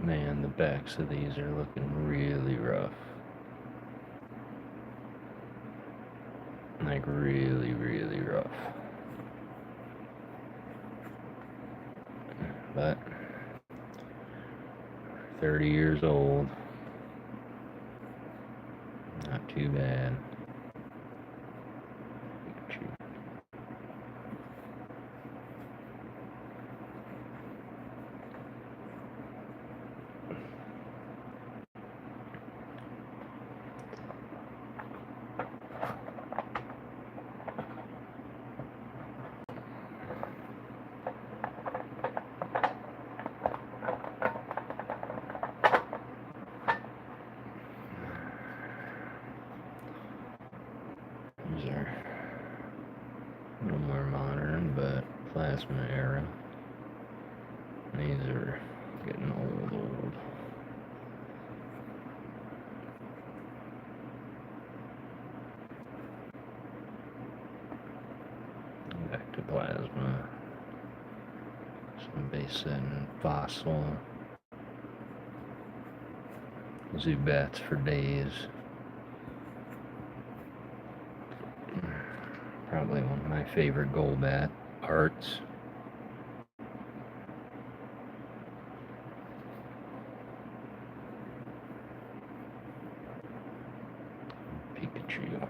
Man, the backs of these are looking really rough. Like really, really rough. But 30 years old. Not too bad. These are a little more modern, but plasma era. These are getting old. Back to plasma. Some base set and fossil. Zubats for days. Probably one of my favorite Golbat arts. Pikachu.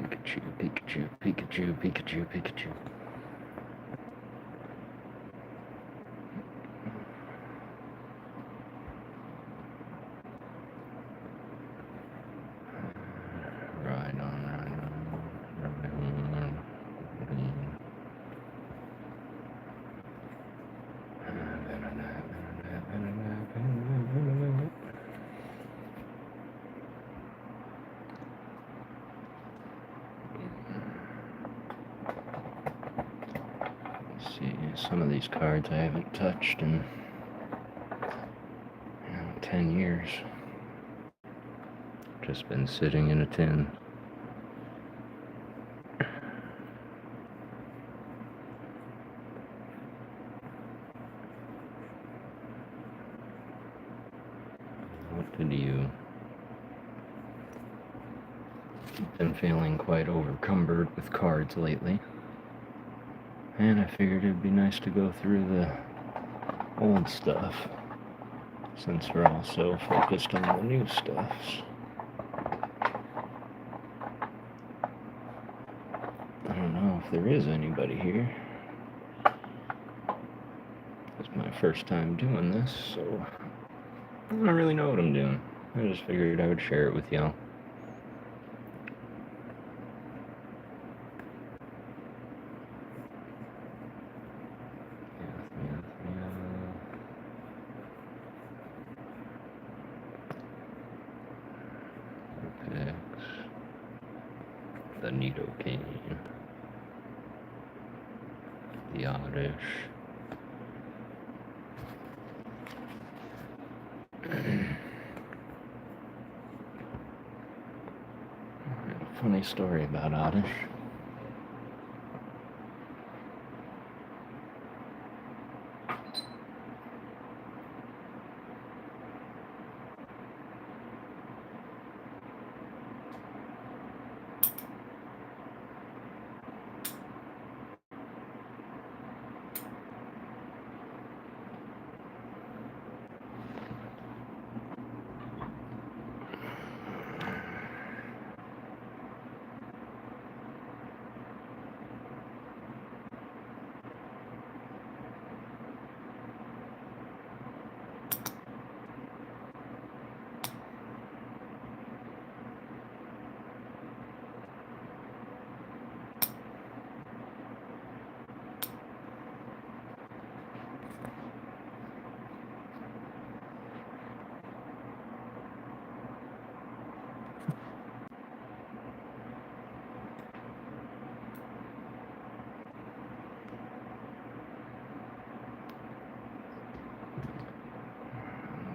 Pikachu, Pikachu, Pikachu, Pikachu, Pikachu. See, some of these cards I haven't touched in 10 years. Just been sitting in a tin. What did you? Been feeling quite overcumbered with cards lately. And I figured it'd be nice to go through the old stuff, since we're all so focused on the new stuffs. I don't know if there is anybody here. It's my first time doing this, so I don't really know what I'm doing. I just figured I would share it with y'all. The Nidoking, the Oddish, funny story about Oddish.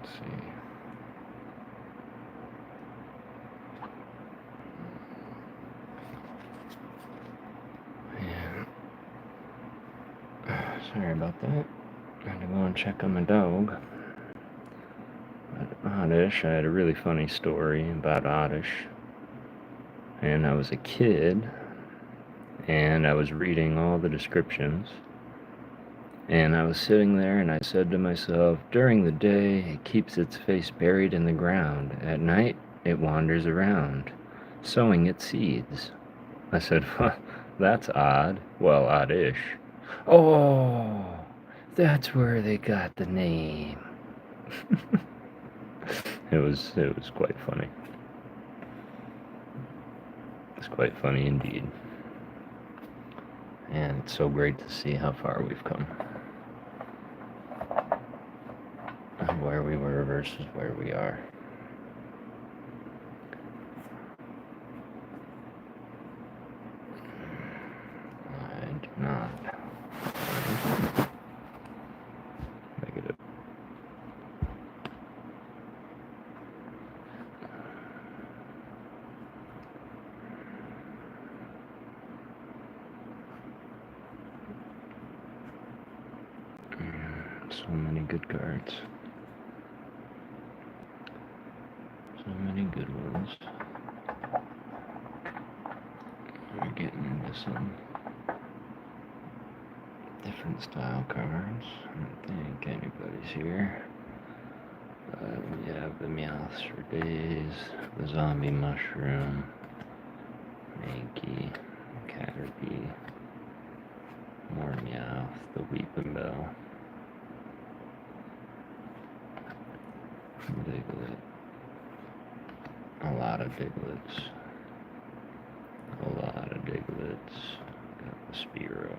Let's see. Yeah. Sorry about that. I had to go and check on my dog. But Oddish, I had a really funny story about Oddish. And I was a kid, and I was reading all the descriptions. And I was sitting there, and I said to myself, during the day, it keeps its face buried in the ground. At night, it wanders around, sowing its seeds. I said, well, that's odd. Well, oddish. Oh, that's where they got the name. It was quite funny. It's quite funny indeed. And it's so great to see how far we've come. And where we were versus where we are. I do not. Negative. So many good cards. So many good ones. We're getting into some different style cards. I don't think anybody's here. We have the Meowths for Days, the Zombie Mushroom, Mankey, Caterpie, more Meowth, the Weeping Bell, Diglett, a lot of Diglets, got the Spearow.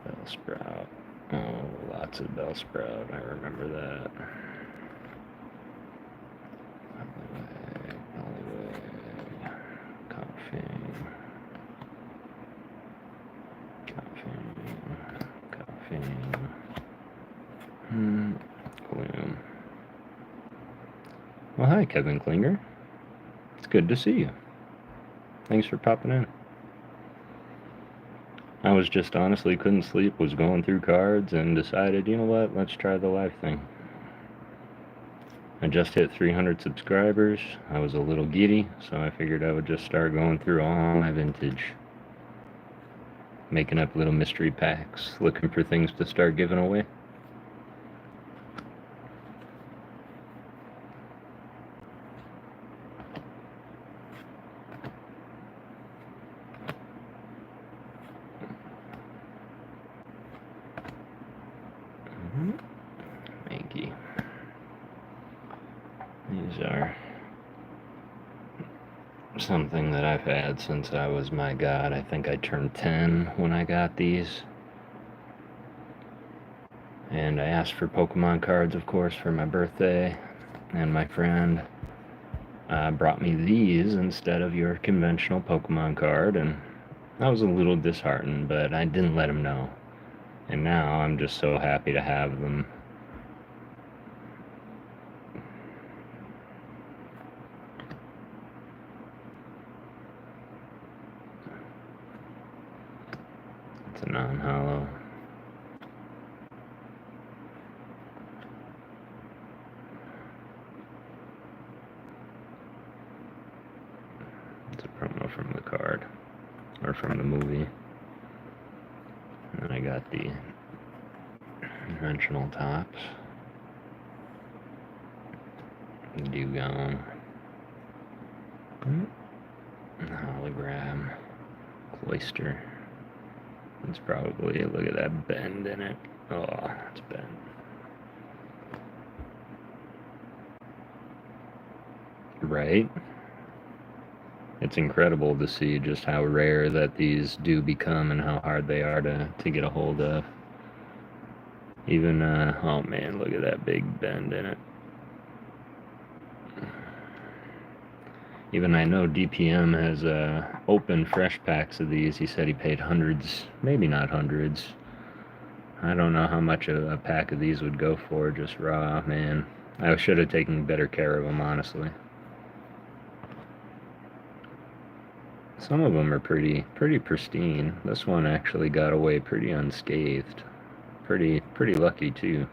Bellsprout. Oh, lots of Bellsprout. I remember that. Alleyway. Coughing. Gloom. Well, hi, Kevin Klinger. It's good to see you. Thanks for popping in. I was just honestly couldn't sleep, was going through cards, and decided, you know what, let's try the live thing. I just hit 300 subscribers. I was a little giddy, so I figured I would just start going through all my vintage. Making up little mystery packs, looking for things to start giving away. Mankey. These are something that I've had since I was, my God, I think I turned 10 when I got these. And I asked for Pokemon cards, of course, for my birthday. And my friend brought me these instead of your conventional Pokemon card. And I was a little disheartened, but I didn't let him know. And now I'm just so happy to have them. It's a non-hollow. It's a promo from the card, or from the movie. And then I got the conventional tops. Dugong. Hologram. Cloyster. It's probably, look at that bend in it. Oh, it's bent. Right? It's incredible to see just how rare that these do become and how hard they are to get a hold of. Even, oh man, look at that big bend in it. Even I know DPM has open fresh packs of these. He said he paid hundreds, maybe not hundreds. I don't know how much a pack of these would go for, just raw, man. I should have taken better care of them, honestly. Some of them are pretty pristine. This one actually got away pretty unscathed. Pretty lucky too.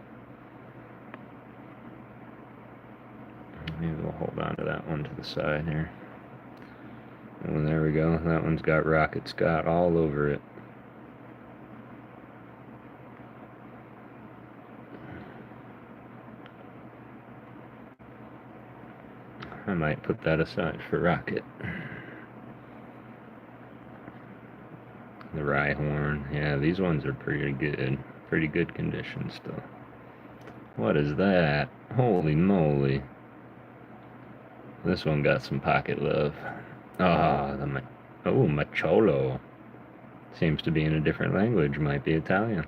Maybe we'll hold on to that one to the side here. Oh, there we go. That one's got Rocket Scott all over it. I might put that aside for Rocket. The Rhyhorn. Yeah, these ones are pretty good. Pretty good condition still. What is that? Holy moly. This one got some pocket love. Macholo. Seems to be in a different language. Might be Italian.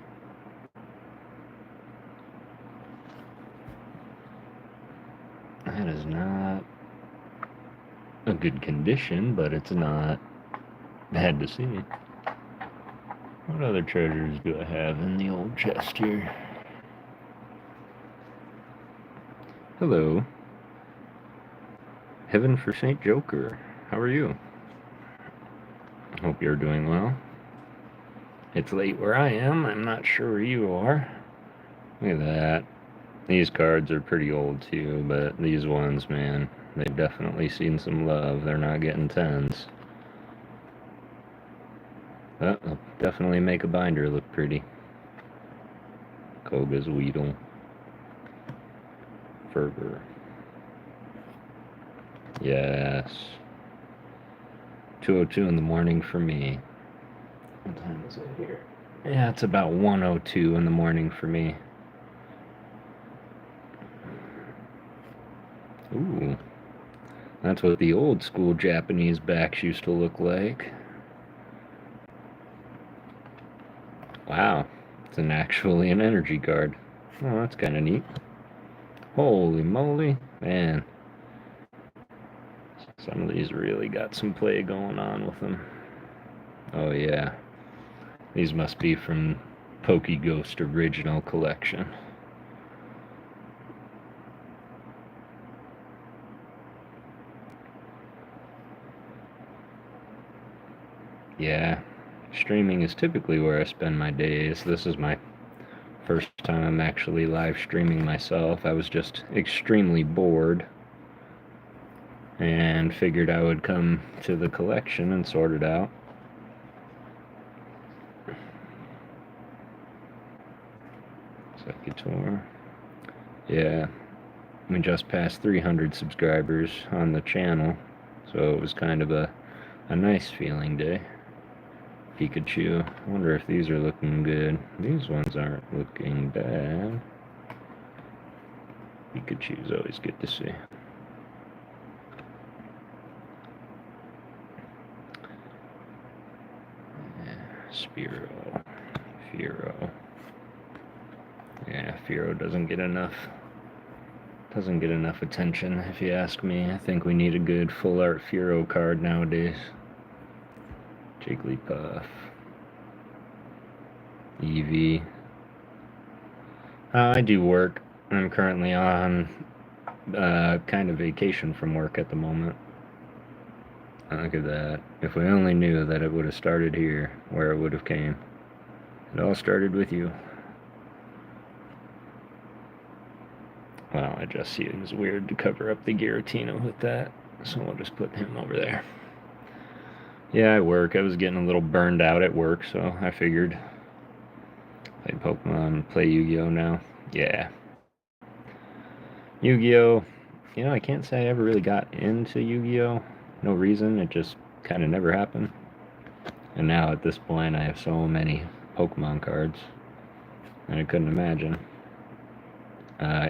That is not a good condition, but it's not bad to see. What other treasures do I have in the old chest here? Hello. Heaven for St. Joker. How are you? Hope you're doing well. It's late where I am. I'm not sure where you are. Look at that. These cards are pretty old too, but these ones, man, they've definitely seen some love. They're not getting 10s. But they'll definitely make a binder look pretty. Koga's Weedle. Fervor. Yes. 2:02 in the morning for me. What time is it here? Yeah, it's about 1:02 in the morning for me. Ooh. That's what the old school Japanese backs used to look like. Wow. It's actually an energy card. Oh, that's kind of neat. Holy moly. Man. Some of these really got some play going on with them. Oh yeah. These must be from PokéGhost original collection. Yeah. Streaming is typically where I spend my days. This is my first time I'm actually live streaming myself. I was just extremely bored and figured I would come to the collection and sort it out. Executor. Yeah, we just passed 300 subscribers on the channel, so it was kind of a nice feeling day. Pikachu. I wonder if these are looking good. These ones aren't looking bad. Pikachu's always good to see. Spearow. Fearow. Yeah, Fearow doesn't get enough attention, if you ask me. I think we need a good full art Fearow card nowadays. Jigglypuff. Eevee. I do work. I'm currently on kind of vacation from work at the moment. Look at that. If we only knew that it would have started here, where it would have came. It all started with you. Well, I just see it was weird to cover up the Giratina with that, so we'll just put him over there. Yeah, I work. I was getting a little burned out at work, so I figured play Pokemon, play Yu-Gi-Oh now. Yeah. Yu-Gi-Oh! You know, I can't say I ever really got into Yu-Gi-Oh! No reason, it just kind of never happened. And now at this point I have so many Pokemon cards, and I couldn't imagine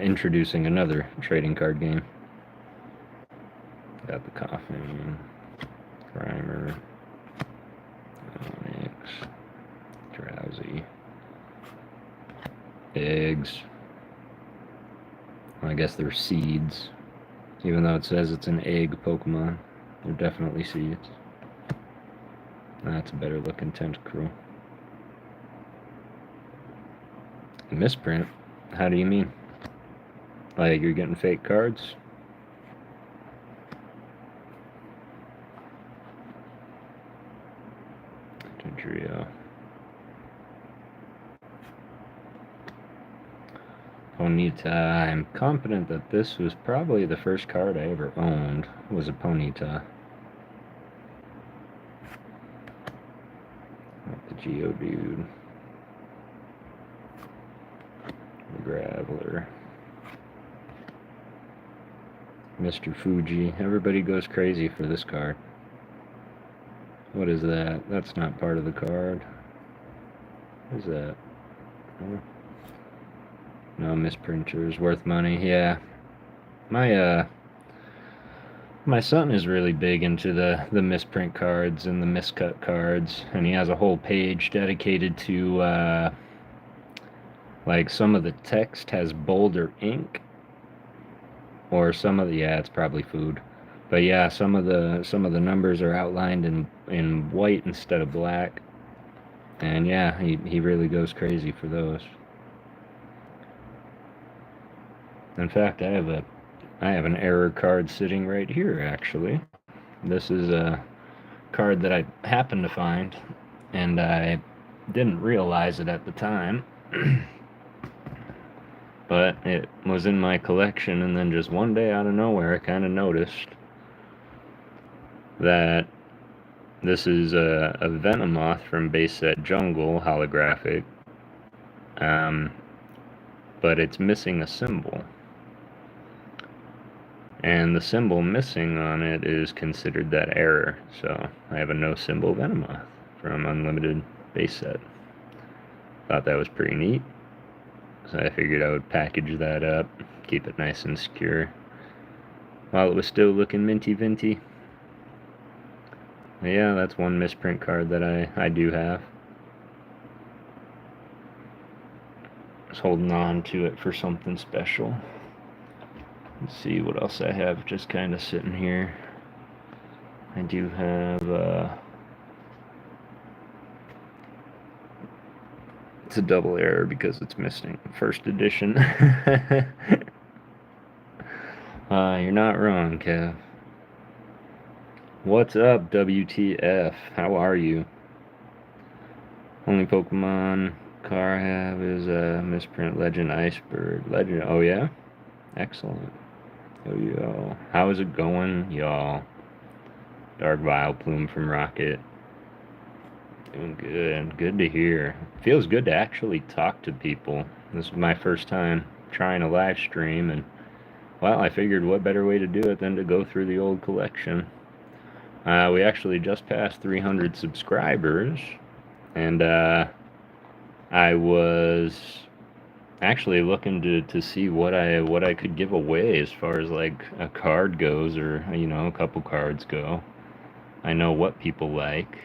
introducing another trading card game. Got the Coughing, Grimer, Onyx, Drowsy, Eggs. Well, I guess they're seeds, even though it says it's an egg Pokemon. They're definitely seeds. That's a better looking Tentacruel. Misprint? How do you mean? Like you're getting fake cards? we go. Ponyta. I'm confident that this was probably the first card I ever owned, was a Ponyta. The Geodude. The Graveler. Mr. Fuji. Everybody goes crazy for this card. What is that? That's not part of the card. What is that? No, misprinters. Worth money. Yeah. My son is really big into the misprint cards and the miscut cards, and he has a whole page dedicated to like some of the text has bolder ink, or some of the, yeah, it's probably food, but yeah, some of the numbers are outlined in white instead of black, and yeah, he really goes crazy for those. In fact, I have an error card sitting right here, actually. This is a card that I happened to find, and I didn't realize it at the time. But it was in my collection, and then just one day out of nowhere I kind of noticed that this is a Venomoth from base set Jungle holographic, but it's missing a symbol. And the symbol missing on it is considered that error. So I have a no symbol Venomoth from Unlimited base set. Thought that was pretty neat. So I figured I would package that up, keep it nice and secure, while it was still looking minty-vinty. Yeah, that's one misprint card that I do have. I was holding on to it for something special. Let's see what else I have just kind of sitting here. I do have, it's a double error because it's missing first edition. You're not wrong, Kev. What's up, WTF? How are you? Only Pokemon car I have is a misprint Legend Icebird. Legend, oh yeah? Excellent. Oh, yo. How is it going, y'all? Dark Vileplume from Rocket. Doing good. Good to hear. Feels good to actually talk to people. This is my first time trying a live stream, and, well, I figured what better way to do it than to go through the old collection. We actually just passed 300 subscribers, and I was actually looking to see what I could give away as far as like a card goes, or a couple cards go. I know what people like.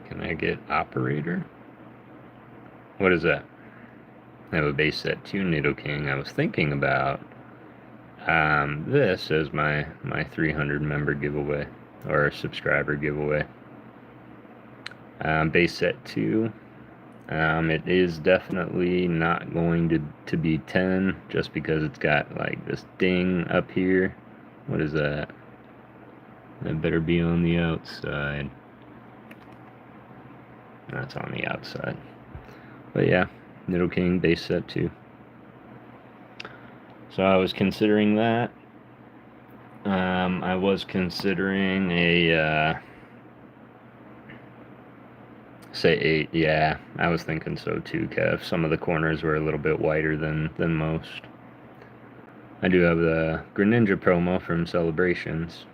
Can I get operator? What is that? I have a base set 2 Nidoking. I was thinking about this as my 300 member giveaway, or subscriber giveaway. Base set 2. It is definitely not going to be 10, just because it's got like this ding up here. What is that? That better be on the outside. That's on the outside. But yeah, Nidoking base set 2. So I was considering that. I was considering a say 8. Yeah, I was thinking so too, Kev. Some of the corners were a little bit wider than most. I do have the Greninja promo from Celebrations.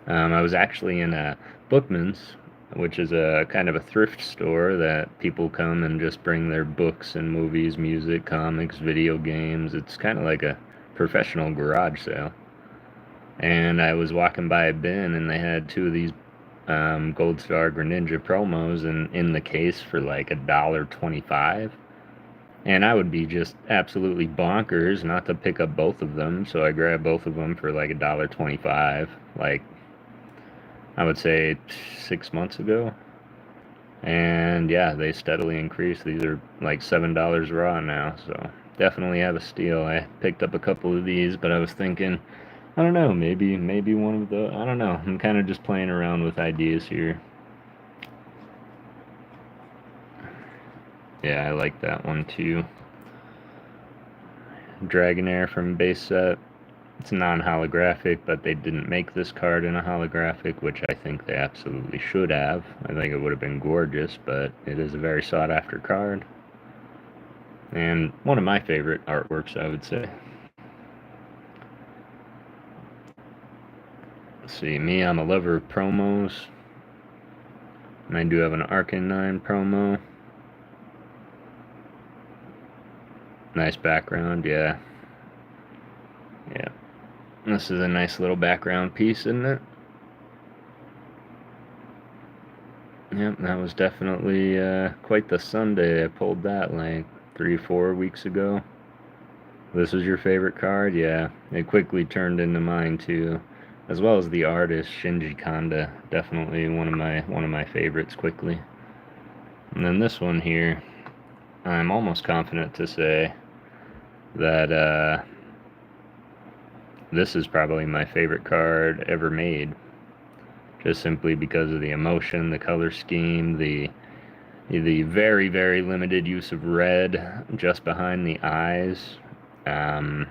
I was actually in a Bookman's, which is a kind of a thrift store that people come and just bring their books and movies, music, comics, video games. It's kind of like a professional garage sale. And I was walking by a bin, and they had 2 of these Gold Star Greninja promos in the case for like $1.25. And I would be just absolutely bonkers not to pick up both of them, so I grabbed both of them for like $1.25, like I would say 6 months ago. And yeah, they steadily increased. These are like $7 raw now, so definitely have a steal. I picked up a couple of these, but I was thinking, I don't know, maybe one of the, I don't know. I'm kind of just playing around with ideas here. Yeah, I like that one too. Dragonair from base set. It's non-holographic, but they didn't make this card in a holographic, which I think they absolutely should have. I think it would have been gorgeous, but it is a very sought-after card. And one of my favorite artworks, I would say. Let's see, me, I'm a lover of promos. And I do have an Arcanine promo. Nice background, yeah. Yeah. This is a nice little background piece, isn't it? Yep, that was definitely quite the Sunday. I pulled that like 3-4 weeks ago. This was your favorite card? Yeah, it quickly turned into mine too, as well as the artist Shinji Kanda. Definitely one of my favorites quickly. And then this one here, I'm almost confident to say that this is probably my favorite card ever made. Just simply because of the emotion, the color scheme, the very, very limited use of red just behind the eyes. Yeah,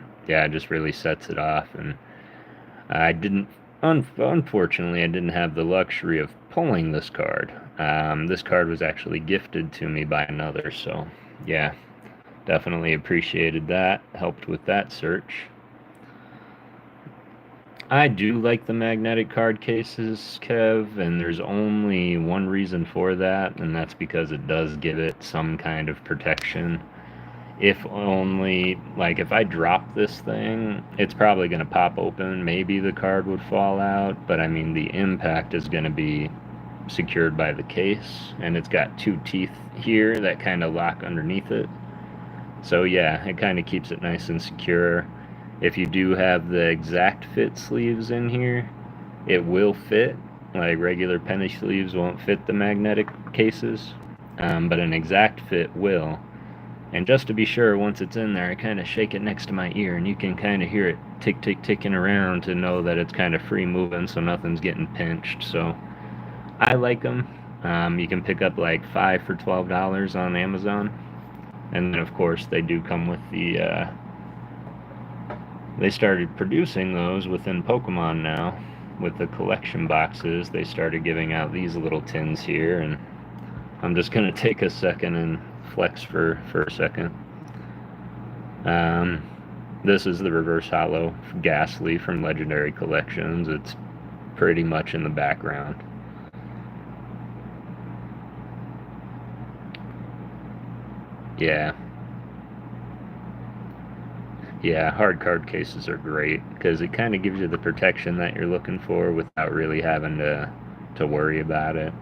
it just really sets it off. And I didn't, unfortunately, I didn't have the luxury of pulling this card. This card was actually gifted to me by another, so yeah, definitely appreciated that. Helped with that search. I do like the magnetic card cases, Kev, and there's only one reason for that, and that's because it does give it some kind of protection. If only, like, if I drop this thing, it's probably going to pop open. Maybe the card would fall out, but I mean, the impact is going to be secured by the case, and it's got two teeth here that kind of lock underneath it. So yeah, it kind of keeps it nice and secure. If you do have the exact fit sleeves in here, it will fit. Like regular penny sleeves won't fit the magnetic cases, but an exact fit will. And just to be sure, once it's in there, I kind of shake it next to my ear, and you can kind of hear it tick, tick, ticking around to know that it's kind of free moving, so nothing's getting pinched. So I like them. You can pick up like 5 for $12 on Amazon. And then, of course, they do come with the... They started producing those within Pokemon now. With the collection boxes, they started giving out these little tins here, and I'm just going to take a second and flex for a second. This is the reverse hollow Ghastly from Legendary Collections. It's pretty much in the background. Yeah, hard card cases are great because it kind of gives you the protection that you're looking for without really having to worry about it.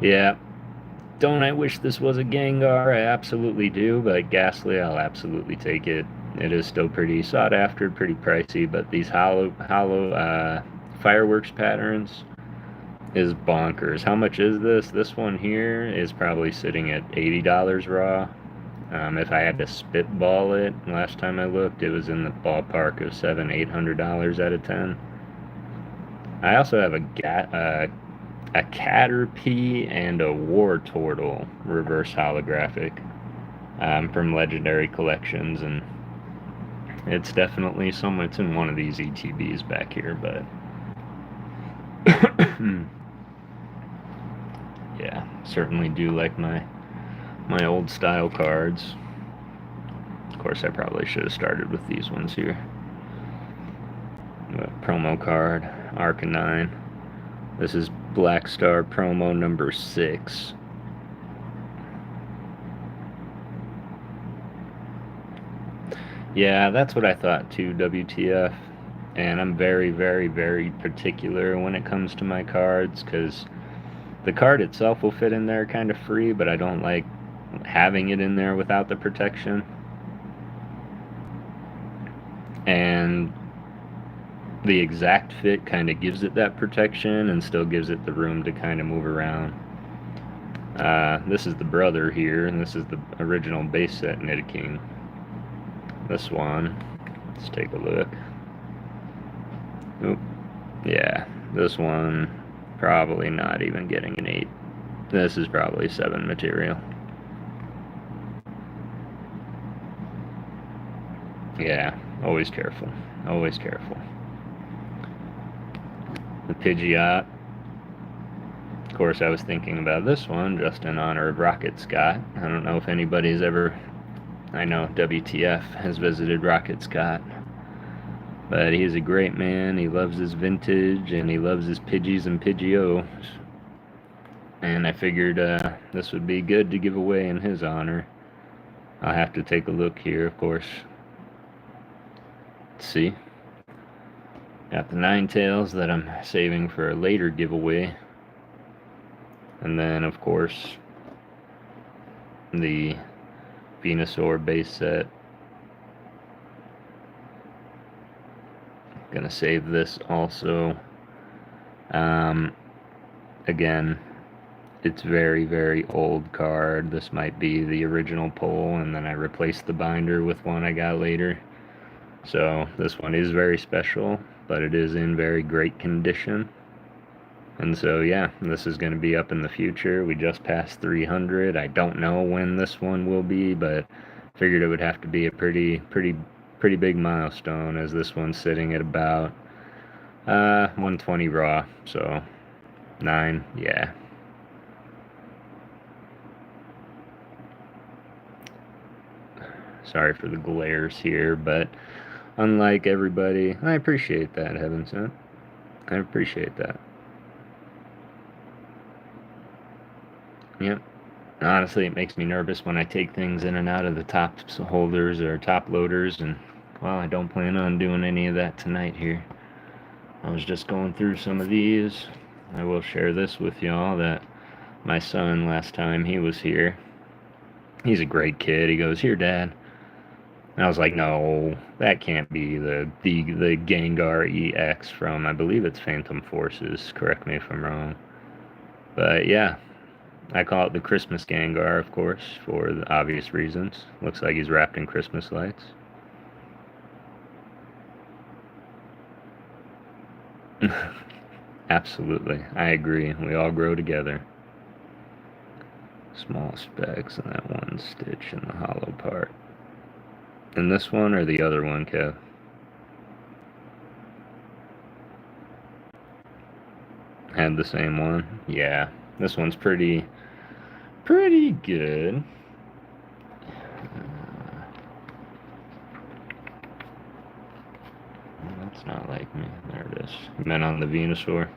Yeah, don't I wish this was a Gengar? I absolutely do, but Ghastly, I'll absolutely take it. It is still pretty sought after, pretty pricey, but these hollow fireworks patterns is bonkers. How much is this? This one here is probably sitting at $80 raw. If I had to spitball it, last time I looked, it was in the ballpark of $700-800 out of 10. I also have a Caterpie and a Wartortle reverse holographic from Legendary Collections, and it's definitely somewhere. It's in one of these ETBs back here, but yeah, certainly do like my old style cards. Of course, I probably should have started with these ones here. Promo card, Arcanine. This is Black Star promo number 6. Yeah, that's what I thought too, WTF. And I'm very, very, very particular when it comes to my cards, because the card itself will fit in there kind of free, but I don't like having it in there without the protection. And the exact fit kind of gives it that protection and still gives it the room to kind of move around. This is the brother here, and this is the original base set Nidoking. this one, let's take a look. Oop. Yeah, this one probably not even getting an 8. This is probably 7 material. Yeah, always careful. Always careful. The Pidgeot. Of course, I was thinking about this one just in honor of Rocket Scott. I don't know if anybody's ever... I know WTF has visited Rocket Scott. But he's a great man. He loves his vintage, and he loves his Pidgeys and Pidgeots. And I figured this would be good to give away in his honor. I'll have to take a look here, of course. Let's see. Got the Ninetales that I'm saving for a later giveaway. And then, of course, the Venusaur base set. Gonna save this also. Again, it's very, very old card. This might be the original pull, and then I replaced the binder with one I got later. So this one is very special, but it is in very great condition. And so yeah, this is going to be up in the future. We just passed 300. I don't know when this one will be, but figured it would have to be a pretty big milestone, as this one's sitting at about 120 raw. So 9, yeah. Sorry for the glares here, but unlike everybody, I appreciate that, Heaven Sent. I appreciate that. Yep. Honestly, it makes me nervous when I take things in and out of the top holders or top loaders, and, well, I don't plan on doing any of that tonight here. I was just going through some of these. I will share this with y'all, that my son, last time he was here, he's a great kid. He goes, "Here, Dad." And I was like, no, that can't be the Gengar EX from, I believe it's Phantom Forces. Correct me if I'm wrong. But yeah, I call it the Christmas Gengar, of course, for the obvious reasons. Looks like he's wrapped in Christmas lights. Absolutely, I agree. We all grow together. Small specks in that one stitch in the hollow part. And this one or the other one, Kev? Had the same one? Yeah, this one's pretty good. That's not like me. There it is. Men on the Venusaur.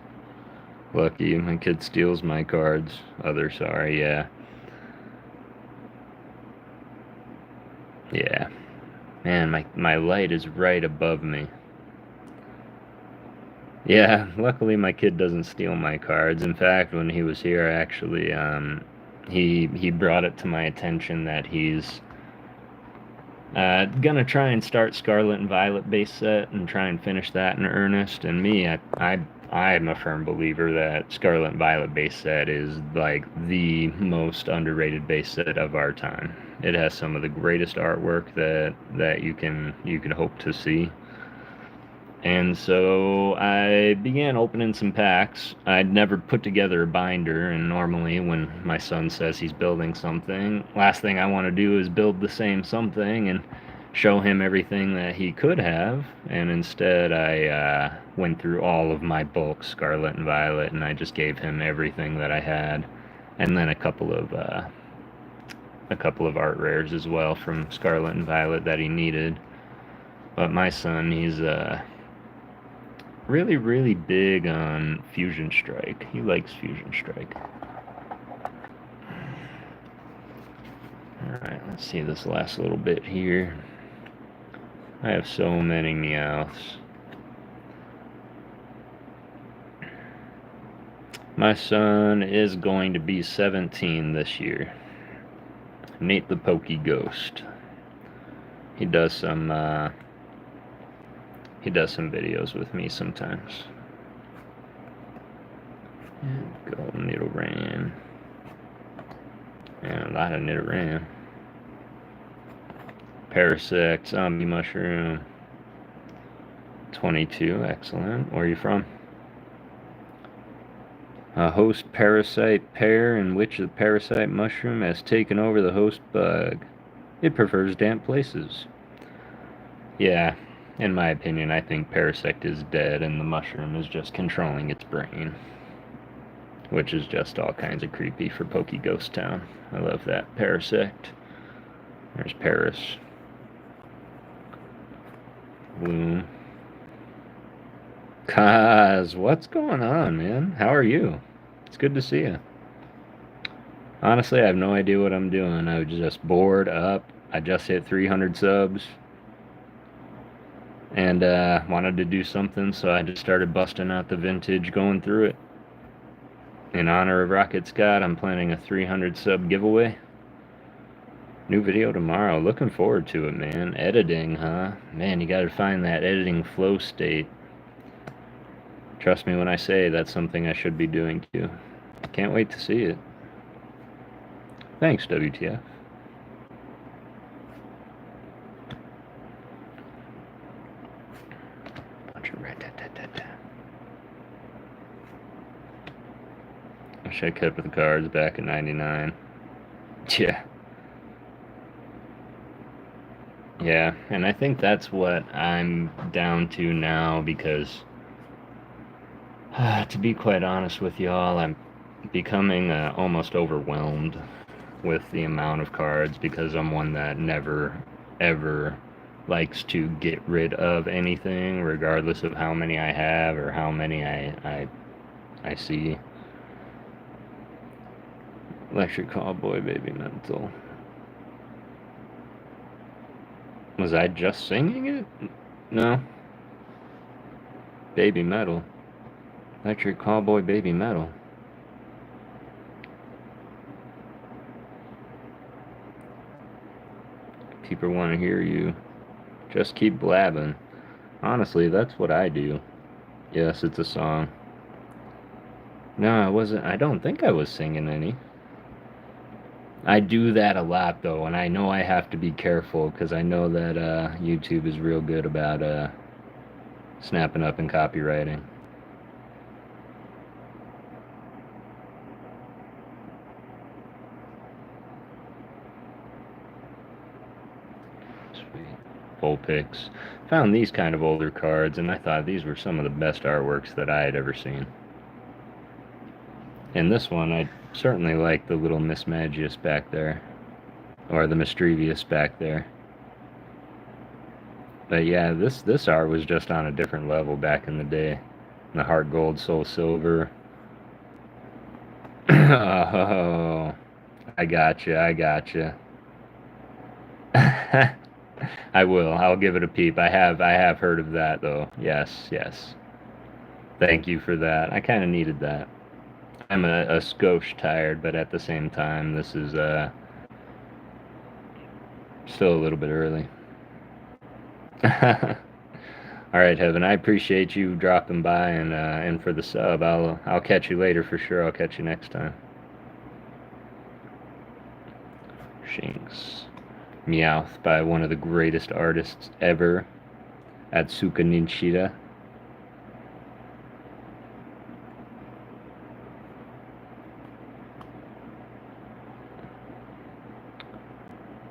Lucky, my kid steals my cards. Other, sorry, yeah. Yeah. Man, my light is right above me. Yeah, luckily my kid doesn't steal my cards. In fact, when he was here, actually, he brought it to my attention that he's gonna try and start Scarlet and Violet base set and try and finish that in earnest. And me, I'm a firm believer that Scarlet and Violet base set is like the most underrated base set of our time. It has some of the greatest artwork that you can hope to see. And so I began opening some packs. I'd never put together a binder, and normally when my son says he's building something, last thing I want to do is build the same something and show him everything that he could have. And instead I went through all of my bulk, Scarlet and Violet, and I just gave him everything that I had, and then a couple of art rares as well from Scarlet and Violet that he needed. But my son, he's really big on Fusion Strike. He likes Fusion Strike. Alright, let's see this last little bit here. I have so many Meowths. My son is going to be 17 this year. Nate the PokéGhost. He does some videos with me sometimes. Go Nidoran. And a lot of Nidoran. Parasect, zombie mushroom. 22, excellent. Where are you from? A host parasite pair in which the parasite mushroom has taken over the host bug. It prefers damp places. Yeah, in my opinion, I think Parasect is dead and the mushroom is just controlling its brain. Which is just all kinds of creepy for PokéGhost Town. I love that. Parasect. There's Paris. Bloom. Kaz, what's going on, man? How are you? It's good to see you. Honestly, I have no idea what I'm doing. I was just bored up. I just hit 300 subs. And wanted to do something, so I just started busting out the vintage, going through it. In honor of Rocket Scott, I'm planning a 300 sub giveaway. New video tomorrow. Looking forward to it, man. Editing, huh? Man, you gotta find that editing flow state. Trust me when I say that's something I should be doing too. Can't wait to see it. Thanks, WTF. Bunch of red. Wish I kept the cards back in '99. Yeah. Yeah, and I think that's what I'm down to now because, to be quite honest with y'all, I'm becoming almost overwhelmed with the amount of cards because I'm one that never, ever likes to get rid of anything, regardless of how many I have or how many I see. Electric Cowboy, Baby Mental. Was I just singing it? No. Baby Metal. Electric Cowboy, Baby Metal. People want to hear you. Just keep blabbing. Honestly, that's what I do. Yes, it's a song. No, I wasn't. I don't think I was singing any. I do that a lot, though, and I know I have to be careful because I know that YouTube is real good about snapping up and copywriting. Sweet. Full pics. Found these kind of older cards, and I thought these were some of the best artworks that I had ever seen. And this one, I certainly like the little Miss Magius back there. Or the Mischievous back there. But yeah, this art was just on a different level back in the day. The Heart Gold, Soul Silver. Oh, I gotcha. I will. I'll give it a peep. I have heard of that though. Yes. Thank you for that. I kind of needed that. I'm a skosh tired, but at the same time, this is still a little bit early. All right, Heaven. I appreciate you dropping by and for the sub. I'll catch you later for sure. I'll catch you next time. Shinx. Meowth by one of the greatest artists ever, Atsuka Nishida.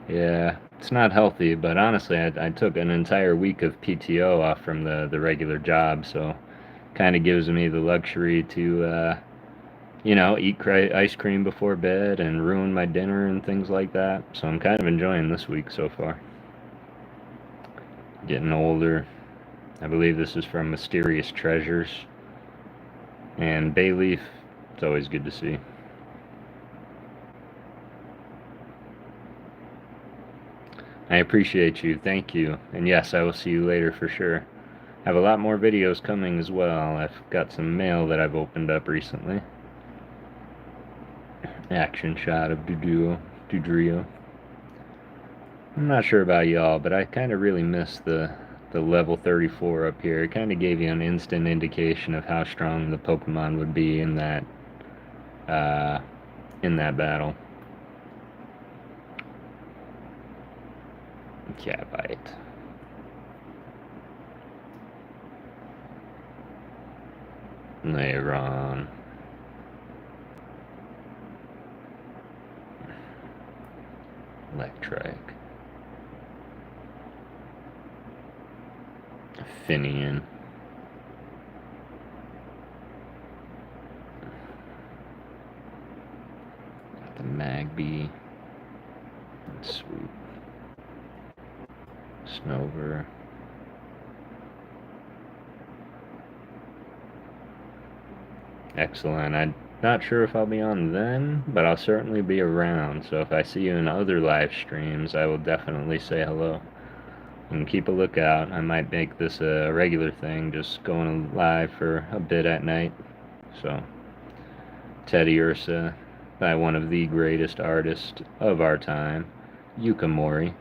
Yeah, it's not healthy, but honestly, I took an entire week of PTO off from the regular job, so kind of gives me the luxury to, eat ice cream before bed and ruin my dinner and things like that. So I'm kind of enjoying this week so far. Getting older. I believe this is from Mysterious Treasures. And Bayleaf, it's always good to see. I appreciate you. Thank you. And yes, I will see you later for sure. I have a lot more videos coming as well. I've got some mail that I've opened up recently. Action shot of Dudrio. I'm not sure about y'all, but I kind of really miss the level 34 up here. It kind of gave you an instant indication of how strong the Pokemon would be in that battle. Catbite. Nayron. Electric. Finian. The Magby. Sweet. Snover. Excellent. I'm not sure if I'll be on then, but I'll certainly be around. So if I see you in other live streams, I will definitely say hello. And keep a lookout. I might make this a regular thing, just going live for a bit at night. So, Teddy Ursa, by one of the greatest artists of our time, Yukamori,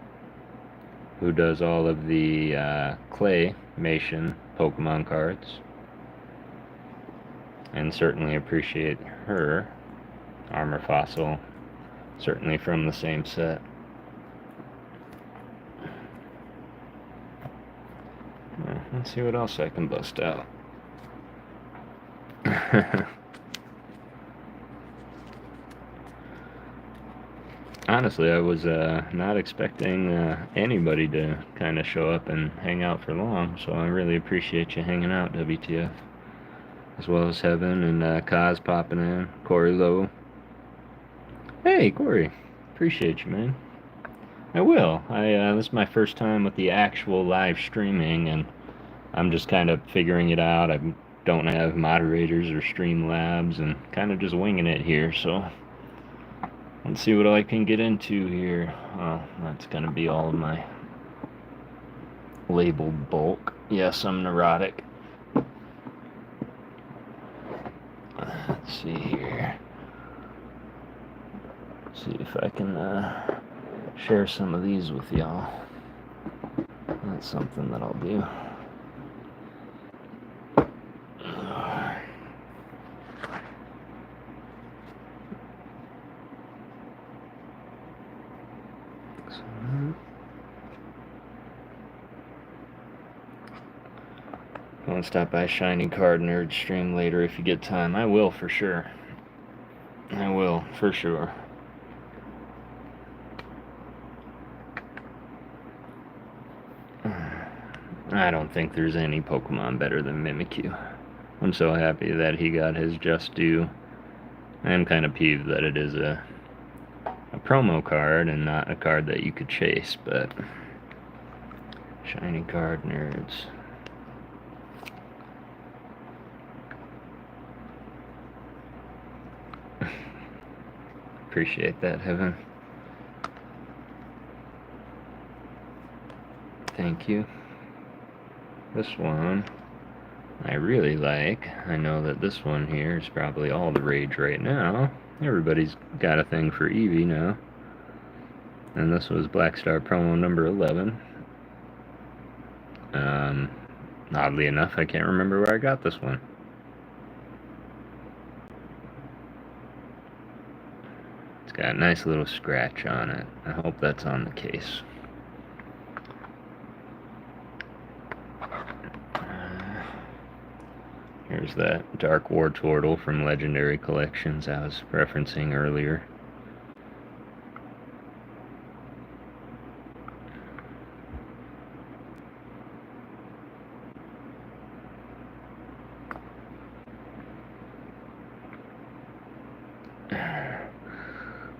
who does all of the claymation Pokemon cards. And certainly appreciate her. Armor Fossil, certainly from the same set. Let's see what else I can bust out. Honestly, I was not expecting anybody to kind of show up and hang out for long, so I really appreciate you hanging out, WTF. As well as Heaven and Kaz popping in. Corey Lowe. Hey, Corey. Appreciate you, man. I will. This is my first time with the actual live streaming, and I'm just kind of figuring it out. I don't have moderators or stream labs, and kind of just winging it here, so let's see what I can get into here. That's going to be all of my labeled bulk. Yes, I'm neurotic. Let's see here. See if I can share some of these with y'all. That's something that I'll do. Go and stop by Shiny Card Nerd stream later if you get time. I will for sure. I will for sure. I don't think there's any Pokemon better than Mimikyu. I'm so happy that he got his just due. I am kind of peeved that it is a promo card and not a card that you could chase, but Shiny Card Nerds. Appreciate that, Heaven. Thank you. This one I really like. I know that this one here is probably all the rage right now. Everybody's got a thing for Eevee now. And this was Black Star promo number 11. Oddly enough, I can't remember where I got this one. It's got a nice little scratch on it. I hope that's on the case. Here's that Dark War Turtle from Legendary Collections I was referencing earlier.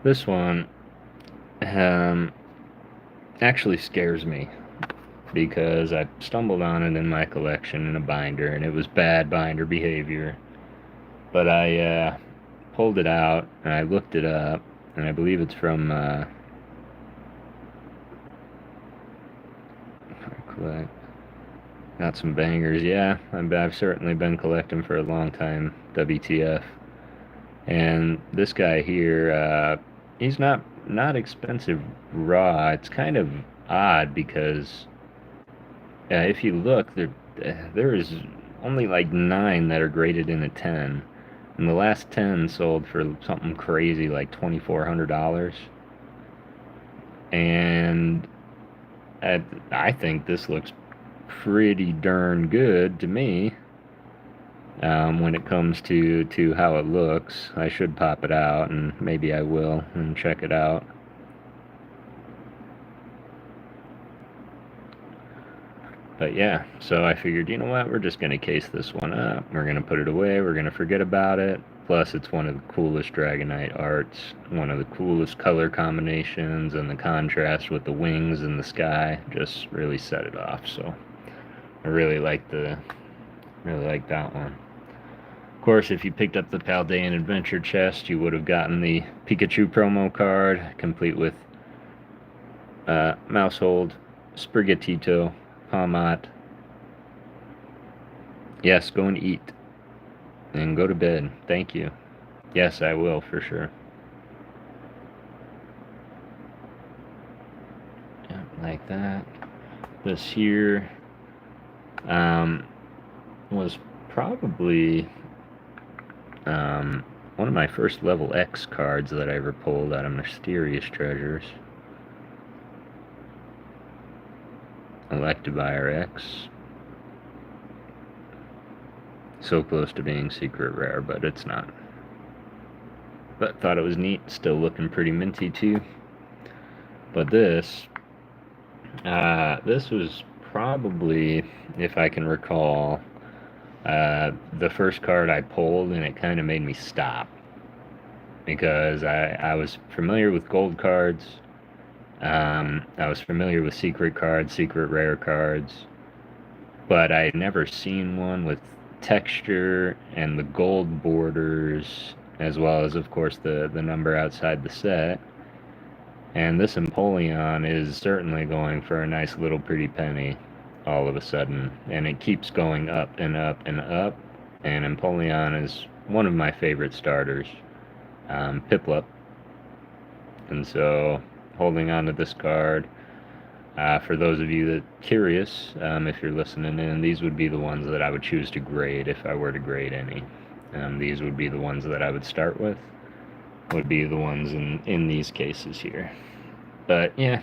This one actually scares me because I stumbled on it in my collection in a binder, and it was bad binder behavior. But I pulled it out, and I looked it up, and I believe it's from collect. Got some bangers, yeah. I've certainly been collecting for a long time, WTF. And this guy here, he's not expensive raw. It's kind of odd because if you look, there is only like 9 that are graded in a 10, and the last 10 sold for something crazy like $2,400. And I think this looks pretty darn good to me. When it comes to how it looks, I should pop it out, and maybe I will, and check it out. But yeah, so I figured, you know what, we're just going to case this one up. We're going to put it away. We're going to forget about it. Plus, it's one of the coolest Dragonite arts, one of the coolest color combinations, and the contrast with the wings in the sky just really set it off. So I really like that one. Of course, if you picked up the Paldean Adventure chest, you would have gotten the Pikachu promo card, complete with Mousehold, Sprigatito, Palmot. Yes, go and eat. And go to bed. Thank you. Yes, I will, for sure. Yeah, like that. This here was probably one of my first level X cards that I ever pulled out of Mysterious Treasures. Electivire X. So close to being secret rare, but it's not. But thought it was neat. Still looking pretty minty too. But this was probably, if I can recall, the first card I pulled, and it kind of made me stop. Because I was familiar with gold cards. I was familiar with secret cards, secret rare cards. But I had never seen one with texture and the gold borders, as well as, of course, the number outside the set. And this Empoleon is certainly going for a nice little pretty penny all of a sudden. And it keeps going up and up and up. And Empoleon is one of my favorite starters. Piplup. And so, holding on to this card, for those of you that are curious, if you're listening in, these would be the ones that I would choose to grade if I were to grade any. These would be the ones that I would start with, would be the ones in these cases here. But yeah,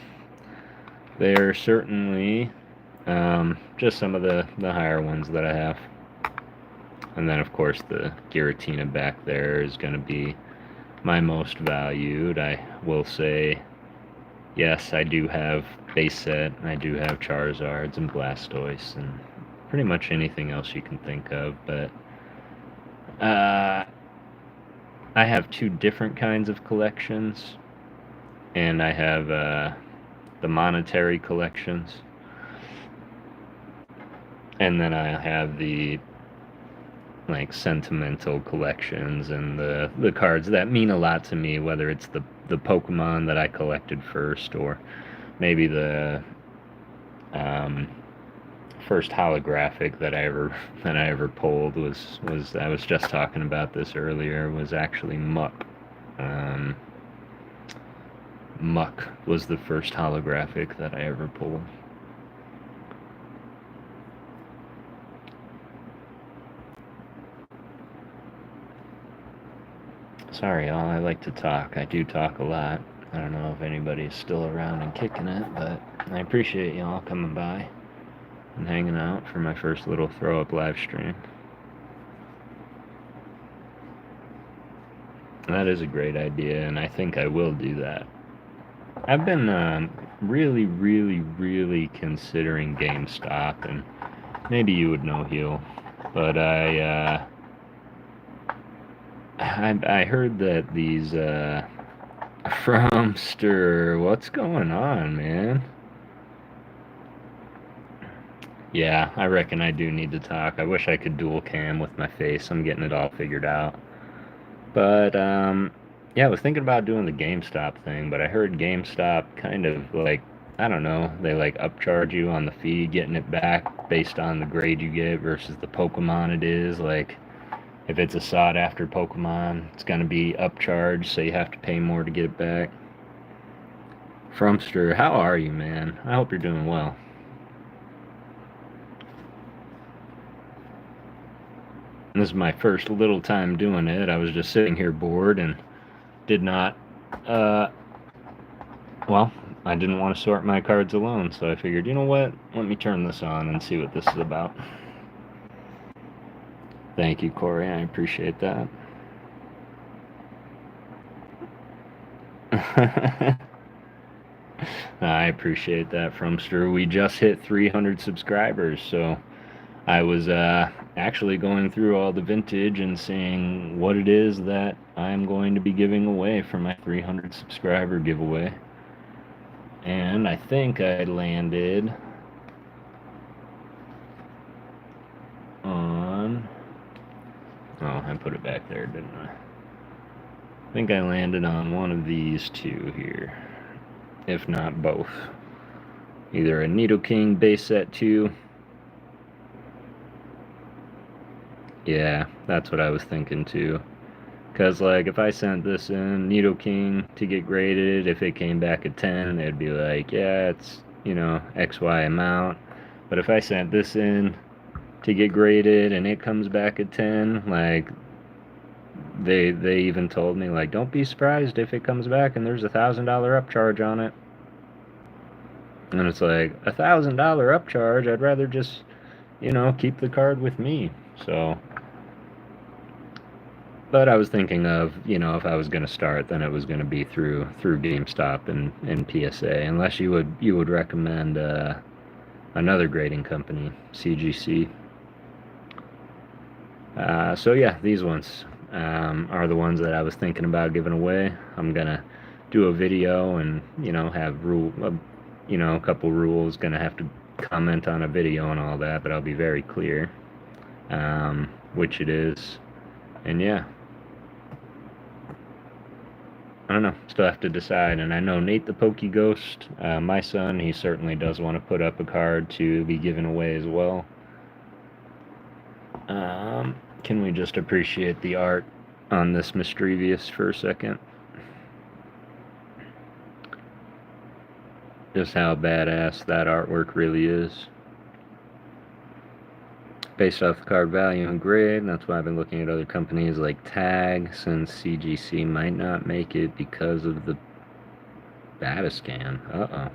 they're certainly just some of the higher ones that I have. And then, of course, the Giratina back there is going to be my most valued. I will say, yes, I do have base set, I do have Charizards and Blastoise and pretty much anything else you can think of, but I have two different kinds of collections, and I have the monetary collections, and then I have the like sentimental collections and the cards that mean a lot to me, whether it's the Pokemon that I collected first, or maybe the first holographic that I ever pulled was I was just talking about this earlier, was actually Muck. Muck was the first holographic that I ever pulled. Sorry, y'all, I like to talk. I do talk a lot. I don't know if anybody's still around and kicking it, but I appreciate y'all coming by and hanging out for my first little throw-up live stream. That is a great idea, and I think I will do that. I've been really, really, really considering GameStop, and maybe you would know Heal, but I heard that these Fromster, what's going on, man? Yeah, I reckon I do need to talk. I wish I could dual cam with my face. I'm getting it all figured out. But yeah, I was thinking about doing the GameStop thing, but I heard GameStop kind of like, I don't know, they like upcharge you on the fee, getting it back based on the grade you get versus the Pokemon it is. Like, if it's a sought-after Pokemon, it's going to be upcharged, so you have to pay more to get it back. Fromster, how are you, man? I hope you're doing well. And this is my first little time doing it. I was just sitting here bored and did not, well, I didn't want to sort my cards alone, so I figured, you know what? Let me turn this on and see what this is about. Thank you, Corey. I appreciate that. I appreciate that, Frumster. We just hit 300 subscribers, so I was actually going through all the vintage and seeing what it is that I'm going to be giving away for my 300 subscriber giveaway. And I think I landed on... Oh, I put it back there, didn't I? I think I landed on one of these two here, if not both. Either a Nidoking base set 2. Yeah, that's what I was thinking too. Because, like, if I sent this in, Nidoking, to get graded, if it came back at 10, it'd be like, yeah, it's, you know, XY amount. But if I sent this in to get graded and it comes back at 10, like, they even told me, like, don't be surprised if it comes back and there's $1,000 upcharge on it. And it's like, $1,000 upcharge? I'd rather just, you know, keep the card with me. So... But I was thinking of, you know, if I was going to start, then it was going to be through GameStop and PSA, unless you would recommend another grading company, CGC. So yeah, these ones are the ones that I was thinking about giving away. I'm gonna do a video and, you know, have a couple rules. Gonna have to comment on a video and all that, but I'll be very clear which it is, and yeah. I don't know. Still have to decide. And I know Nate the PokéGhost, my son, he certainly does want to put up a card to be given away as well. Can we just appreciate the art on this Mischievous for a second? Just how badass that artwork really is. Based off the card value and grade, that's why I've been looking at other companies like Tag, since CGC might not make it because of the Batiscan. Uh-oh.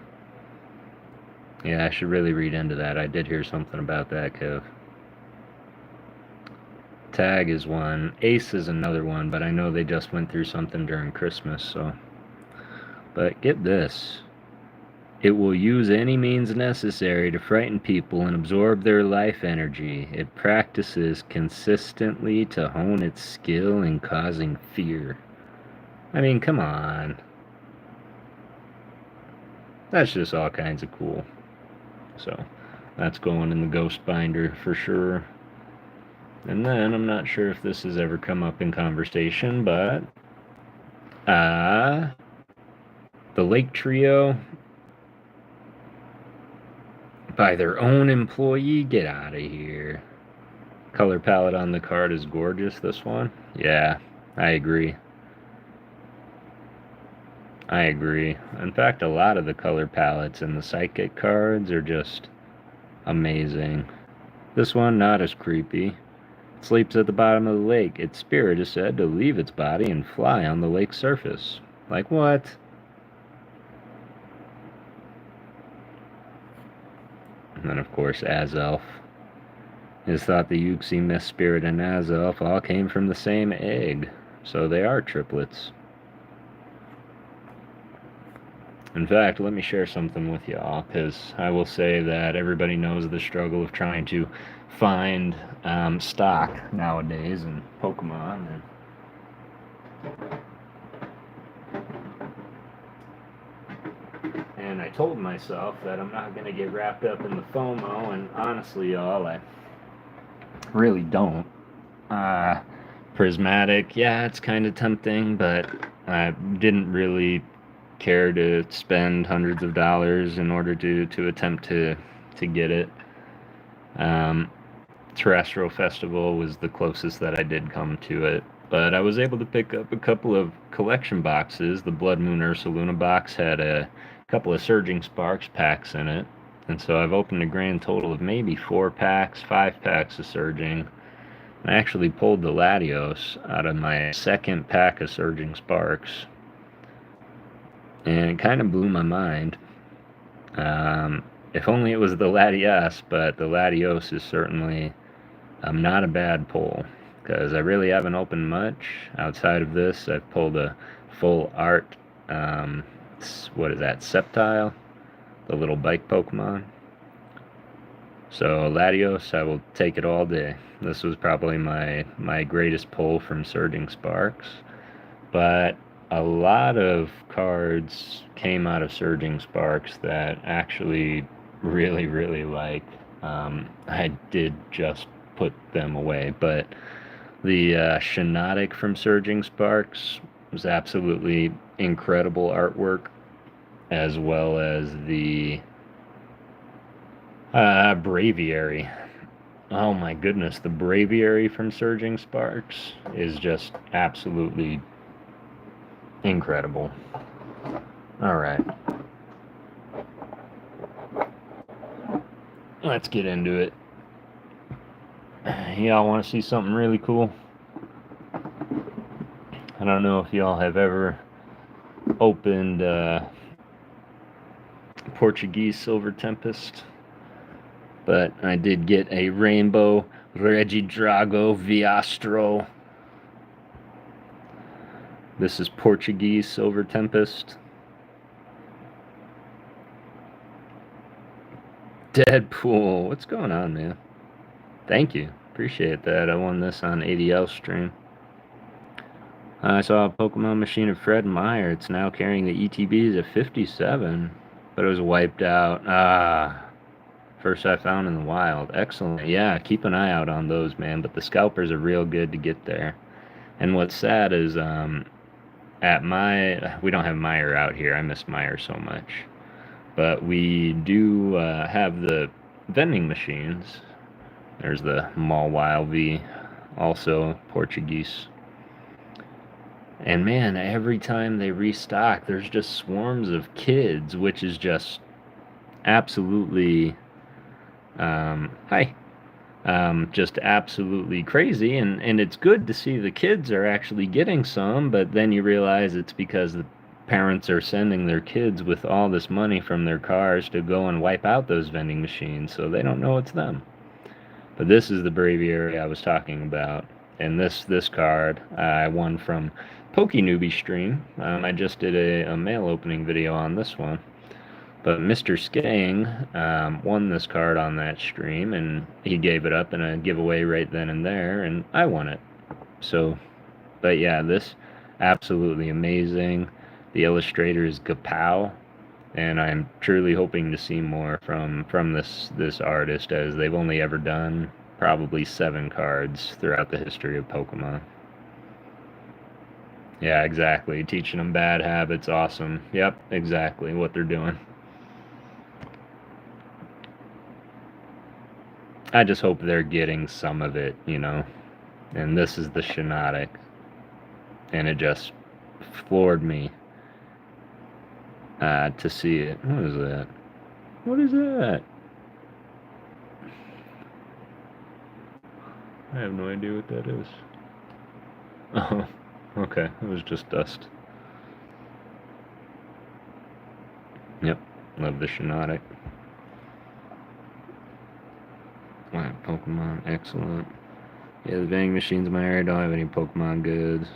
Yeah, I should really read into that. I did hear something about that, Kev. Tag is one. Ace is another one, but I know they just went through something during Christmas, so... But get this. It will use any means necessary to frighten people and absorb their life energy. It practices consistently to hone its skill in causing fear. I mean, come on. That's just all kinds of cool. So, that's going in the ghost binder for sure. And then, I'm not sure if this has ever come up in conversation, but... the Lake Trio... by their own employee? Get out of here. Color palette on the card is gorgeous, this one. Yeah, I agree. I agree. In fact, a lot of the color palettes in the Psychic cards are just amazing. This one, not as creepy. It sleeps at the bottom of the lake. Its spirit is said to leave its body and fly on the lake's surface. Like what? And then, of course, Azelf. It is thought the Yuxi Mist Spirit and Azelf all came from the same egg, so they are triplets. In fact, let me share something with y'all, because I will say that everybody knows the struggle of trying to find stock nowadays in Pokemon. And I told myself that I'm not going to get wrapped up in the FOMO, and honestly, y'all, I really don't. Prismatic, yeah, it's kind of tempting, but I didn't really care to spend hundreds of dollars in order to attempt to get it. Terrestrial Festival was the closest that I did come to it, but I was able to pick up a couple of collection boxes. The Blood Moon Ursaluna box had a couple of Surging Sparks packs in it, and so I've opened a grand total of maybe 4 packs, 5 packs of Surging. I actually pulled the Latios out of my second pack of Surging Sparks. and it kind of blew my mind. If only it was the Latias, but the Latios is certainly not a bad pull, because I really haven't opened much outside of this. I've pulled a full art, what is that, Sceptile, the little bike Pokemon. So Latios, I will take it all day. This was probably my greatest pull from Surging Sparks, but a lot of cards came out of Surging Sparks that actually really like. I did just put them away, but the Shiinotic from Surging Sparks was absolutely incredible artwork, as well as the Braviary. Oh my goodness, the Braviary from Surging Sparks is just absolutely incredible. Alright. Let's get into it. Y'all want to see something really cool? I don't know if y'all have ever opened Portuguese Silver Tempest, but I did get a Rainbow Regidrago Viastro. This is Portuguese Silver Tempest. Deadpool, what's going on, man? Thank you, appreciate that. I won this on ADL stream. I saw a Pokemon machine of Fred Meyer. It's now carrying the ETBs at 57, but it was wiped out. First I found in the wild. Excellent. Yeah, keep an eye out on those, man. But the scalpers are real good to get there. And what's sad is we don't have Meyer out here. I miss Meyer so much. But we do have the vending machines. There's the Mawile V, also Portuguese. And man, every time they restock, there's just swarms of kids, which is just absolutely, just absolutely crazy. And it's good to see the kids are actually getting some, but then you realize it's because the parents are sending their kids with all this money from their cars to go and wipe out those vending machines, so they don't know it's them. But this is the Braviary I was talking about. And this card I won from PokéNewbie stream. I just did a mail opening video on this one. But Mr. Skang won this card on that stream, and he gave it up in a giveaway right then and there, and I won it. So, but yeah, this absolutely amazing. The illustrator is Gapow, and I'm truly hoping to see more from this artist, as they've only ever done probably 7 cards throughout the history of Pokemon. Yeah, exactly. Teaching them bad habits, awesome. Yep, exactly what they're doing. I just hope they're getting some of it, you know. And this is the Shiinotic, and it just floored me to see it. What is that? What is that? I have no idea what that is. Oh, okay. It was just dust. Yep. Love the Shiinotic. Wow, Pokemon. Excellent. Yeah, the vending machines in my area don't have any Pokemon goods.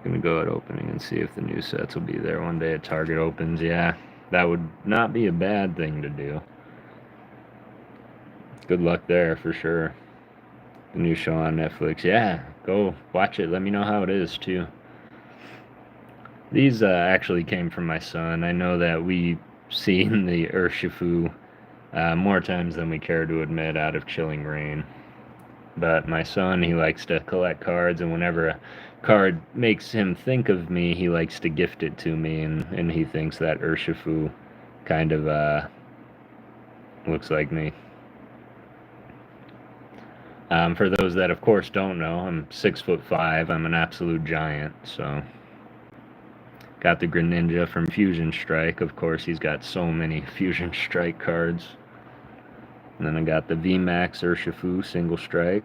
Gonna go at opening and see if the new sets will be there one day at Target opens. Yeah, that would not be a bad thing to do. Good luck there for sure. The new show on Netflix. Yeah, go watch it. Let me know how it is too. These actually came from my son. I know that we've seen the Urshifu more times than we care to admit out of Chilling Reign. But my son, he likes to collect cards, and whenever a card makes him think of me, he likes to gift it to me, and he thinks that Urshifu kind of looks like me. For those that, of course, don't know, I'm 6'5". I'm an absolute giant, so... Got the Greninja from Fusion Strike. Of course, he's got so many Fusion Strike cards. And then I got the VMAX Urshifu Single Strike.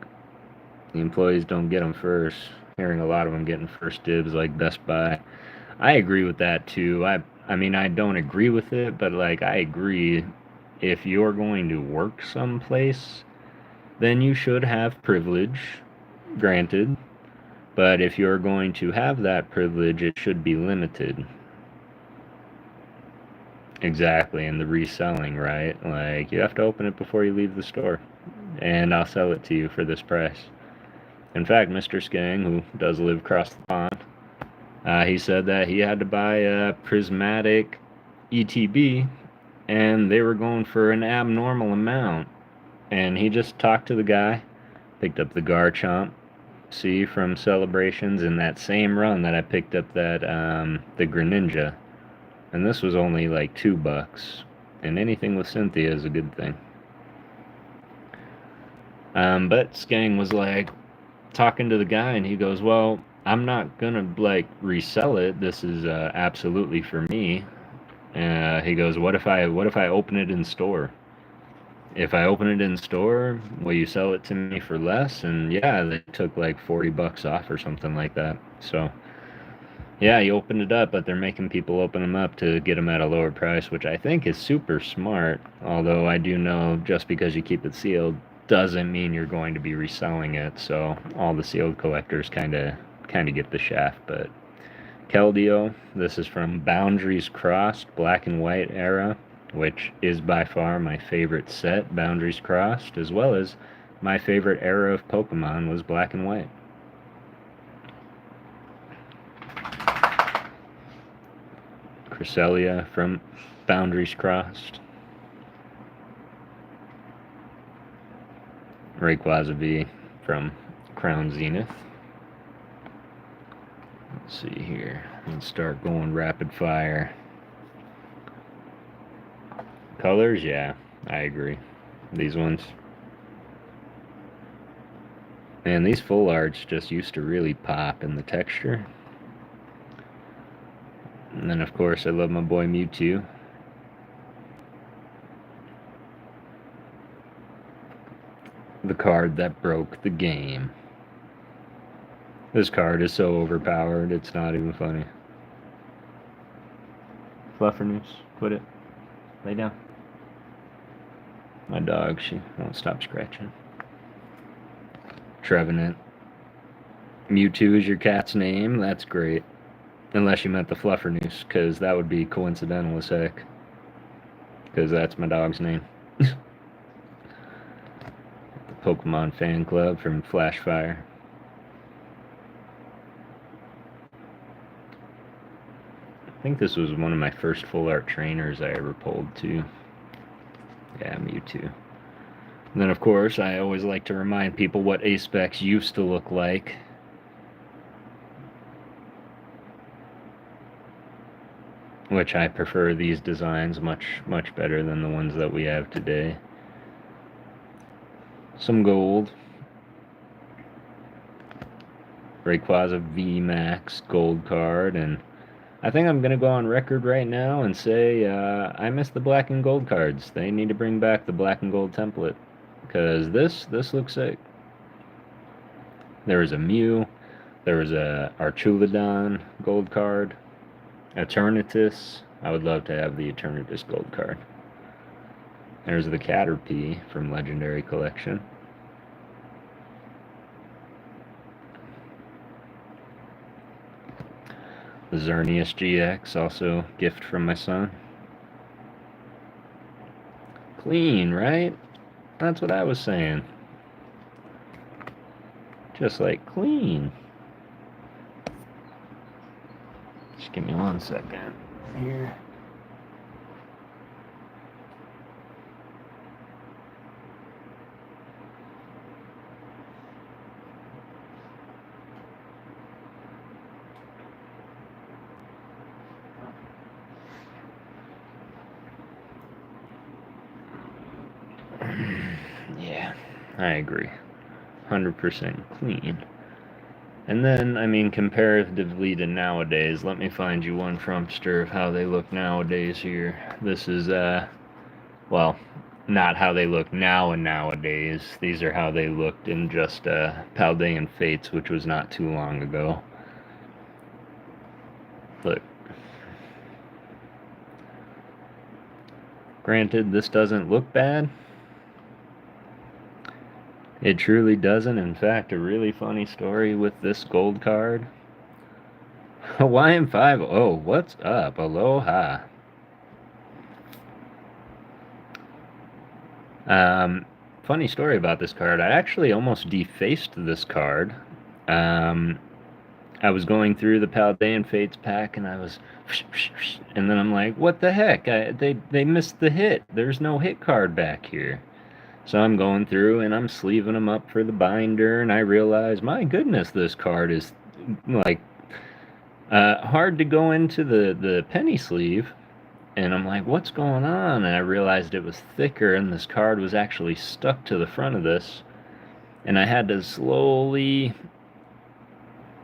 The employees don't get them first. Hearing a lot of them getting first dibs, like Best Buy. I agree with that too. I mean, I don't agree with it, but like I agree, if you're going to work someplace, then you should have privilege, granted. But if you're going to have that privilege, it should be limited. Exactly, and the reselling, right? Like, you have to open it before you leave the store, and I'll sell it to you for this price. In fact, Mr. Skang, who does live across the pond, he said that he had to buy a prismatic ETB, and they were going for an abnormal amount. And he just talked to the guy, picked up the Garchomp C from Celebrations in that same run that I picked up that the Greninja, and this was only like $2. And anything with Cynthia is a good thing. But Skang was like talking to the guy, and he goes, "Well, I'm not gonna like resell it. This is absolutely for me." He goes, "What if I open it in store? If I open it in store, will you sell it to me for less?" And yeah, they took like $40 off or something like that. So yeah, you opened it up, but they're making people open them up to get them at a lower price, which I think is super smart. Although I do know just because you keep it sealed doesn't mean you're going to be reselling it. So all the sealed collectors kind of get the shaft. But Keldeo, this is from Boundaries Crossed, Black and White era, which is by far my favorite set, Boundaries Crossed, as well as my favorite era of Pokemon was Black and White. Cresselia from Boundaries Crossed. Rayquaza V from Crown Zenith. Let's see here. Let's start going rapid fire. Colors, yeah, I agree. These ones. Man, these full arts just used to really pop in the texture. And then, of course, I love my boy Mewtwo. The card that broke the game. This card is so overpowered, it's not even funny. Fluffernoose, quit it. Lay down. My dog, she won't stop scratching. Trevenant. Mewtwo is your cat's name? That's great. Unless you meant the Fluffernoose, because that would be coincidental as heck. Because that's my dog's name. The Pokemon Fan Club from Flashfire. I think this was one of my first full art trainers I ever pulled too. Yeah, Mewtwo. And then, of course, I always like to remind people what A-Specs used to look like. Which I prefer these designs much better than the ones that we have today. Some gold. Rayquaza VMAX gold card, and I think I'm going to go on record right now and say I miss the black and gold cards. They need to bring back the black and gold template, because this looks sick. There was a Mew, there was a Archulodon gold card, Eternatus. I would love to have the Eternatus gold card. There's the Caterpie from Legendary Collection. The Xerneas GX, also gift from my son. Clean, right? That's what I was saying. Just like clean. Just give me 1 second here. Yeah, I agree. 100% clean. And then, I mean, comparatively to nowadays, let me find you one Trumpster of how they look nowadays here. This is, well, not how they look now and nowadays. These are how they looked in just Paldean Fates, which was not too long ago. Look. Granted, this doesn't look bad. It truly doesn't. In fact, a really funny story with this gold card. Hawaiian 5. Oh, what's up? Aloha. Funny story about this card. I actually almost defaced this card. I was going through the Paldean Fates pack, and I was, and then I'm like, what the heck? They missed the hit. There's no hit card back here. So I'm going through and I'm sleeving them up for the binder, and I realize, my goodness, this card is like hard to go into the penny sleeve. And I'm like, what's going on? And I realized it was thicker, and this card was actually stuck to the front of this. And I had to slowly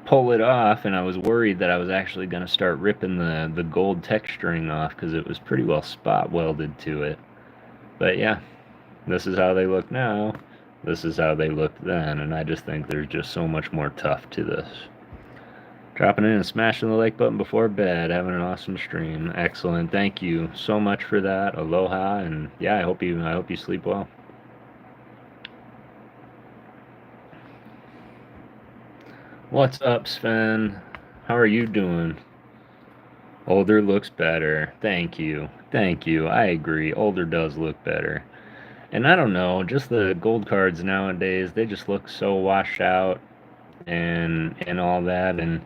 pull it off, and I was worried that I was actually going to start ripping the gold texturing off because it was pretty well spot welded to it. But yeah, this is how they look now. This is how they looked then, and I just think there's just so much more tough to this. Dropping in and smashing the like button before bed, having an awesome stream. Excellent. Thank you so much for that. Aloha, and yeah, I hope you sleep well. What's up, Sven? How are you doing? Older looks better. Thank you. Thank you. I agree. Older does look better. And I don't know, just the gold cards nowadays, they just look so washed out and all that, and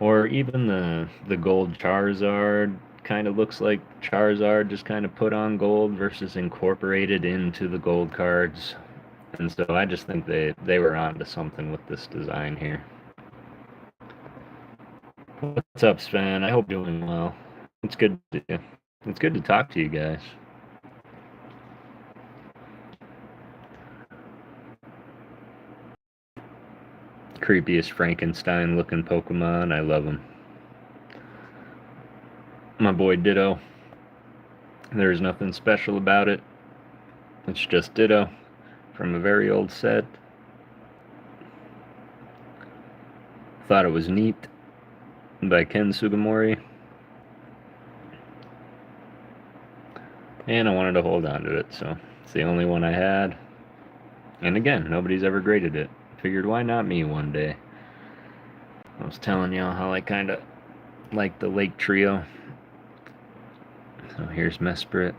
or even the gold Charizard kind of looks like Charizard just kind of put on gold versus incorporated into the gold cards. And so I just think they were onto something with this design here. What's up, Sven? I hope you're doing well. It's good to talk to you guys. Creepiest Frankenstein looking Pokemon. I love him. My boy Ditto. There's nothing special about it. It's just Ditto from a very old set. Thought it was neat by Ken Sugimori. And I wanted to hold on to it, so it's the only one I had. And again, nobody's ever graded it. Figured, why not me one day? I was telling y'all how I kind of like the Lake Trio. So here's Mesprit.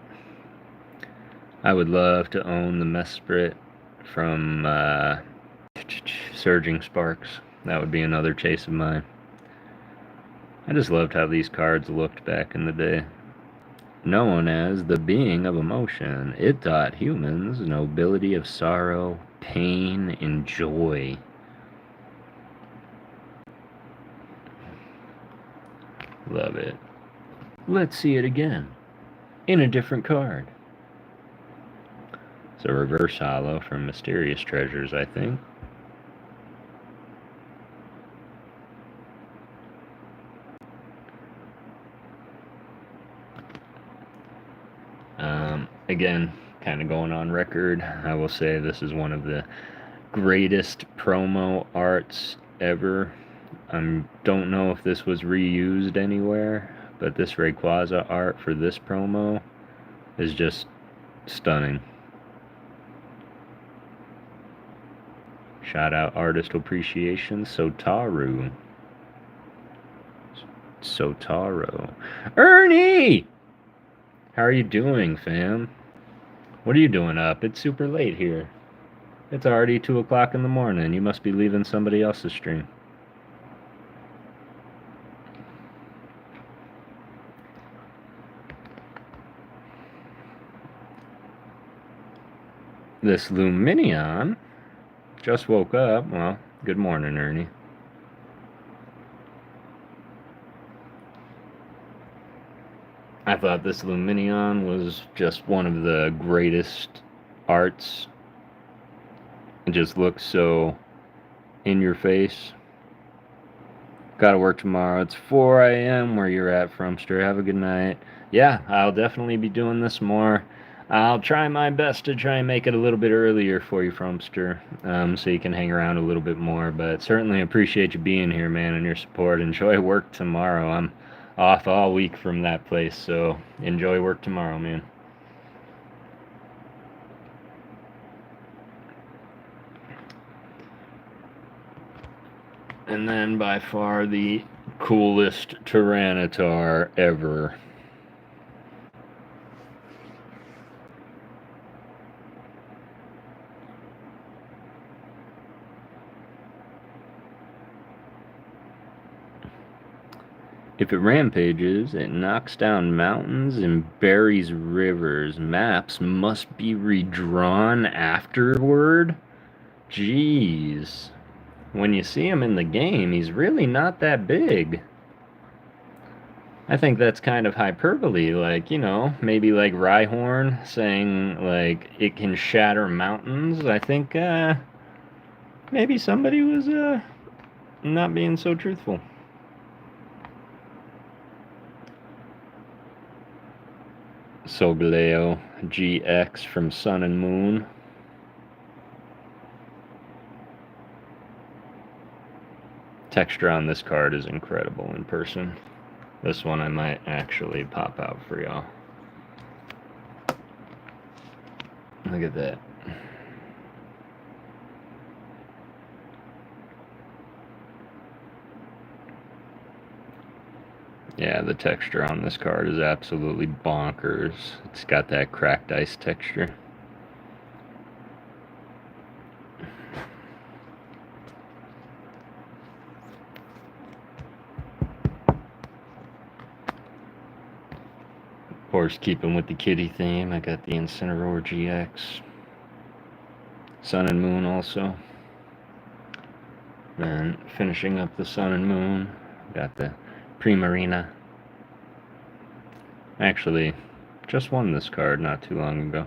I would love to own the Mesprit from Surging Sparks. That would be another chase of mine. I just loved how these cards looked back in the day. Known as the being of emotion, it taught humans nobility of sorrow, pain, and joy. Love it. Let's see it again. In a different card. It's a reverse holo from Mysterious Treasures, I think. Again, kind of going on record, I will say this is one of the greatest promo arts ever. I don't know if this was reused anywhere, but this Rayquaza art for this promo is just stunning. Shout out Artist Appreciation, Sotaro. Ernie! How are you doing, fam? What are you doing up? It's super late here. It's already 2 o'clock in the morning. You must be leaving somebody else's stream. This Luminion just woke up. Well, good morning, Ernie. I thought this Luminion was just one of the greatest arts. It just looks so in your face. Gotta work tomorrow. It's 4 a.m. where you're at, Frumster. Have a good night. Yeah, I'll definitely be doing this more. I'll try my best to try and make it a little bit earlier for you, Fromster, so you can hang around a little bit more. But certainly appreciate you being here, man, and your support. Enjoy work tomorrow. I'm off all week from that place, so enjoy work tomorrow, man. And then by far the coolest Tyranitar ever. If it rampages, it knocks down mountains and buries rivers. Maps must be redrawn afterward? Jeez. When you see him in the game, he's really not that big. I think that's kind of hyperbole, like, you know, maybe like Rhyhorn saying, like, it can shatter mountains. I think, maybe somebody was, not being so truthful. Solgaleo GX from Sun and Moon. Texture on this card is incredible in person. This one I might actually pop out for y'all. Look at that. Yeah, the texture on this card is absolutely bonkers. It's got that cracked ice texture. Of course, keeping with the kitty theme, I got the Incineroar GX. Sun and Moon also. And finishing up the Sun and Moon, got the Primarina. Actually, just won this card not too long ago.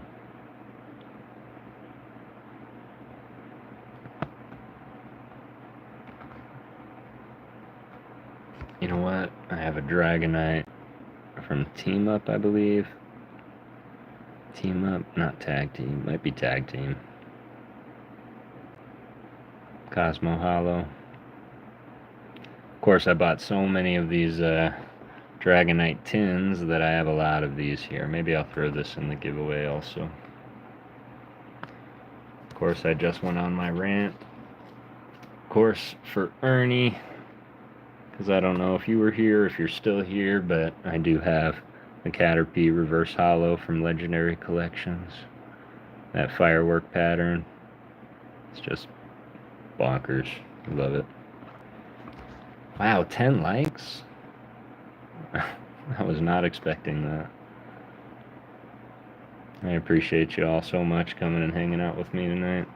You know what? I have a Dragonite from Team Up, I believe. Team Up, not Tag Team. Might be Tag Team. Cosmo Hollow. Of course, I bought so many of these Dragonite tins that I have a lot of these here. Maybe I'll throw this in the giveaway also. Of course, I just went on my rant. Of course, for Ernie, because I don't know if you were here, if you're still here, but I do have the Caterpie Reverse Hollow from Legendary Collections. That firework pattern. It's just bonkers. Love it. Wow, 10 likes? I was not expecting that. I appreciate you all so much coming and hanging out with me tonight.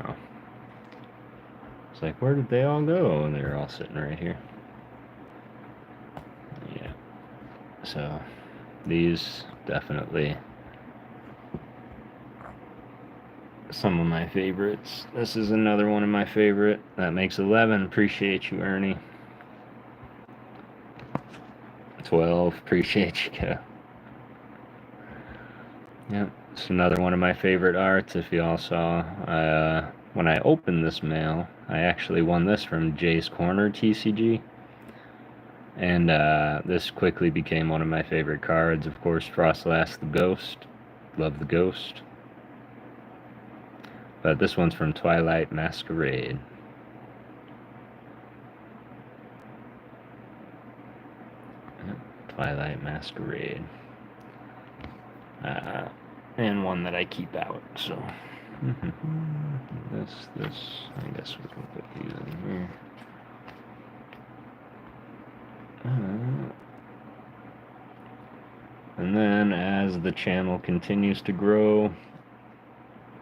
Oh. It's like, where did they all go? And they're all sitting right here. Yeah. So, these definitely some of my favorites. This is another one of my favorite. That makes 11. Appreciate you, Ernie. 12. Appreciate you, Kev. Yep. It's another one of my favorite arts. If you all saw, when I opened this mail, I actually won this from Jay's Corner TCG. And this quickly became one of my favorite cards. Of course, Frostlass the Ghost. Love the Ghost. But this one's from Twilight Masquerade. Twilight Masquerade. And one that I keep out, so. This, I guess we can put these in here. And then as the channel continues to grow,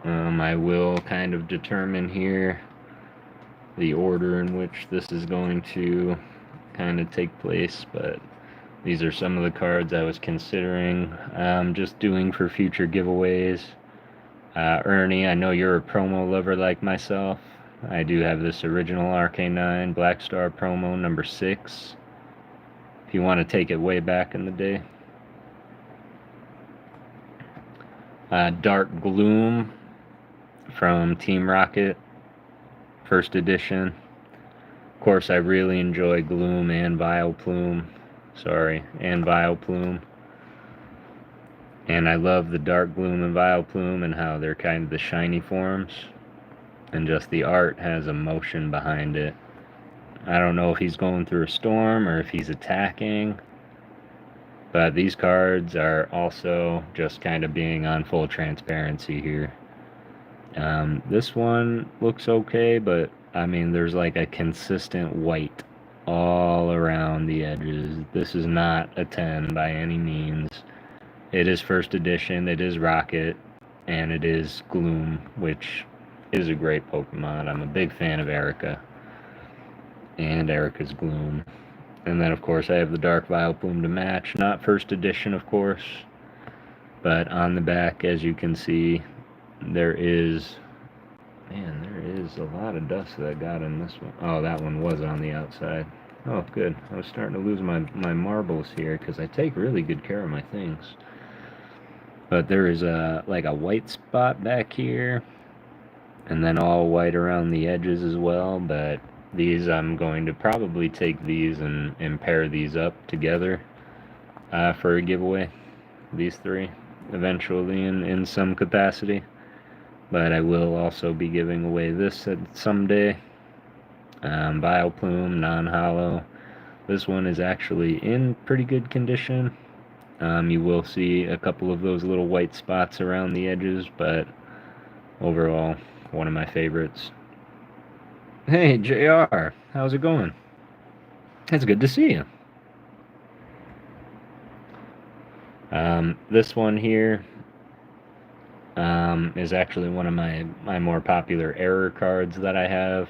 I will kind of determine here the order in which this is going to kind of take place, but these are some of the cards I was considering just doing for future giveaways. Ernie, I know you're a promo lover like myself. I do have this original RK9 Black Star promo number 6. If you want to take it way back in the day. Dark Gloom from Team Rocket, first edition. Of course, I really enjoy Gloom and Vileplume. And Vileplume. And I love the Dark Gloom and Vileplume and how they're kind of the shiny forms. And just the art has emotion behind it. I don't know if he's going through a storm or if he's attacking. But these cards are also just kind of being on full transparency here. This one looks okay, but I mean, there's like a consistent white all around the edges. This is not a 10 by any means. It is first edition, it is Rocket, and it is Gloom, which is a great Pokemon. I'm a big fan of Erica and Erica's Gloom. And then, of course, I have the Dark Vileplume to match. Not first edition, of course, but on the back, as you can see, there is... Man, there is a lot of dust that I got in this one. Oh, that one was on the outside. Oh, good. I was starting to lose my marbles here because I take really good care of my things. But there is like a white spot back here, and then all white around the edges as well. But these, I'm going to probably take these and pair these up together for a giveaway. These three, eventually in some capacity. But I will also be giving away this someday. Vileplume, non-hollow. This one is actually in pretty good condition. You will see a couple of those little white spots around the edges, but overall, one of my favorites. Hey, JR, how's it going? It's good to see you. This one here is actually one of my more popular error cards that I have.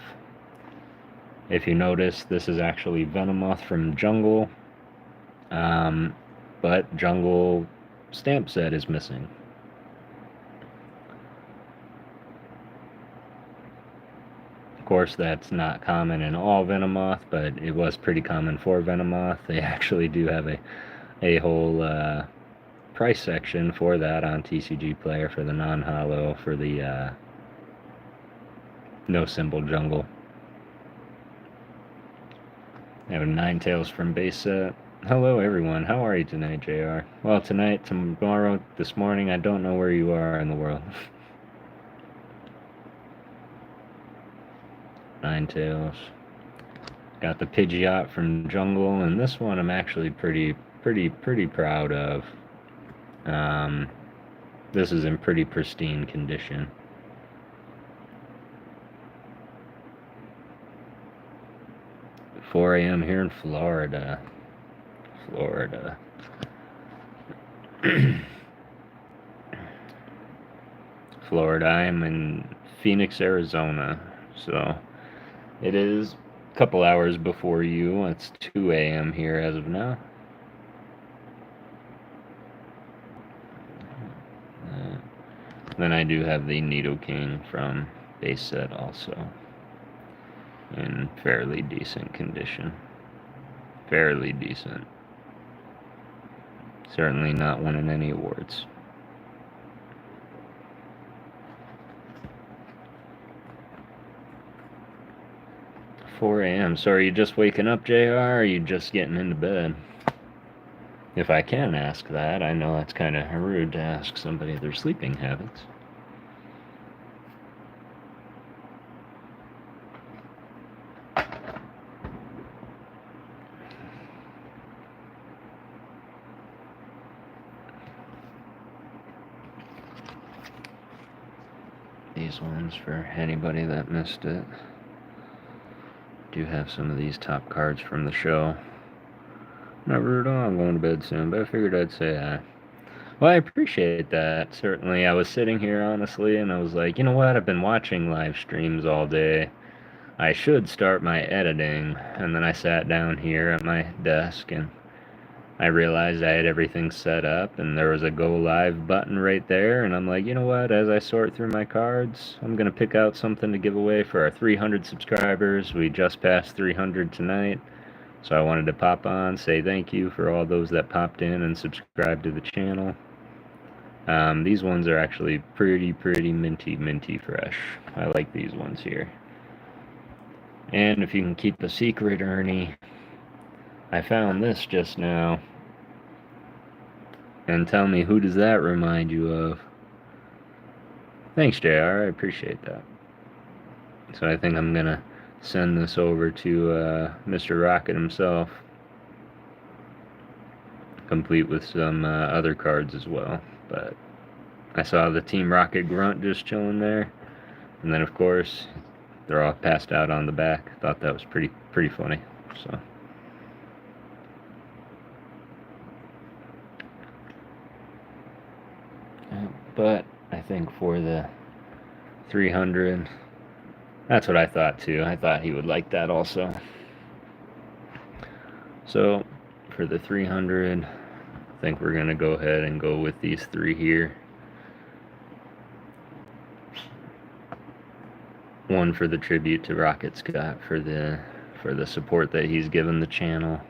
If you notice, this is actually Venomoth from Jungle, but Jungle stamp set is missing. Of course, that's not common in all Venomoth, but it was pretty common for Venomoth. They actually do have a whole price section for that on TCG Player for the non-hollow, for the no symbol Jungle. I have a Ninetales from base set. Hello everyone, how are you tonight, JR? Well, tonight, tomorrow, this morning, I don't know where you are in the world. Ninetales. Got the Pidgeot from Jungle, and this one I'm actually pretty proud of. This is in pretty pristine condition. At 4 a.m. here in Florida. Florida. I am in Phoenix, Arizona. So it is a couple hours before you. It's 2 a.m. here as of now. Then I do have the Nidoking from base set also, in fairly decent condition. Fairly decent. Certainly not winning any awards. – 4 a.m. So are you just waking up, JR, or are you just getting into bed? If I can ask that, I know that's kind of rude to ask somebody their sleeping habits. These ones, for anybody that missed it, do have some of these top cards from the show. Not rude at all, I'm going to bed soon, but I figured I'd say hi. Well, I appreciate that, certainly. I was sitting here, honestly, and I was like, you know what, I've been watching live streams all day. I should start my editing, and then I sat down here at my desk and I realized I had everything set up and there was a go live button right there, and I'm like, you know what, as I sort through my cards, I'm going to pick out something to give away for our 300 subscribers. We just passed 300 tonight, so I wanted to pop on, say thank you for all those that popped in and subscribed to the channel. These ones are actually pretty minty fresh. I like these ones here. And if you can keep a secret, Ernie, I found this just now. And tell me, who does that remind you of? Thanks, JR. I appreciate that. So I think I'm going to send this over to Mr. Rocket himself, complete with some other cards as well. But I saw the Team Rocket grunt just chilling there. And then, of course, they're all passed out on the back. Thought that was pretty funny. So. But I think for the 300, that's what I thought too. I thought he would like that also. So for the 300, I think we're going to go ahead and go with these three here. One for the tribute to Rocket Scott for the support that he's given the channel.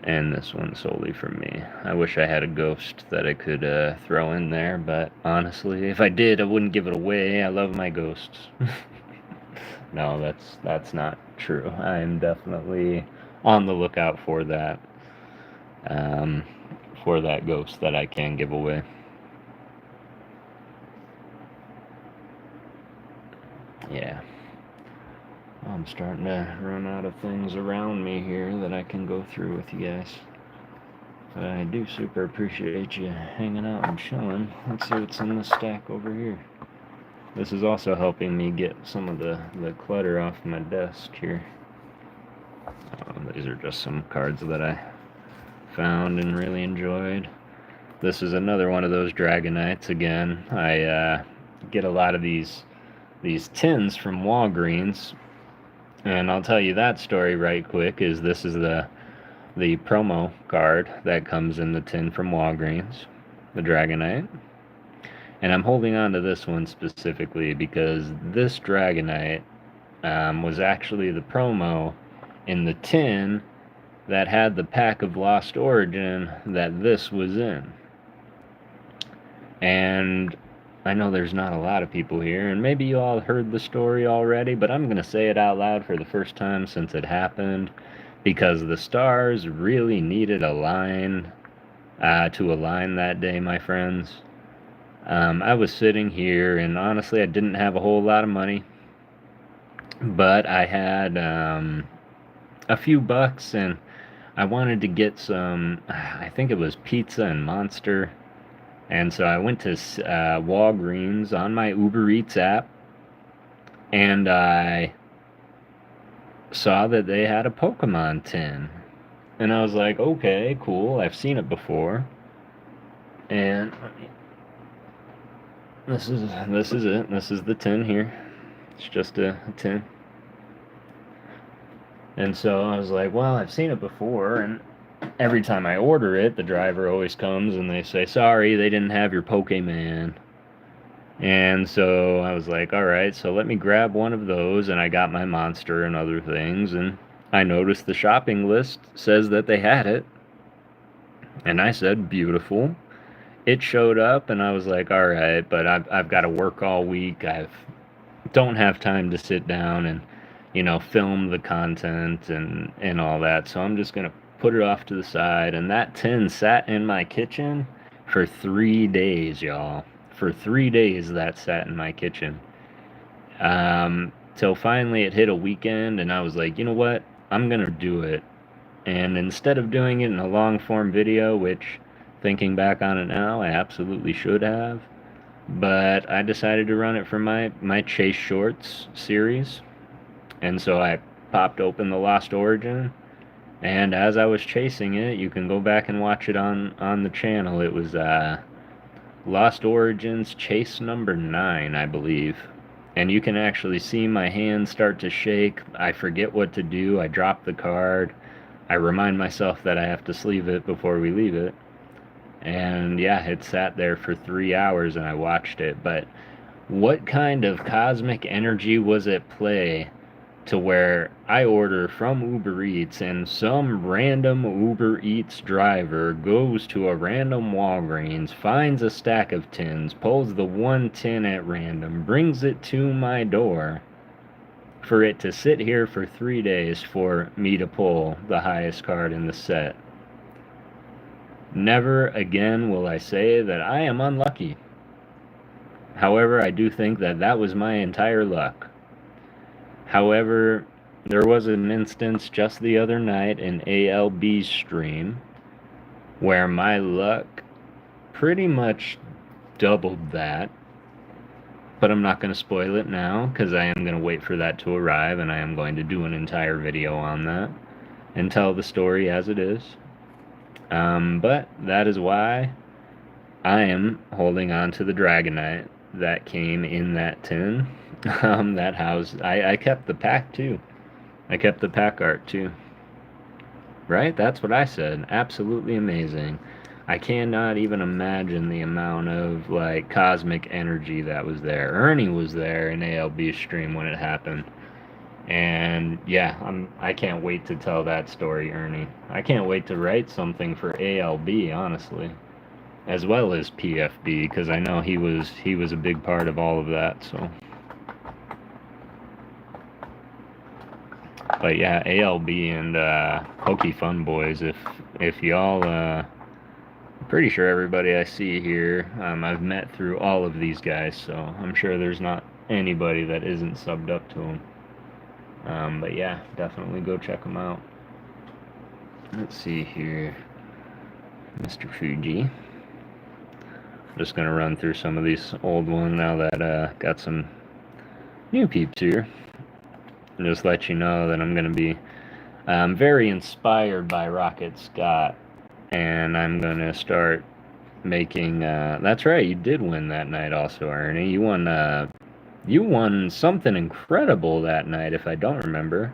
And this one solely for me. I wish I had a ghost that I could throw in there, but honestly, if I did, I wouldn't give it away. I love my ghosts. No, that's not true. I am definitely on the lookout for that ghost that I can give away. Yeah. I'm starting to run out of things around me here that I can go through with you guys. But I do super appreciate you hanging out and chilling. Let's see what's in this stack over here. This is also helping me get some of the clutter off my desk here. These are just some cards that I found and really enjoyed. This is another one of those Dragonites again. I get a lot of these tins from Walgreens. And I'll tell you that story right quick. Is this is the promo card that comes in the tin from Walgreens, the Dragonite. And I'm holding on to this one specifically because this Dragonite was actually the promo in the tin that had the pack of Lost Origin that this was in. And I know there's not a lot of people here, and maybe you all heard the story already, but I'm going to say it out loud for the first time since it happened, because the stars really needed a line to align that day, my friends. I was sitting here, and honestly, I didn't have a whole lot of money, but I had a few bucks, and I wanted to get some, I think it was pizza and Monster. And so I went to Walgreens on my Uber Eats app, and I saw that they had a Pokemon tin. And I was like, okay, cool, I've seen it before. And this is it. This is the tin here. It's just a tin. And so I was like, well, I've seen it before, and every time I order it, the driver always comes and they say, sorry, they didn't have your Pokemon. And so I was like, all right, so let me grab one of those, and I got my Monster and other things, and I noticed the shopping list says that they had it. And I said, beautiful. It showed up, and I was like, all right, but I've got to work all week. Don't have time to sit down and, film the content and all that. So I'm just going to put it off to the side. And that tin sat in my kitchen for 3 days, y'all. For 3 days that sat in my kitchen. Till finally it hit a weekend, and I was like, you know what? I'm going to do it. And instead of doing it in a long form video, which, thinking back on it now, I absolutely should have, but I decided to run it for my Chase Shorts series. And so I popped open the Lost Origin, and as I was chasing it, you can go back and watch it on the channel. It was Lost Origins Chase number 9, I believe. and you can actually see my hands start to shake. I forget what to do. I drop the card. I remind myself that I have to sleeve it before we leave it. And yeah, it sat there for 3 hours and I watched it. But what kind of cosmic energy was at play to where I order from Uber Eats and some random Uber Eats driver goes to a random Walgreens, finds a stack of tins, pulls the one tin at random, brings it to my door, for it to sit here for 3 days for me to pull the highest card in the set. Never again will I say that I am unlucky. However, I do think that that was my entire luck. However, there was an instance just the other night in ALB's stream where my luck pretty much doubled that. But I'm not going to spoil it now because I am going to wait for that to arrive, and I am going to do an entire video on that and tell the story as it is. But that is why I am holding on to the Dragonite that came in that tin. That house, I kept the pack too. I kept the pack art too. Right? That's what I said. Absolutely amazing. I cannot even imagine the amount of like cosmic energy that was there. Ernie was there in ALB's stream when it happened. And yeah, I can't wait to tell that story, Ernie. I can't wait to write something for ALB, honestly, as well as PFB, because I know he was a big part of all of that. So, but yeah, ALB and Poke Fun Boys. If y'all, I'm pretty sure everybody I see here, I've met through all of these guys, so I'm sure there's not anybody that isn't subbed up to them. But yeah, definitely go check them out. Let's see here, Mr. Fuji. I'm just gonna run through some of these old ones now that got some new peeps here. And just let you know that I'm gonna be very inspired by Rocket Scott, and I'm gonna start making. That's right, you did win that night, also, Ernie. You won. You won something incredible that night, if I don't remember.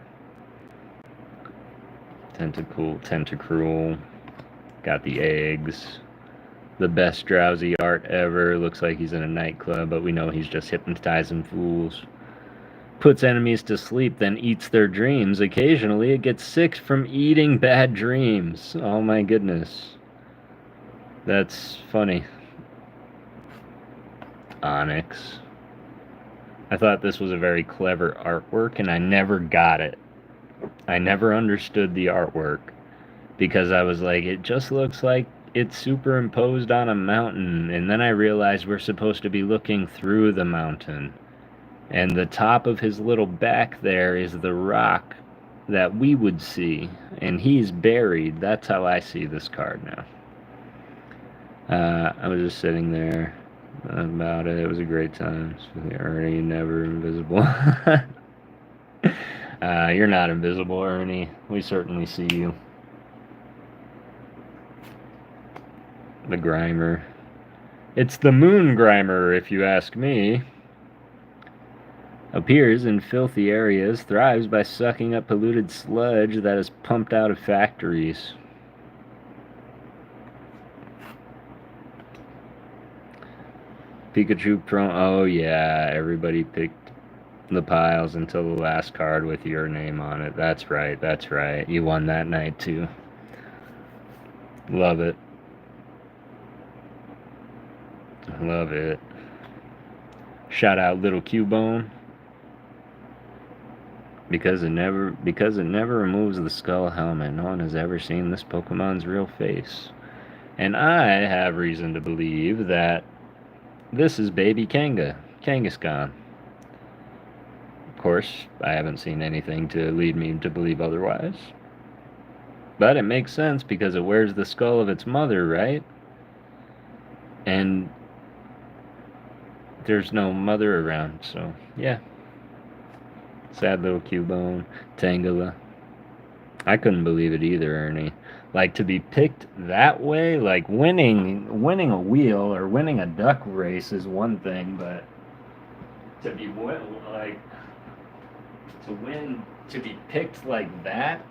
Tentacruel. Got the eggs. The best drowsy art ever. Looks like he's in a nightclub, but we know he's just hypnotizing fools. Puts enemies to sleep, then eats their dreams. Occasionally, it gets sick from eating bad dreams. Oh my goodness. That's funny. Onyx. I thought this was a very clever artwork, and I never got it. I never understood the artwork, because I was like, it just looks like it's superimposed on a mountain, and then I realized we're supposed to be looking through the mountain, and the top of his little back there is the rock that we would see, and he's buried. That's how I see this card now. I was just sitting there about it. It was a great time. Ernie, never invisible. You're not invisible, Ernie. We certainly see you. The Grimer. It's the Moon Grimer, if you ask me. Appears in filthy areas, thrives by sucking up polluted sludge that is pumped out of factories. Pikachu Pro. Oh yeah, everybody picked the piles until the last card with your name on it. That's right, that's right. You won that night too. Love it. Love it. Shout out Little Cubone. Because it never removes the skull helmet. No one has ever seen this Pokemon's real face. And I have reason to believe that this is baby Kangaskhan. Of course, I haven't seen anything to lead me to believe otherwise. But it makes sense because it wears the skull of its mother, right? And there's no mother around, so yeah. Sad little Cubone. Tangela. I couldn't believe it either, Ernie. Like, to be picked that way, like winning a wheel or winning a duck race is one thing, but to be like to be picked like that.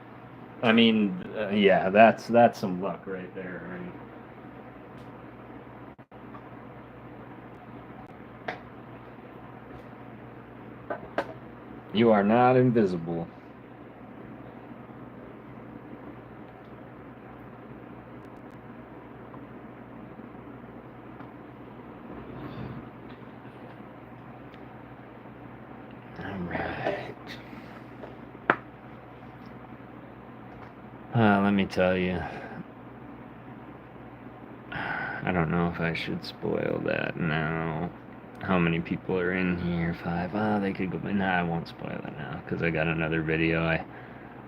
I mean, yeah, that's some luck right there. You are not invisible. Let me tell you, I don't know if I should spoil that now. How many people are in here? 5. They could go, but nah, I won't spoil it now because I got another video.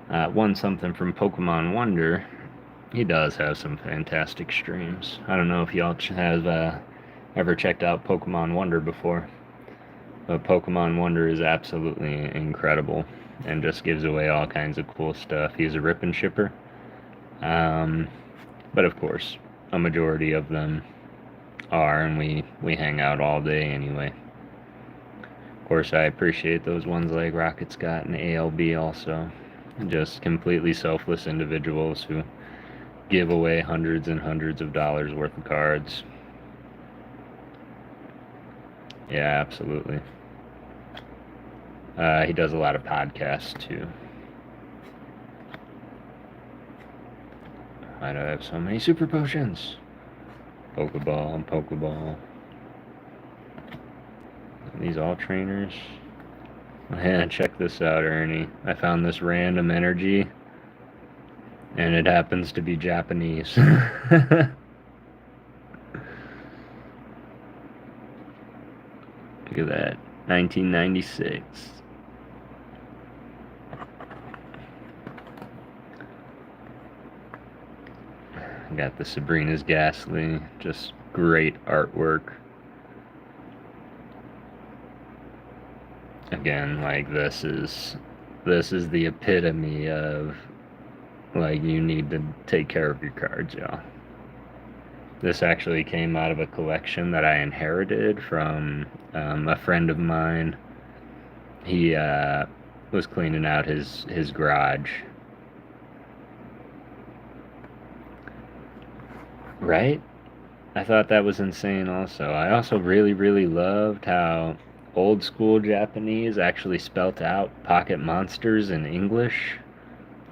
I won something from Pokemon Wonder. He does have some fantastic streams. I don't know if y'all have ever checked out Pokemon Wonder before, but Pokemon Wonder is absolutely incredible and just gives away all kinds of cool stuff. He's a rip and shipper. But of course, a majority of them are, and we hang out all day anyway. Of course, I appreciate those ones like Rocket Scott and ALB also. Just completely selfless individuals who give away hundreds and hundreds of dollars worth of cards. Yeah, absolutely. He does a lot of podcasts too. Why do I have so many super potions? Pokeball and Pokeball. Are these all trainers? Man, check this out, Ernie. I found this random energy, and it happens to be Japanese. Look at that. 1996. Got the Sabrina's Ghastly, just great artwork. Again, like this is the epitome of like you need to take care of your cards, y'all. This actually came out of a collection that I inherited from a friend of mine. He was cleaning out his garage. Right? I thought that was insane also. I also really loved how old school Japanese actually spelt out pocket monsters in English,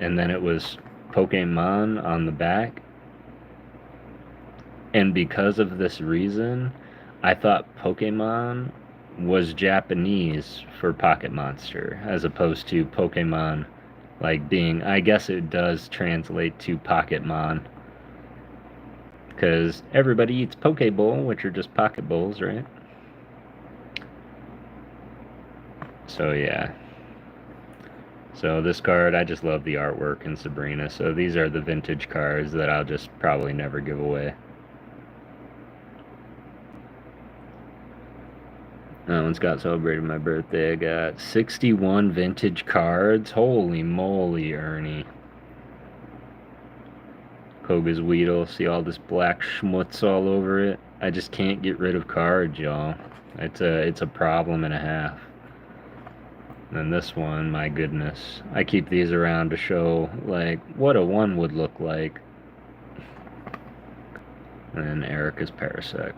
and then it was Pokemon on the back. And because of this reason, I thought Pokemon was Japanese for pocket monster, as opposed to Pokemon like being, I guess it does translate to Pocketmon. Because everybody eats Pokeball, which are just pocket bowls, right? So yeah. So this card, I just love the artwork in Sabrina. So these are the vintage cards that I'll just probably never give away. That one's got celebrated my birthday. I got 61 vintage cards. Holy moly, Ernie. Koga's Weedle. See all this black schmutz all over it? I just can't get rid of cards, y'all. It's a problem and a half. And this one, my goodness. I keep these around to show, like, what a 1 would look like. And Erica's Parasect.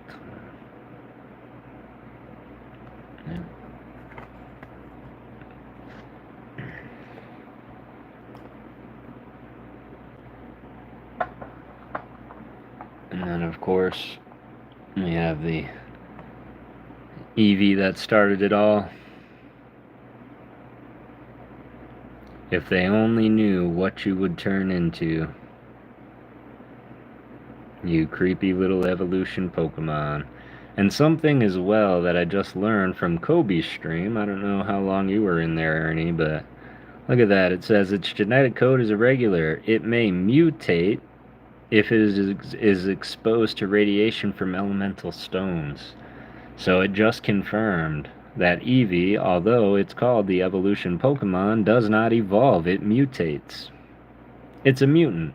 Yeah. And then, of course, we have the Eevee that started it all. If they only knew what you would turn into, you creepy little evolution Pokemon. And something as well that I just learned from Kobe's stream, I don't know how long you were in there, Ernie, but look at that. It says its genetic code is irregular. It may mutate if it is exposed to radiation from elemental stones. So it just confirmed that Eevee, although it's called the evolution Pokemon, does not evolve. It mutates. It's a mutant.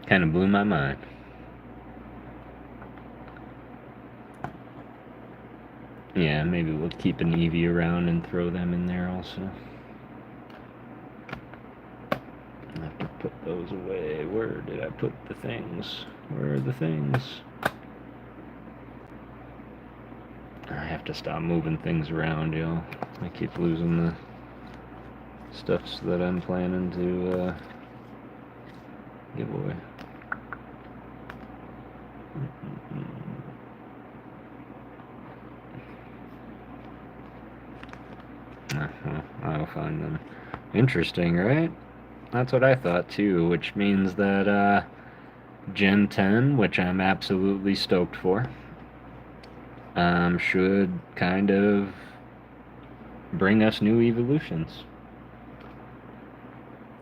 Kind of blew my mind. Yeah, maybe we'll keep an Eevee around and throw them in there also. I have to put those away. Where did I put the things? Where are the things? I have to stop moving things around, yo. I keep losing the stuffs that I'm planning to give away. I'll find them. Interesting, right? That's what I thought too, which means that Gen 10, which I'm absolutely stoked for, should kind of bring us new evolutions.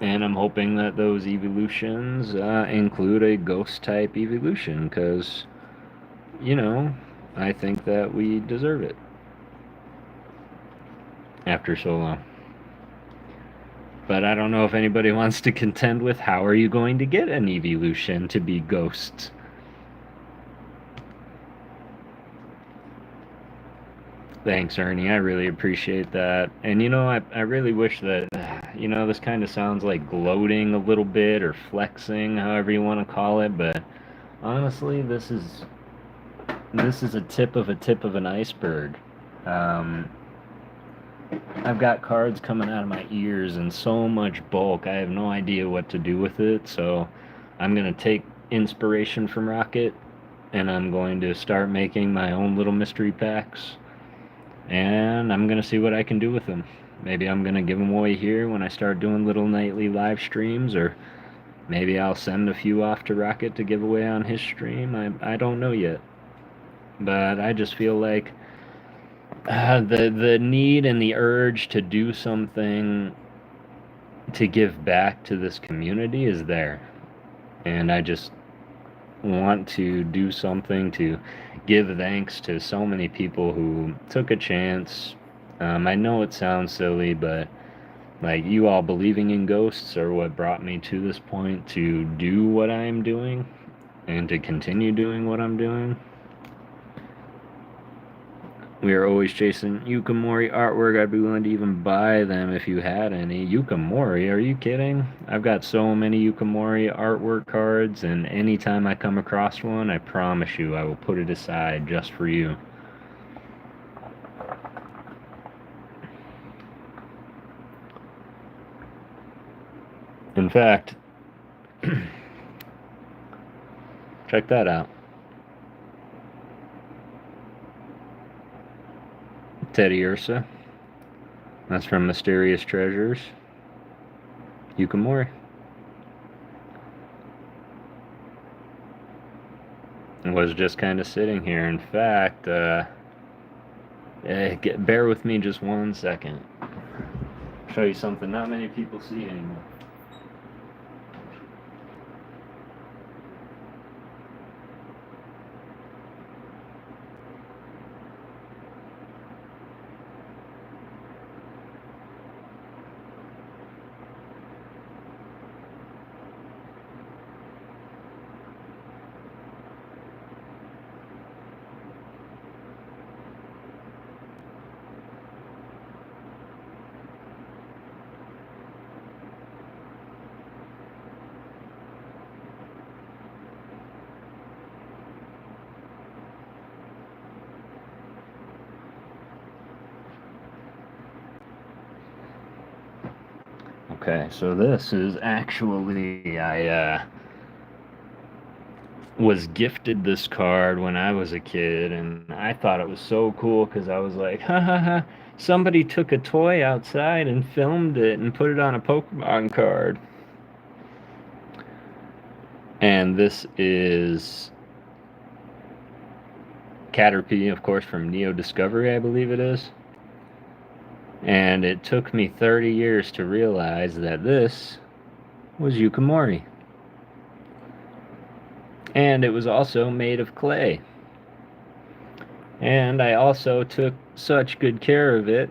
And I'm hoping that those evolutions include a ghost type evolution, because, you know, I think that we deserve it after so long. But I don't know if anybody wants to contend with how are you going to get an evolution to be ghosts? Thanks, Ernie. I really appreciate that. And you know, I really wish that, you know, this kind of sounds like gloating a little bit or flexing, however you want to call it, but honestly, this is a tip of an iceberg. Um, I've got cards coming out of my ears in so much bulk. I have no idea what to do with it, so I'm going to take inspiration from Rocket and I'm going to start making my own little mystery packs and I'm going to see what I can do with them. Maybe I'm going to give them away here when I start doing little nightly live streams, or maybe I'll send a few off to Rocket to give away on his stream. I don't know yet. But I just feel like the need and the urge to do something to give back to this community is there, and I just want to do something to give thanks to so many people who took a chance. I know it sounds silly, but like, you all believing in ghosts are what brought me to this point to do what I'm doing and to continue doing what I'm doing. We are always chasing Yukimori artwork. I'd be willing to even buy them if you had any. Yukimori? Are you kidding? I've got so many Yukimori artwork cards, and anytime I come across one, I promise you I will put it aside just for you. In fact, check that out. Teddy Ursa. That's from Mysterious Treasures. Yukimori. It was just kind of sitting here. In fact, bear with me just 1 second. I'll show you something not many people see anymore. Okay, so this is actually, I was gifted this card when I was a kid, and I thought it was so cool because I was like, ha ha ha, somebody took a toy outside and filmed it and put it on a Pokemon card. And this is Caterpie, of course, from Neo Discovery, I believe it is. And it took me 30 years to realize that this was Yukimori. And it was also made of clay. And I also took such good care of it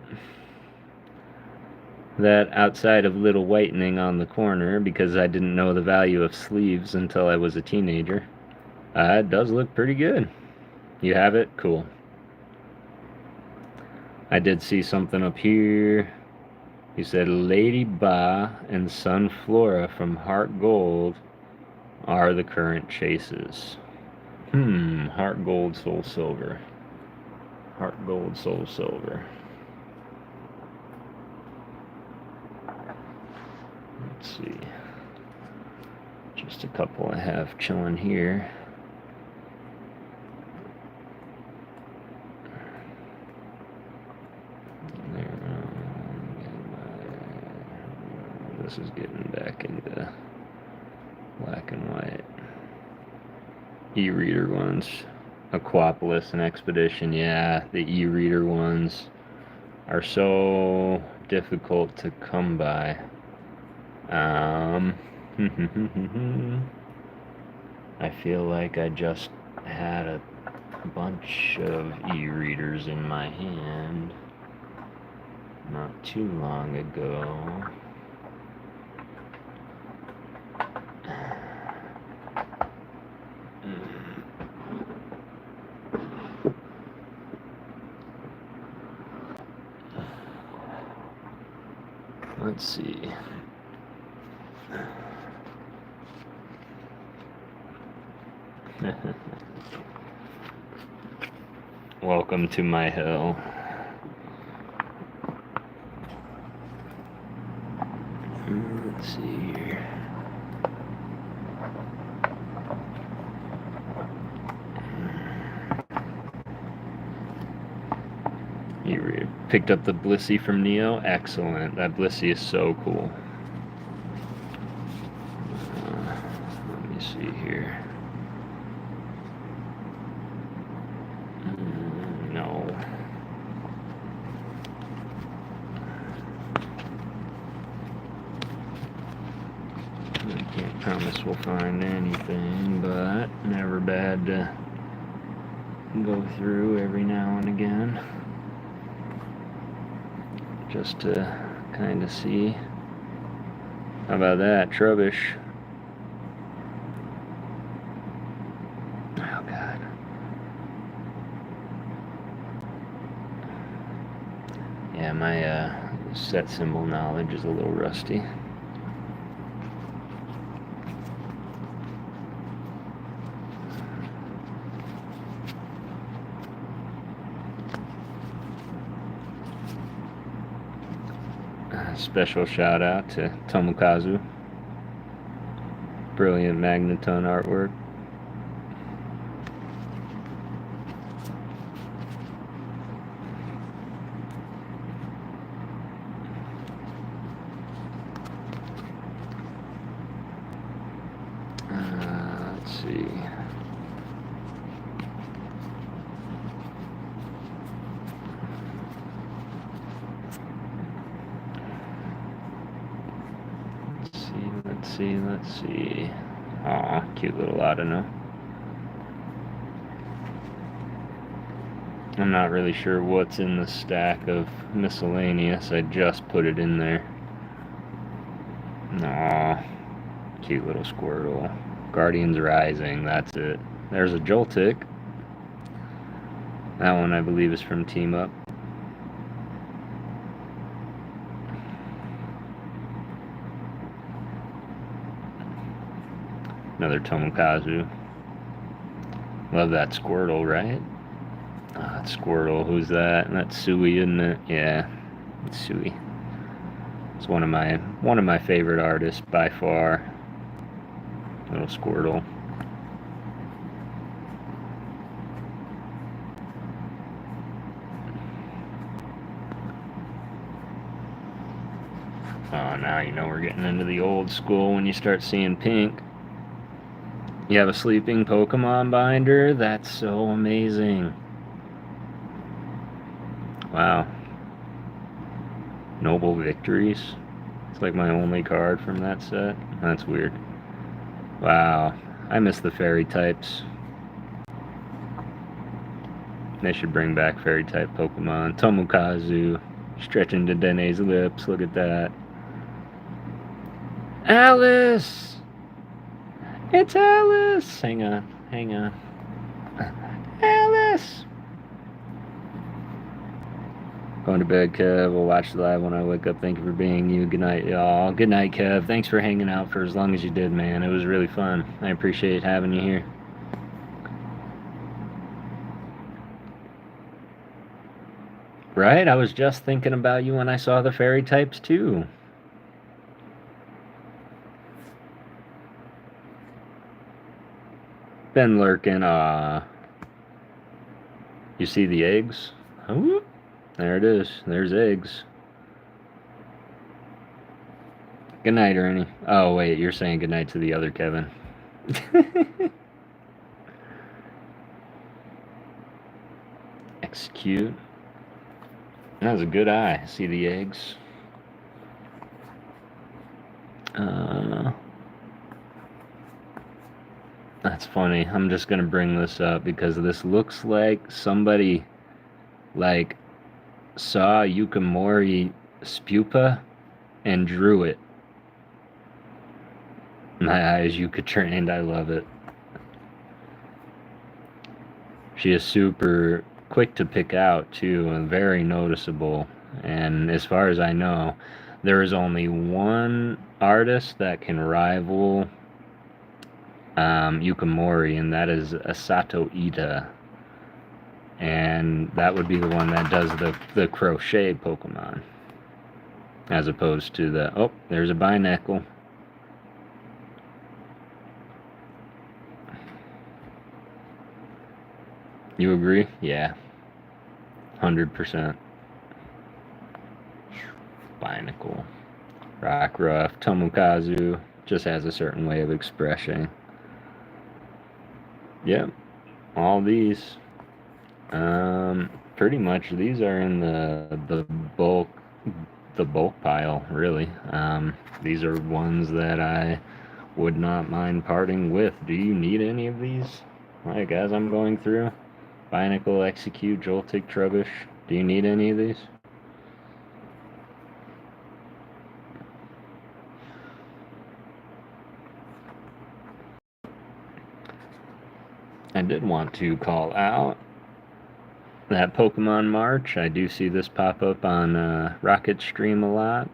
that outside of little whitening on the corner, because I didn't know the value of sleeves until I was a teenager, it does look pretty good. You have it? Cool. I did see something up here. He said Lady Ba and Sunflora from Heart Gold are the current chases. Heart Gold, Soul Silver. Heart Gold, Soul Silver. Let's see. Just a couple I have chilling here. This is getting back into black and white. E-reader ones. Aquapolis and Expedition, yeah, the e-reader ones are so difficult to come by. I feel like I just had a bunch of e-readers in my hand not too long ago. Let's see. Welcome to my hell. Let's see here. You picked up the Blissey from Neo? Excellent. That Blissey is so cool. Let me see here. No. I can't promise we'll find anything, but never bad to go through every now and again. Just to kind of see. How about that? Trubbish. Oh, God. Yeah, my set symbol knowledge is a little rusty. Special shout out to Tomokazu. Brilliant Magneton artwork. Let's see. Let's see. Aw, cute little Audino. I'm not really sure what's in the stack of miscellaneous. I just put it in there. Aw, cute little Squirtle. Guardians Rising, that's it. There's a Joltik. That one I believe is from Team Up. Another Tomokazu. Love that Squirtle, right? That's Squirtle. Who's that? That's Sui, isn't it? Yeah, it's Sui. It's one of my favorite artists by far. Little Squirtle. Oh, now you know we're getting into the old school when you start seeing pink. You have a sleeping Pokemon binder? That's so amazing. Wow. Noble Victories. It's like my only card from that set. That's weird. Wow. I miss the fairy types. They should bring back fairy type Pokemon. Tomokazu. Stretching to Dene's lips. Look at that. Alice! It's Alice! Hang on. Alice! Going to bed, Kev. We'll watch the live when I wake up. Thank you for being you. Good night, y'all. Good night, Kev. Thanks for hanging out for as long as you did, man. It was really fun. I appreciate having you here. Right? I was just thinking about you when I saw the fairy types, too. Been lurking. You see the eggs? Oh, there it is. There's eggs. Good night, Ernie. Oh, wait, you're saying good night to the other Kevin. Execute. That was a good eye. See the eggs? That's funny. I'm just gonna bring this up because this looks like somebody saw Yukimori Spupa and drew it. My eyes, Yuka trained. I love it. She is super quick to pick out too, and very noticeable. And as far as I know, there is only one artist that can rival Yukimori, and that is Asato Ida. And that would be the one that does the crochet Pokemon, as opposed to the, oh, there's a Binacle. You agree? Yeah. 100%. Binacle. Rockruff. Tomokazu just has a certain way of expressing. Yep. All these. Pretty much these are in the bulk pile, really. These are ones that I would not mind parting with. Do you need any of these? Like, as I'm going through? Binacle, Execute, Joltik, Trubbish. Do you need any of these? I did want to call out that Pokemon March. I do see this pop up on Rocket Stream a lot.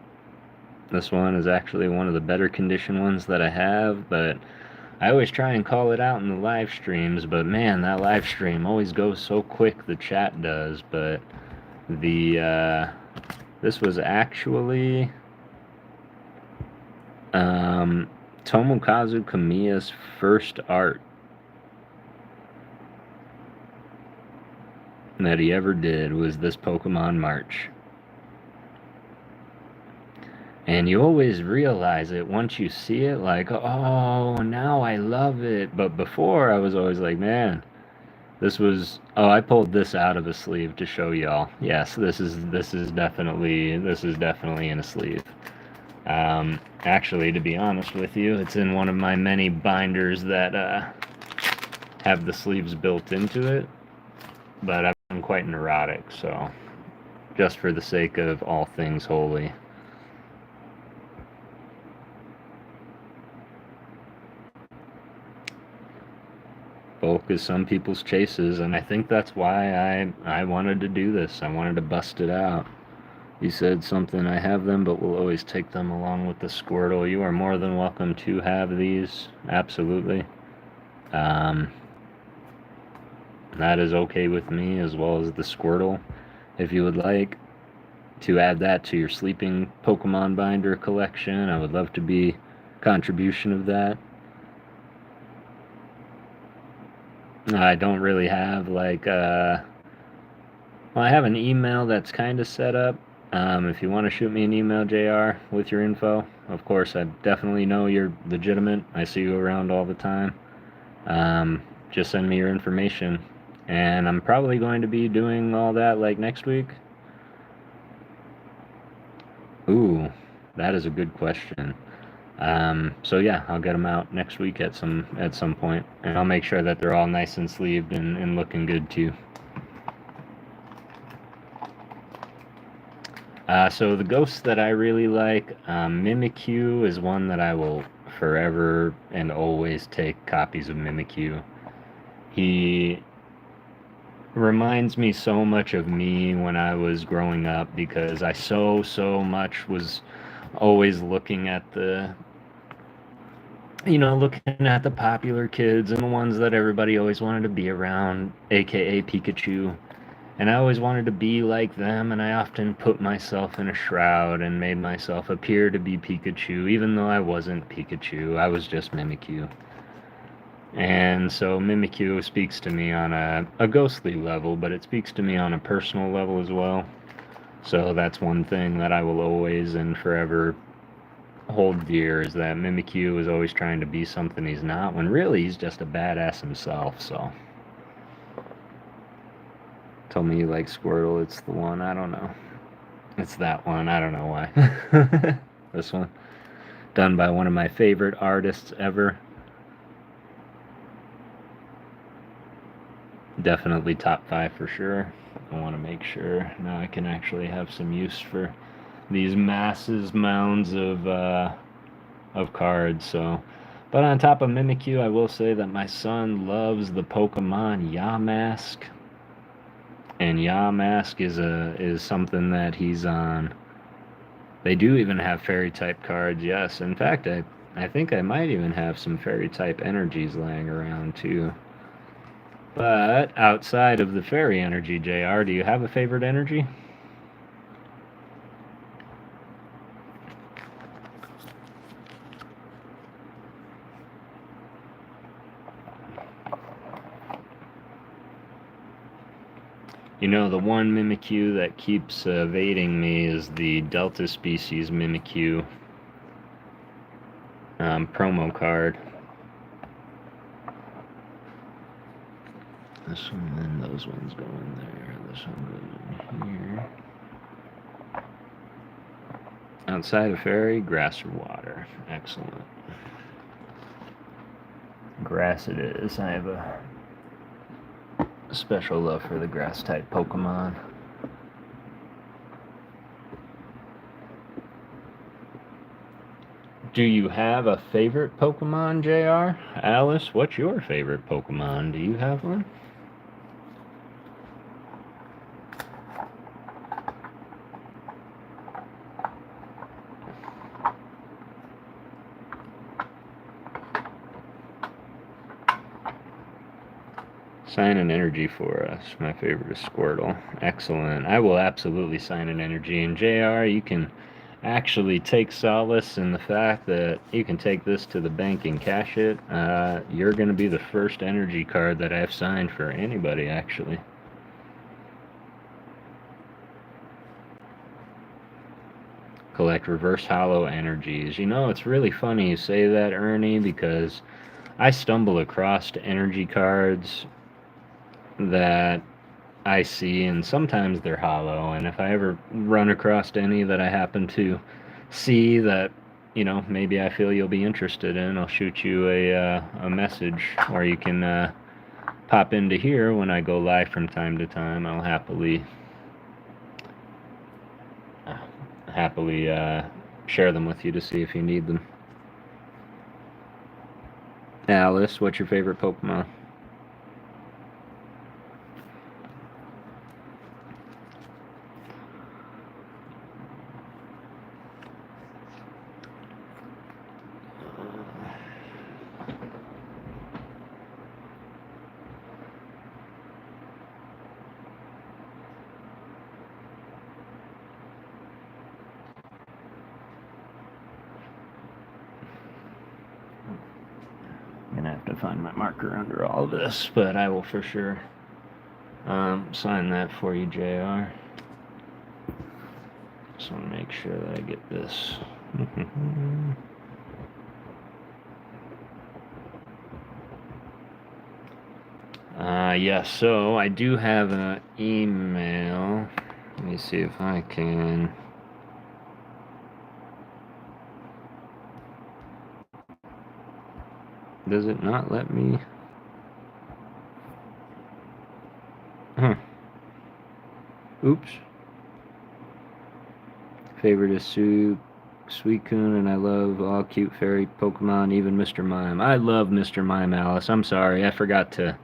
This one is actually one of the better conditioned ones that I have, but I always try and call it out in the live streams, but man, that live stream always goes so quick, the chat does. But this was actually Tomokazu Kamiya's first art that he ever did, was this Pokemon March. And you always realize it once you see it, like, oh, now I love it. But before, I was always like, man, this was, oh, I pulled this out of a sleeve to show y'all. Yes, this is definitely in a sleeve. Actually, to be honest with you, it's in one of my many binders that have the sleeves built into it. But I'm quite neurotic, so just for the sake of all things holy. Bulk is some people's chases, and I think that's why I wanted to do this. I wanted to bust it out. You said something, I have them, but we'll always take them along with the Squirtle. You are more than welcome to have these, absolutely. That is okay with me, as well as the Squirtle. If you would like to add that to your sleeping Pokemon binder collection, I would love to be a contribution of that. I don't really have well, I have an email that's kind of set up. If you want to shoot me an email, JR, with your info, of course, I definitely know you're legitimate. I see you around all the time. Just send me your information. And I'm probably going to be doing all that like next week. Ooh, that is a good question. So yeah, I'll get them out next week at some point, and I'll make sure that they're all nice and sleeved and looking good too. So the ghosts that I really like, Mimikyu is one that I will forever and always take copies of Mimikyu. He reminds me so much of me when I was growing up because I so much was always looking at looking at the popular kids and the ones that everybody always wanted to be around, aka Pikachu. And I always wanted to be like them, and I often put myself in a shroud and made myself appear to be Pikachu, even though I wasn't Pikachu. I was just Mimikyu. And so Mimikyu speaks to me on a ghostly level, but it speaks to me on a personal level as well. So that's one thing that I will always and forever hold dear, is that Mimikyu is always trying to be something he's not, when really he's just a badass himself. So tell me you like Squirtle, it's the one. I don't know. It's that one. I don't know why. This one. Done by one of my favorite artists ever. Definitely top 5 for sure. I want to make sure now I can actually have some use for these masses mounds of cards. So, but on top of Mimikyu, I will say that my son loves the Pokemon Yamask, and Yamask is something that he's on. They do even have fairy type cards. Yes, in fact, I think I might even have some fairy type energies laying around too. But outside of the fairy energy, JR, do you have a favorite energy? You know, the one Mimikyu that keeps evading me is the Delta species Mimikyu promo card. This one and those ones go in there. This one goes in here. Outside of fairy, grass or water. Excellent. Grass it is. I have a special love for the grass type Pokemon. Do you have a favorite Pokemon, JR? Alice, what's your favorite Pokemon? Do you have one? Sign an energy for us. My favorite is Squirtle. Excellent. I will absolutely sign an energy. And JR, you can actually take solace in the fact that you can take this to the bank and cash it. You're going to be the first energy card that I've signed for anybody, actually. Collect reverse hollow energies. You know, it's really funny you say that, Ernie, because I stumble across energy cards that I see, and sometimes they're hollow, and if I ever run across any that I happen to see that, you know, maybe I feel you'll be interested in, I'll shoot you a message, or you can pop into here when I go live from time to time. I'll happily share them with you to see if you need them. Alice, what's your favorite Pokemon? Gonna have to find my marker under all this, but I will for sure sign that for you, JR. Just want to make sure that I get this. Yeah, so I do have an email. Let me see if I can. Does it not let me? Huh. Oops. Favorite is Suicune, and I love all cute fairy Pokemon, even Mr. Mime. I love Mr. Mime, Alice. I'm sorry, I forgot to.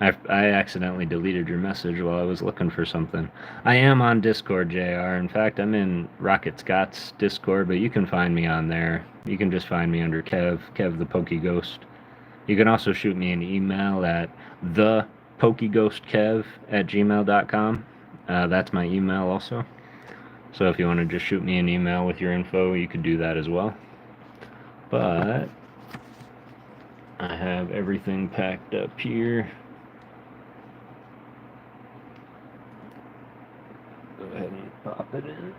I accidentally deleted your message while I was looking for something. I am on Discord, JR. In fact, I'm in Rocket Scott's Discord, but you can find me on there. You can just find me under Kev the PokéGhost. You can also shoot me an email at thepokeghostkev@gmail.com. That's my email also. So if you want to just shoot me an email with your info, you could do that as well. But I have everything packed up here. Go ahead and pop it in.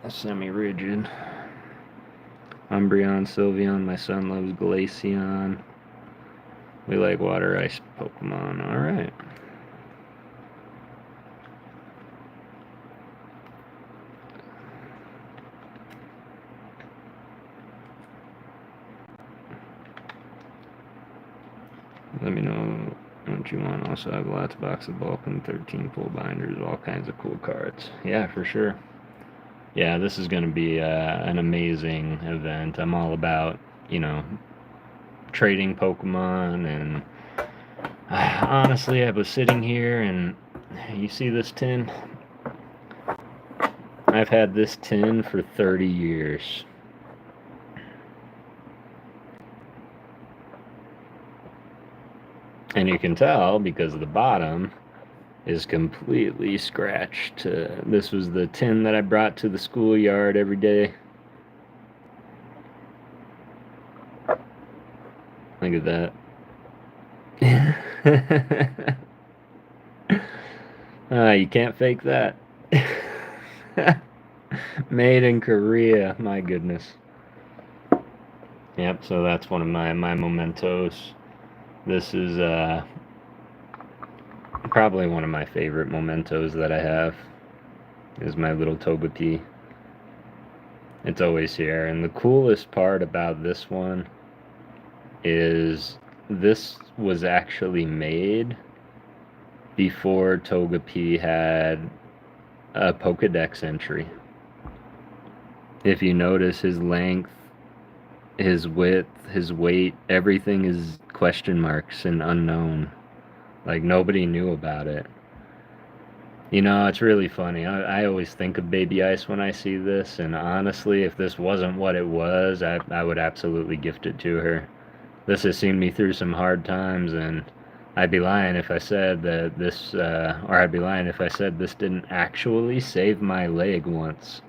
A semi-rigid. Umbreon, Sylveon, my son loves Glaceon. We like water ice Pokemon, alright. Let me know what you want. Also, I have lots of box of bulk and 13 full binders, all kinds of cool cards. Yeah, for sure. Yeah, this is going to be an amazing event. I'm all about, trading Pokemon, and honestly, I was sitting here, and you see this tin? I've had this tin for 30 years. And you can tell because the bottom is completely scratched. This was the tin that I brought to the schoolyard every day. Look at that. You can't fake that. Made in Korea, my goodness. Yep, so that's one of my mementos. This is probably one of my favorite mementos that I have, is my little Togepi. It's always here, and the coolest part about this one is this was actually made before Togepi had a Pokedex entry. If you notice, his length, his width, his weight, everything is question marks and unknown. Like, nobody knew about it. It's really funny. I always think of Baby Ice when I see this, and honestly, if this wasn't what it was, I would absolutely gift it to her. This has seen me through some hard times, and I'd be lying if I said that this, or I'd be lying if I said this didn't actually save my leg once.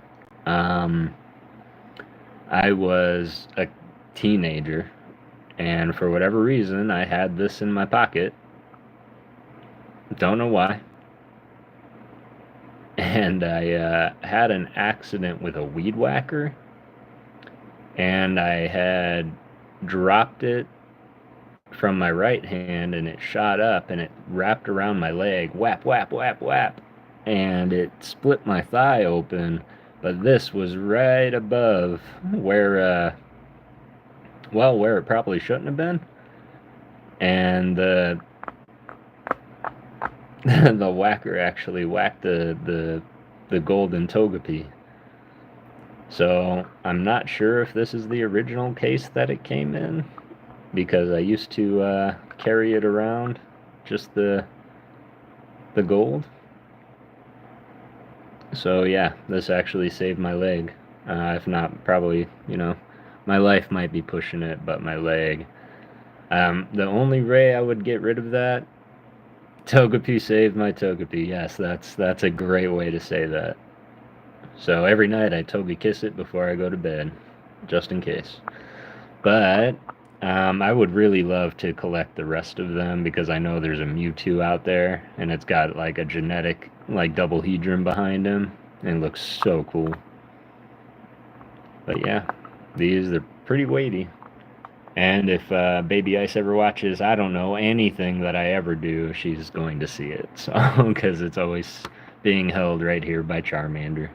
I was a teenager, and for whatever reason, I had this in my pocket. Don't know why. And I had an accident with a weed whacker, and I had dropped it from my right hand, and it shot up, and it wrapped around my leg, whap, whap, whap, whap, and it split my thigh open, but this was right above where it probably shouldn't have been, and the whacker actually whacked the golden Togepi. So I'm not sure if this is the original case that it came in, because I used to carry it around, just the gold. So yeah, this actually saved my leg. If not, probably, my life might be pushing it, but my leg. The only way I would get rid of that, Togepi saved my Togepi. Yes, that's a great way to say that. So every night I Toge kiss it before I go to bed, just in case. But I would really love to collect the rest of them, because I know there's a Mewtwo out there, and it's got like a genetic double hedron behind him, and it looks so cool. But yeah, they're pretty weighty. And if Baby Ice ever watches, I don't know, anything that I ever do, she's going to see it. So, because it's always being held right here by Charmander.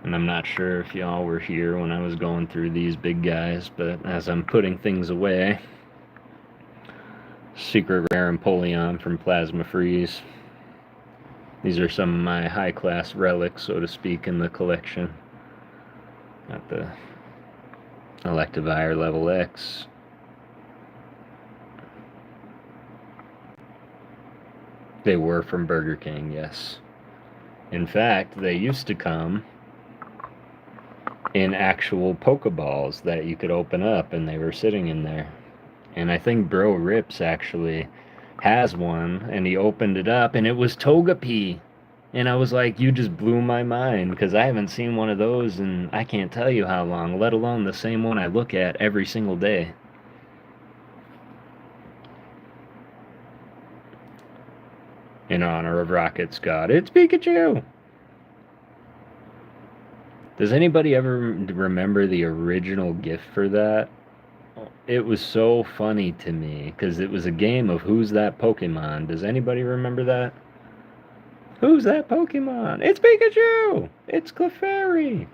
And I'm not sure if y'all were here when I was going through these big guys, but as I'm putting things away, Secret Rare Empoleon from Plasma Freeze. These are some of my high-class relics, so to speak, in the collection. Got the Electivire level X. They were from Burger King, yes. In fact, they used to come in actual Pokeballs that you could open up, and they were sitting in there. And I think Bro Rips actually has one, and he opened it up, and it was Togepi. And I was like, you just blew my mind, because I haven't seen one of those in I can't tell you how long, let alone the same one I look at every single day. In honor of Rocket's God, it's Pikachu! Does anybody ever remember the original gift for that? It was so funny to me, because it was a game of Who's That Pokemon. Does anybody remember that? Who's that Pokemon? It's Pikachu! It's Clefairy!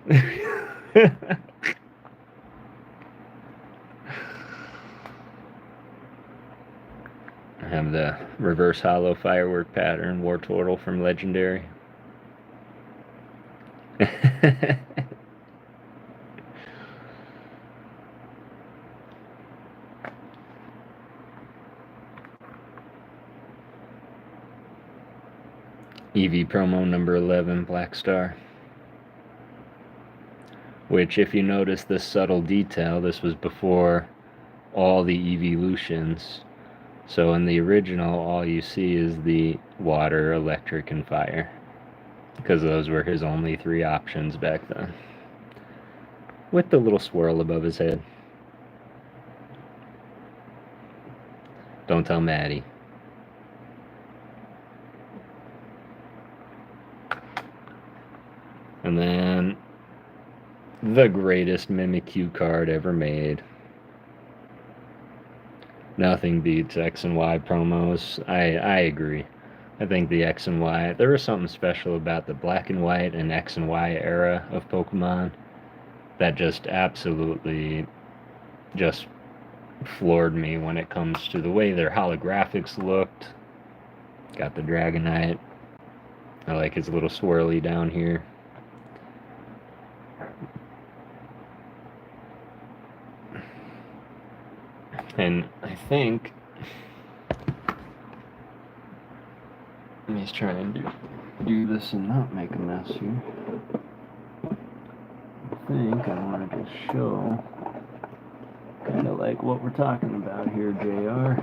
I have the reverse hollow firework pattern, Wartortle from Legendary. EV promo number 11, Black Star. Which, if you notice this subtle detail, this was before all the evolutions. So in the original, all you see is the water, electric, and fire. Because those were his only 3 options back then. With the little swirl above his head. Don't tell Maddie. And then the greatest Mimikyu card ever made. Nothing beats X and Y promos. I agree. I think the X and Y, there was something special about the black and white and X and Y era of Pokemon that just absolutely just floored me when it comes to the way their holographics looked. Got the Dragonite. I like his little swirly down here. And I think, let me try and do this and not make a mess here. I think I want to just show kind of like what we're talking about here, JR.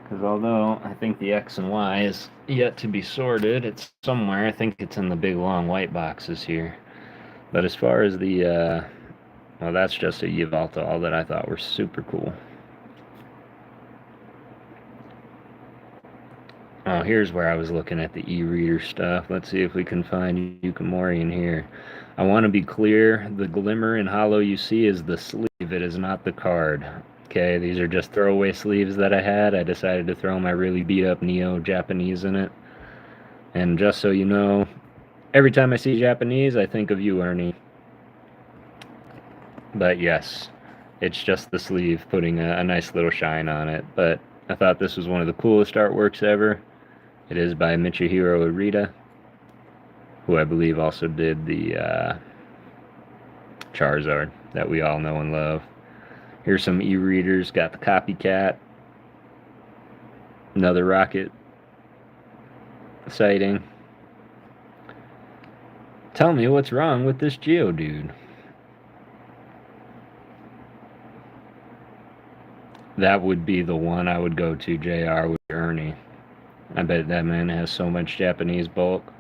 Because although I think the X and Y is yet to be sorted, it's somewhere. I think it's in the big long white boxes here. But as far as the, well, that's just a Yveltal that I thought were super cool. Oh, here's where I was looking at the e-reader stuff. Let's see if we can find Yukimori in here. I want to be clear, the glimmer and hollow you see is the sleeve, it is not the card. Okay, these are just throwaway sleeves that I had. I decided to throw my really beat up Neo Japanese in it. And just so you know, every time I see Japanese, I think of you, Ernie. But yes, it's just the sleeve putting a nice little shine on it. But I thought this was one of the coolest artworks ever. It is by Michihiro Arita, who I believe also did the Charizard that we all know and love. Here's some e-readers. Got the Copycat. Another Rocket sighting. Tell me what's wrong with this Geodude. That would be the one I would go to, JR, with Ernie. I bet that man has so much Japanese bulk.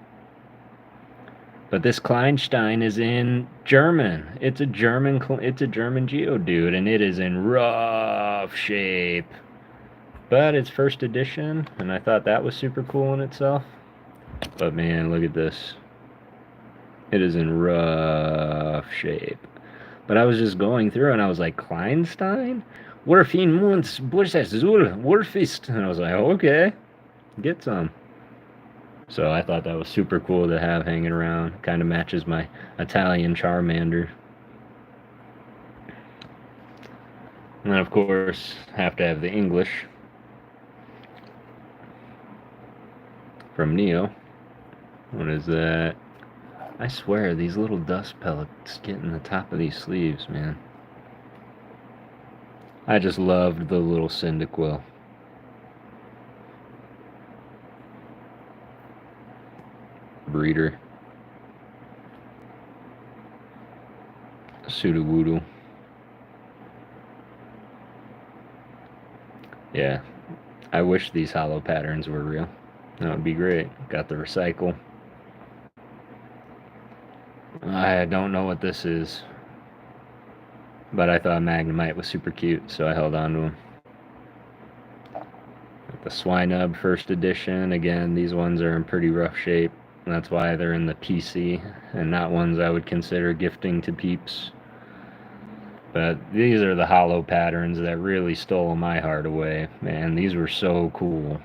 But this Kleinstein is in German. It's a German Geodude, and it is in rough shape. But it's first edition, and I thought that was super cool in itself. But man, look at this. It is in rough shape. But I was just going through, and I was like, Kleinstein? Warfin Mons Bursazul Warfist. And I was like, okay, get some. So I thought that was super cool to have hanging around. Kind of matches my Italian Charmander. And then, of course, have to have the English from Neo. What is that? I swear, these little dust pellets get in the top of these sleeves, man. I just loved the little Cyndaquil. Breeder. Sudowoodo. Yeah, I wish these hollow patterns were real. That would be great. Got the recycle. I don't know what this is, but I thought Magnemite was super cute, so I held on to him. The Swinub first edition. Again, these ones are in pretty rough shape. That's why they're in the PC and not ones I would consider gifting to peeps. But these are the hollow patterns that really stole my heart away. Man, these were so cool.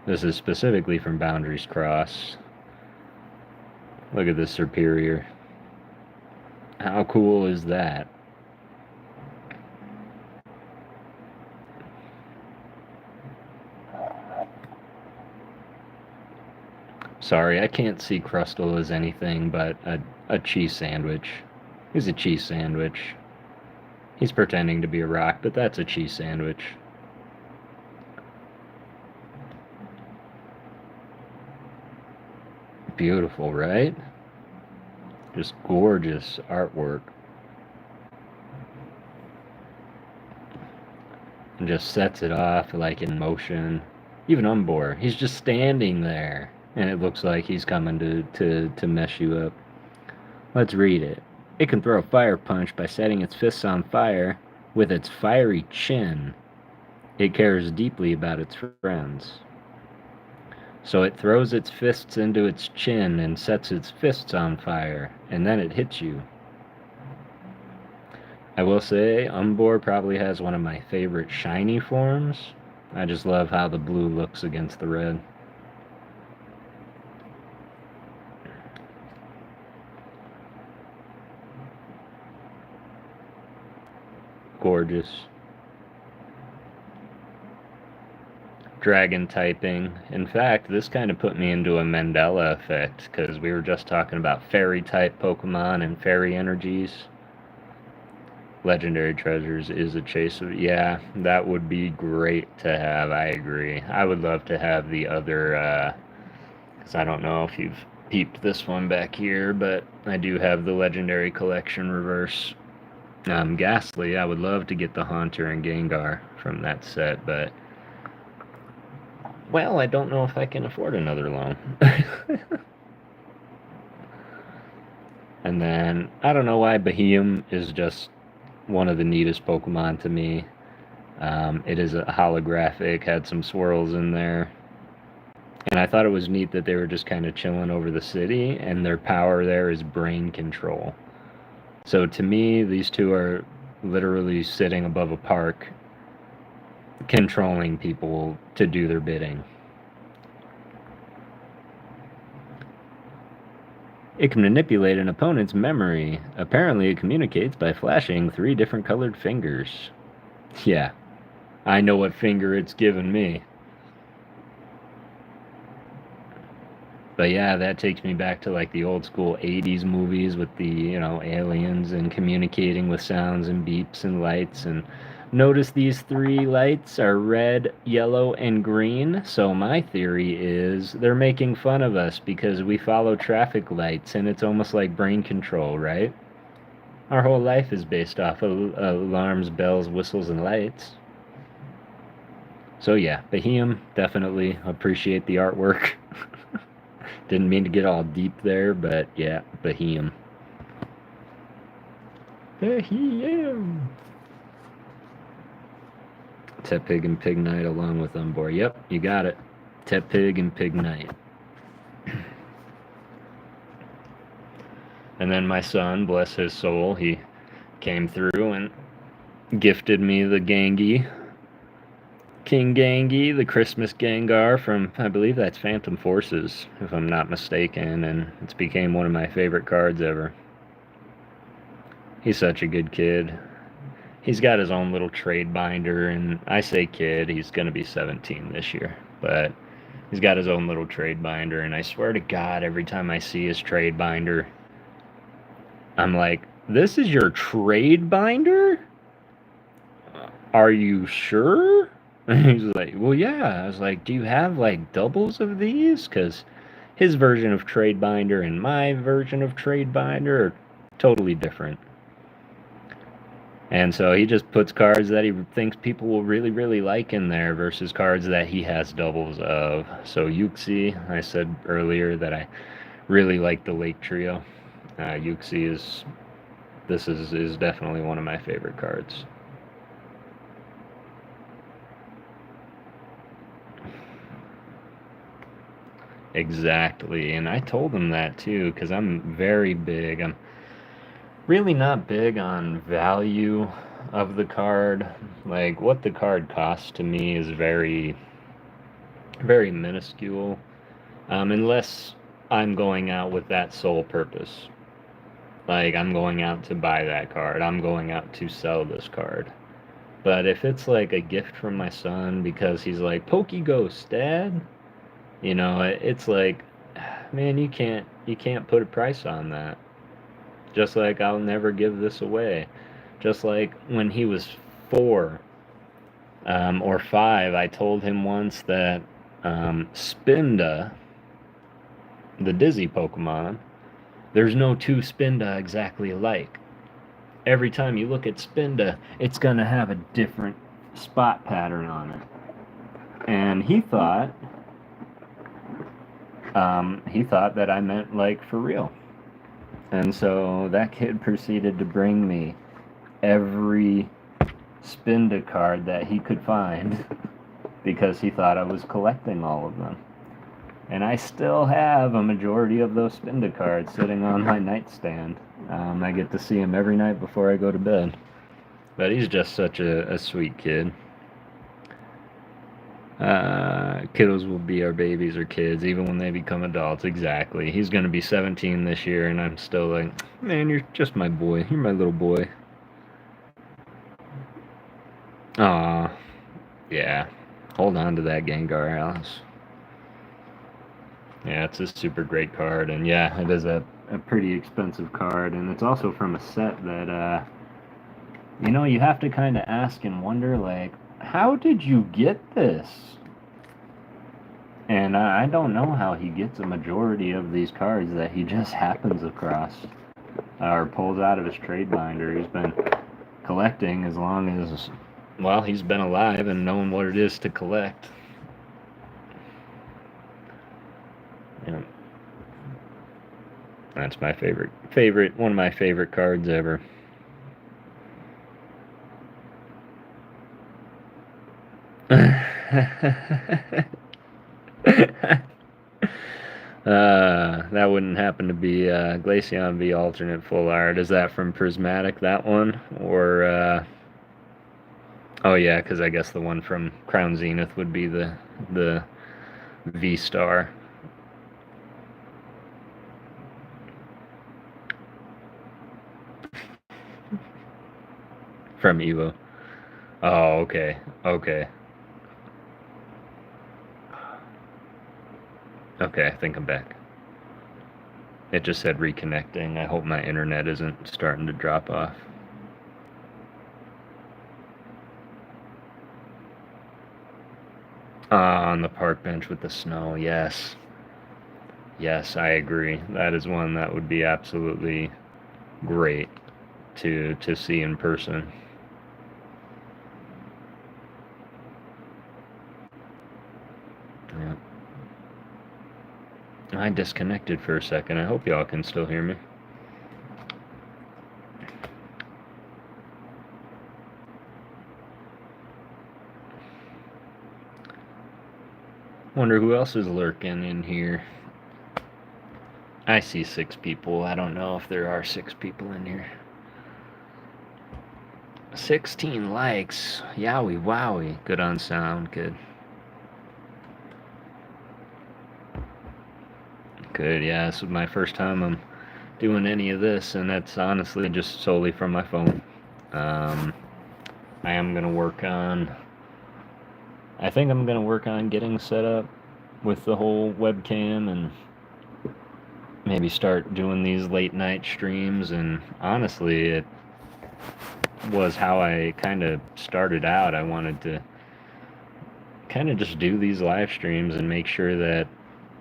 This is specifically from Boundaries Cross. Look at this Superior. How cool is that? Sorry, I can't see Crustle as anything but a cheese sandwich. He's a cheese sandwich. He's pretending to be a rock, but that's a cheese sandwich. Beautiful, right? Just gorgeous artwork. And just sets it off like in motion. Even Umbor, he's just standing there. And it looks like he's coming to mess you up. Let's read it. It can throw a fire punch by setting its fists on fire with its fiery chin. It cares deeply about its friends. So it throws its fists into its chin and sets its fists on fire, and then it hits you. I will say, Umbor probably has one of my favorite shiny forms. I just love how the blue looks against the red. Gorgeous. Dragon typing. In fact, this kind of put me into a Mandela effect, because we were just talking about fairy type Pokemon and fairy energies. Legendary treasures is a chase of... Yeah, that would be great to have, I agree. I would love to have the other, because I don't know if you've peeped this one back here, but I do have the Legendary Collection reverse. Ghastly, I would love to get the Haunter and Gengar from that set, but... Well, I don't know if I can afford another loan. And then, I don't know why Beheeyem is just one of the neatest Pokemon to me. It is a holographic, had some swirls in there. And I thought it was neat that they were just kind of chilling over the city, and their power there is brain control. So to me, these two are literally sitting above a park, controlling people to do their bidding. It can manipulate an opponent's memory. Apparently, it communicates by flashing 3 different colored fingers. Yeah, I know what finger it's given me. But yeah, that takes me back to like the old school 80s movies with the, you know, aliens and communicating with sounds and beeps and lights. And notice these 3 lights are red, yellow, and green. So my theory is they're making fun of us because we follow traffic lights, and it's almost like brain control, right? Our whole life is based off of alarms, bells, whistles, and lights. So yeah, Beheeyem, definitely appreciate the artwork. Didn't mean to get all deep there, but yeah, Beheeyem. Beheeyem! Tepig and Pignite along with Umbor. Yep, you got it. Tepig and Pignite. And then my son, bless his soul, he came through and gifted me the Gengi. King Gangi, the Christmas Gengar from, I believe that's Phantom Forces, if I'm not mistaken, and it's became one of my favorite cards ever. He's such a good kid. He's got his own little trade binder, and I say kid, he's going to be 17 this year, but he's got his own little trade binder, and I swear to God, every time I see his trade binder, I'm like, this is your trade binder? Are you sure? And he's like, well, yeah. I was like, do you have like doubles of these? Because his version of trade binder and my version of trade binder are totally different. And so he just puts cards that he thinks people will really, really like in there versus cards that he has doubles of. So Yuxi, I said earlier that I really like the Lake Trio. Yuxi is definitely one of my favorite cards. Exactly, and I told him that too because I'm very big. I'm really not big on value of the card. Like what the card costs to me is very, very minuscule, unless I'm going out with that sole purpose. Like I'm going out to buy that card. I'm going out to sell this card. But if it's like a gift from my son because he's like, PokéGhost, Dad, it's like, man, you can't put a price on that. Just like I'll never give this away. Just like when he was 4 or 5, I told him once that Spinda, the Dizzy Pokemon, there's no two Spinda exactly alike. Every time you look at Spinda, it's gonna have a different spot pattern on it. And he thought that I meant like for real. And so that kid proceeded to bring me every Spinda card that he could find because he thought I was collecting all of them. And I still have a majority of those Spinda cards sitting on my nightstand. I get to see him every night before I go to bed. But he's just such a sweet kid. Kiddos will be our babies or kids even when they become adults. Exactly. He's going to be 17 this year, and I'm still like, man, you're just my boy. You're my little boy. Aw, yeah. Hold on to that Gengar, Alice. Yeah, it's a super great card, and yeah, it is a pretty expensive card, and it's also from a set that, you have to kind of ask and wonder, like, how did you get this? And I don't know how he gets a majority of these cards that he just happens across or pulls out of his trade binder. He's been collecting as long as, well, he's been alive and knowing what it is to collect. Yeah. That's my one of my favorite cards ever. That wouldn't happen to be Glaceon V alternate full art. Is that from Prismatic, that one? Or, oh yeah, because I guess the one from Crown Zenith would be the V-Star. From Evo. Oh, okay. Okay. Okay, I think I'm back. It just said reconnecting. I hope my internet isn't starting to drop off. On the park bench with the snow, yes. Yes, I agree. That is one that would be absolutely great to see in person. Yeah. I disconnected for a second. I hope y'all can still hear me. Wonder who else is lurking in here. I see 6 people. I don't know if there are 6 people in here. 16 likes. Yowie wowie. Good on sound. Good. Good, yeah. This is my first time I'm doing any of this, and that's honestly just solely from my phone. I am going to work on... I think I'm going to work on getting set up with the whole webcam and maybe start doing these late night streams. And honestly, it was how I kind of started out. I wanted to kind of just do these live streams and make sure that,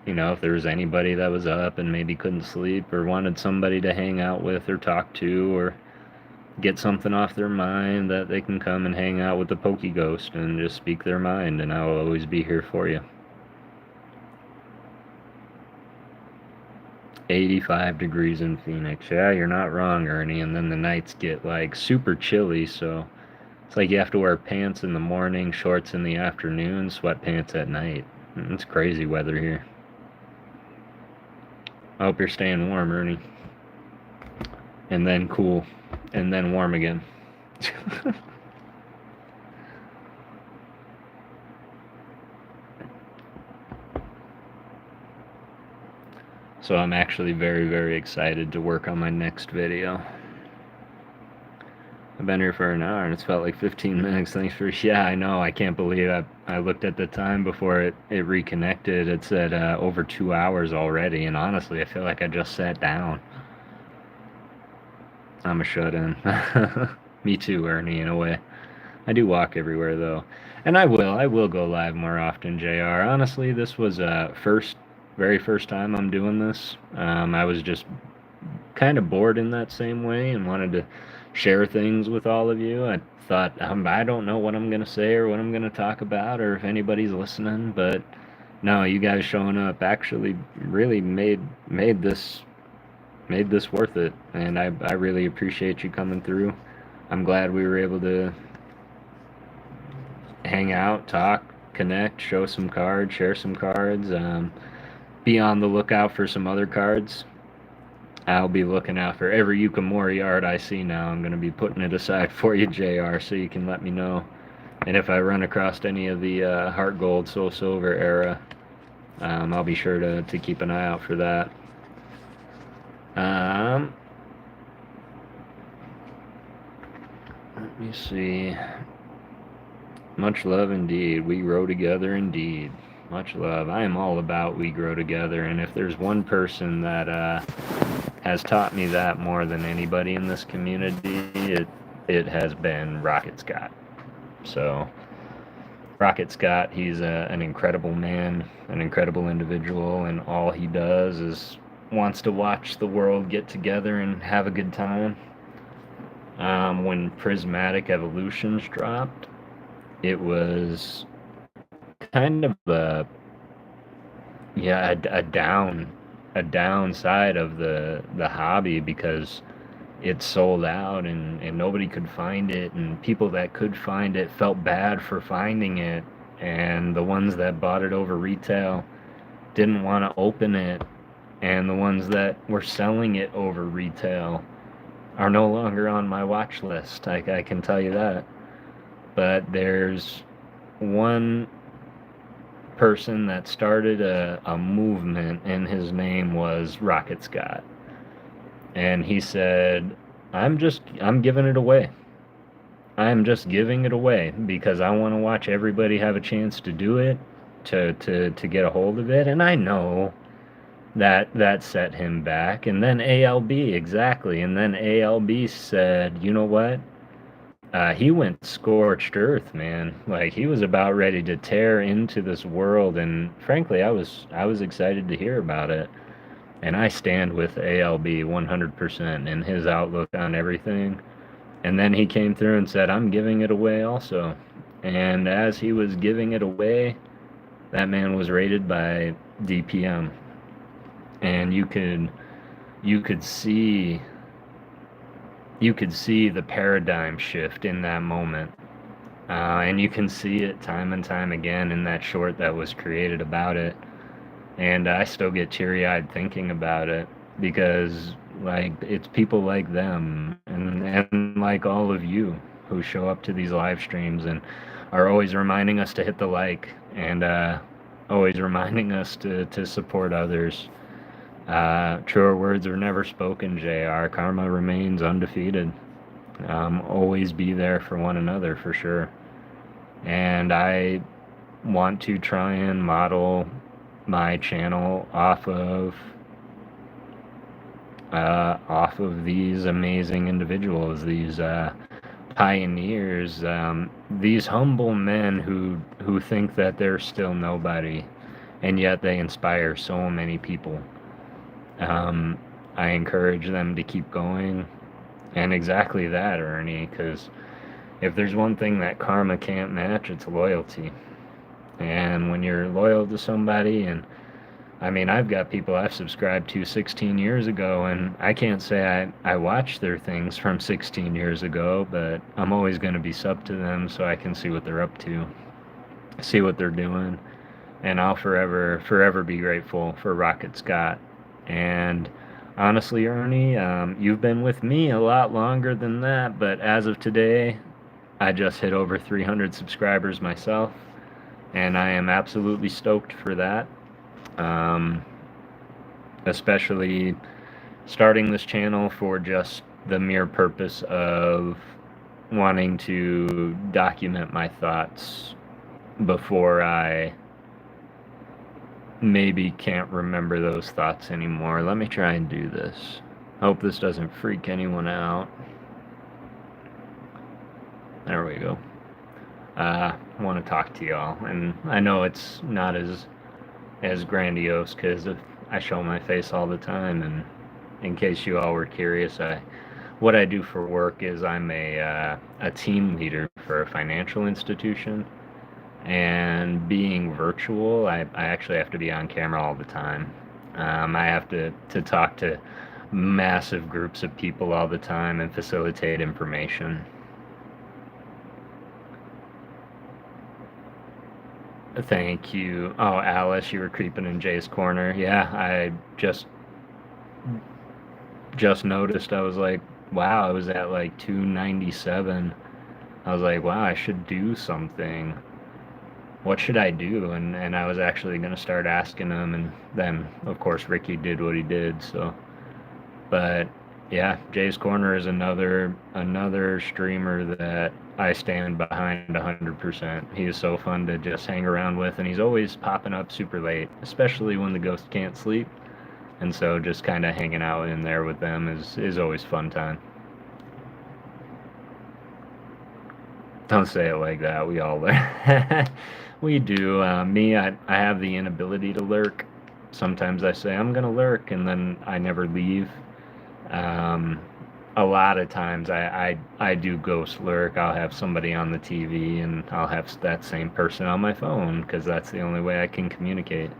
you know, if there was anybody that was up and maybe couldn't sleep or wanted somebody to hang out with or talk to or get something off their mind, that they can come and hang out with the PokéGhost and just speak their mind, and I will always be here for you. 85 degrees in Phoenix. Yeah, you're not wrong, Ernie. And then the nights get like super chilly, so it's like you have to wear pants in the morning, shorts in the afternoon, sweatpants at night. It's crazy weather here. I hope you're staying warm, Ernie. And then cool. And then warm again. So I'm actually very, very excited to work on my next video. I've been here for an hour and it's felt like 15 minutes. Thanks for... Yeah, I know. I can't believe I looked at the time before it reconnected. It said over 2 hours already. And honestly, I feel like I just sat down. I'm a shut-in. Me too, Ernie, in a way. I do walk everywhere, though. And I will go live more often, JR. Honestly, this was very first time I'm doing this. I was just kind of bored in that same way and wanted to share things with all of you. I thought, I don't know what I'm going to say or what I'm going to talk about or if anybody's listening, but no, you guys showing up actually really made this worth it, and I really appreciate you coming through. I'm glad we were able to hang out, talk, connect, show some cards, share some cards, be on the lookout for some other cards. I'll be looking out for every Yukimori art I see now. I'm going to be putting it aside for you, JR, so you can let me know. And if I run across any of the Heart Gold, Soul Silver era, I'll be sure to keep an eye out for that. Let me see. Much love indeed. We grow together indeed. Much love. I am all about we grow together, and if there's one person that has taught me that more than anybody in this community, it has been Rocket Scott. So Rocket Scott, he's an incredible man, an incredible individual, and all he does is wants to watch the world get together and have a good time. When Prismatic Evolutions dropped, it was kind of a downside of the hobby, because it sold out and nobody could find it, and people that could find it felt bad for finding it, and the ones that bought it over retail didn't want to open it, and the ones that were selling it over retail are no longer on my watch list. I can tell you that. But there's one person that started a movement, and his name was Rocket Scott. And he said, I'm giving it away. I'm just giving it away because I want to watch everybody have a chance to do it, to get a hold of it. And I know that set him back. And then ALB, exactly. And then ALB said, you know what? He went scorched earth, man. Like, he was about ready to tear into this world, and frankly, I was excited to hear about it. And I stand with ALB 100% in his outlook on everything. And then he came through and said, I'm giving it away also. And as he was giving it away, that man was rated by DPM. And you could see the paradigm shift in that moment. And you can see it time and time again in that short that was created about it. And I still get teary-eyed thinking about it, because like, it's people like them and like all of you who show up to these live streams and are always reminding us to hit the like and always reminding us to support others. Truer words were never spoken, JR. Karma remains undefeated. Always be there for one another, for sure. And I want to try and model my channel off of these amazing individuals, these pioneers, these humble men who think that they're still nobody, and yet they inspire so many people. I encourage them to keep going, and exactly that, Ernie, because if there's one thing that karma can't match, it's loyalty. And when you're loyal to somebody, and I mean, I've got people I've subscribed to 16 years ago, and I can't say I watch their things from 16 years ago, but I'm always going to be sub to them so I can see what they're up to, see what they're doing, and I'll forever be grateful for Rocket Scott. And honestly, Ernie, you've been with me a lot longer than that, but as of today, I just hit over 300 subscribers myself, and I am absolutely stoked for that. Especially starting this channel for just the mere purpose of wanting to document my thoughts before I maybe can't remember those thoughts anymore. Let me try and do this. Hope this doesn't freak anyone out. There we go. I want to talk to y'all, and I know it's not as grandiose because I show my face all the time, and in case you all were curious, what I do for work is I'm a team leader for a financial institution, and being virtual, I actually have to be on camera all the time. I have to talk to massive groups of people all the time and facilitate information. Thank you. Oh, Alice, you were creeping in Jay's corner. Yeah, I just noticed. I was like, wow, I was at like 297. I was like, wow, I should do something. What should I do? And I was actually going to start asking him, and then, of course, Ricky did what he did, so. But, yeah, Jay's Corner is another streamer that I stand behind 100%. He is so fun to just hang around with, and he's always popping up super late, especially when the ghost can't sleep. And so just kind of hanging out in there with them is always fun time. Don't say it like that. We all lurk. We do. Me, I have the inability to lurk. Sometimes I say I'm going to lurk, and then I never leave. A lot of times I do ghost lurk. I'll have somebody on the TV, and I'll have that same person on my phone, because that's the only way I can communicate.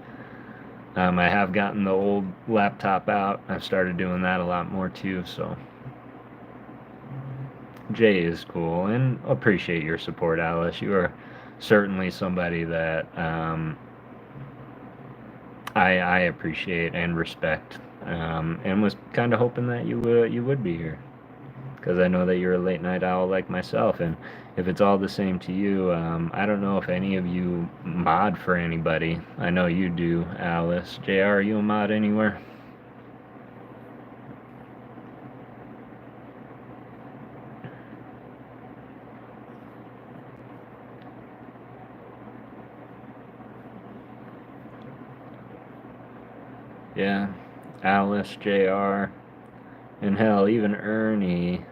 I have gotten the old laptop out. I've started doing that a lot more too, so. Jay is cool, and appreciate your support, Alice. You are certainly somebody that I appreciate and respect, and was kind of hoping that you would be here, because I know that you're a late night owl like myself, and if it's all the same to you, I don't know if any of you mod for anybody. I know you do, Alice. JR, are you a mod anywhere? Yeah, Alice, JR, and hell, even Ernie.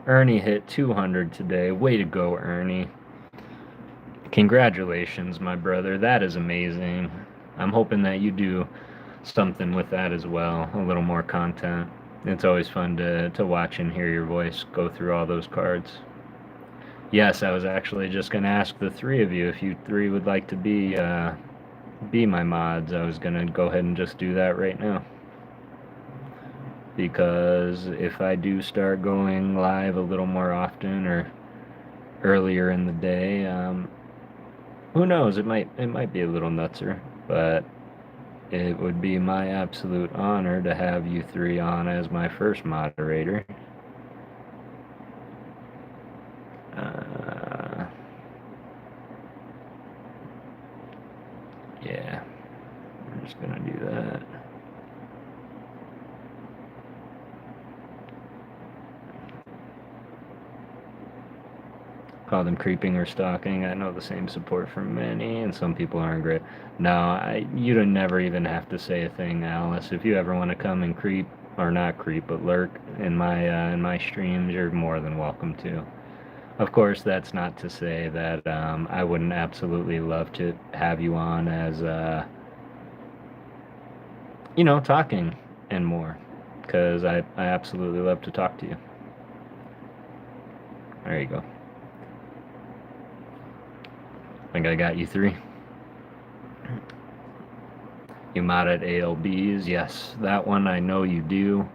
Ernie hit 200 today. Way to go, Ernie. Congratulations, my brother. That is amazing. I'm hoping that you do something with that as well, a little more content. It's always fun to watch and hear your voice go through all those cards. Yes, I was actually just going to ask the three of you if you three would like to be my mods. I was going to go ahead and just do that right now, because if I do start going live a little more often or earlier in the day, who knows, it might be a little nutser, but it would be my absolute honor to have you three on as my first moderator. Yeah, we're just gonna do that. Call them creeping or stalking. I know the same support from many, and some people aren't great. No, you don't never even have to say a thing, Alice. If you ever want to come and creep, or not creep, but lurk in my streams, you're more than welcome to. Of course, that's not to say that I wouldn't absolutely love to have you on as, talking and more, because I absolutely love to talk to you. There you go. I think I got you 3. You mod at ALBs, yes, that one I know you do.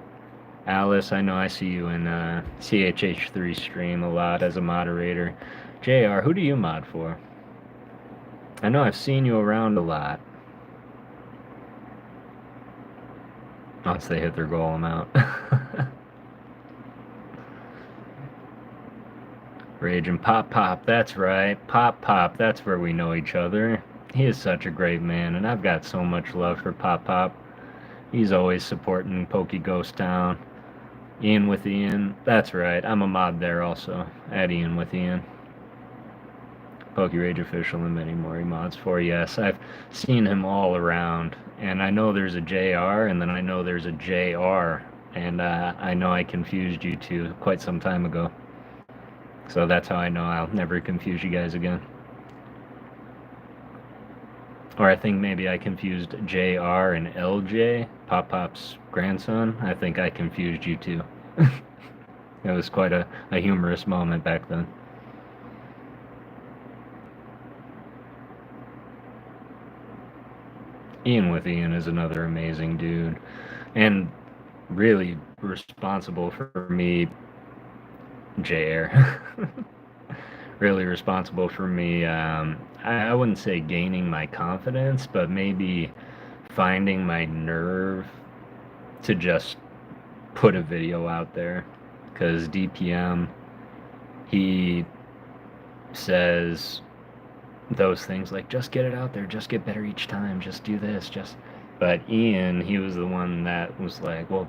Alice, I know I see you in CHH3 stream a lot as a moderator. JR, who do you mod for? I know I've seen you around a lot. Once they hit their goal amount. Rage and Pop Pop, that's right. Pop Pop, that's where we know each other. He is such a great man, and I've got so much love for Pop Pop. He's always supporting PokéGhost Town. Ian with Ian, that's right. I'm a mod there also. At Ian with Ian. PokéRage official and many more mods for. Yes, I've seen him all around, and I know there's a JR, and then I know there's a JR, and I know I confused you two quite some time ago. So that's how I know I'll never confuse you guys again. Or I think maybe I confused JR and LJ, Pop Pop's grandson. I think I confused you two. It was quite a humorous moment back then. Ian with Ian is another amazing dude, and really responsible for me, JR. Really responsible for me. I wouldn't say gaining my confidence, but maybe finding my nerve to just put a video out there. Because DPM, he says those things like, just get it out there, just get better each time, just do this, just. But Ian, he was the one that was like, well,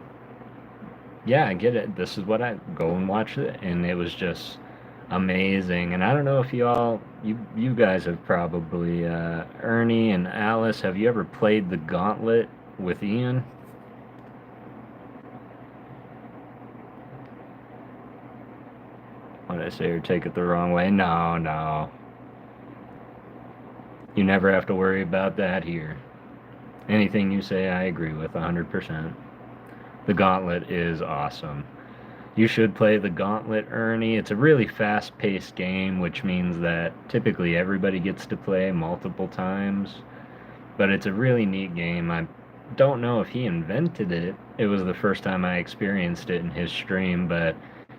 yeah, I get it. This is what I go and watch it, and it was just amazing. And I don't know if you guys have probably Ernie and Alice. Have you ever played the Gauntlet with Ian? What did I say, or take it the wrong way? No. You never have to worry about that here. Anything you say, I agree with 100%. The Gauntlet is awesome. You should play the Gauntlet, Ernie. It's a really fast-paced game, which means that typically everybody gets to play multiple times. But it's a really neat game. I don't know if he invented it. It was the first time I experienced it in his stream, but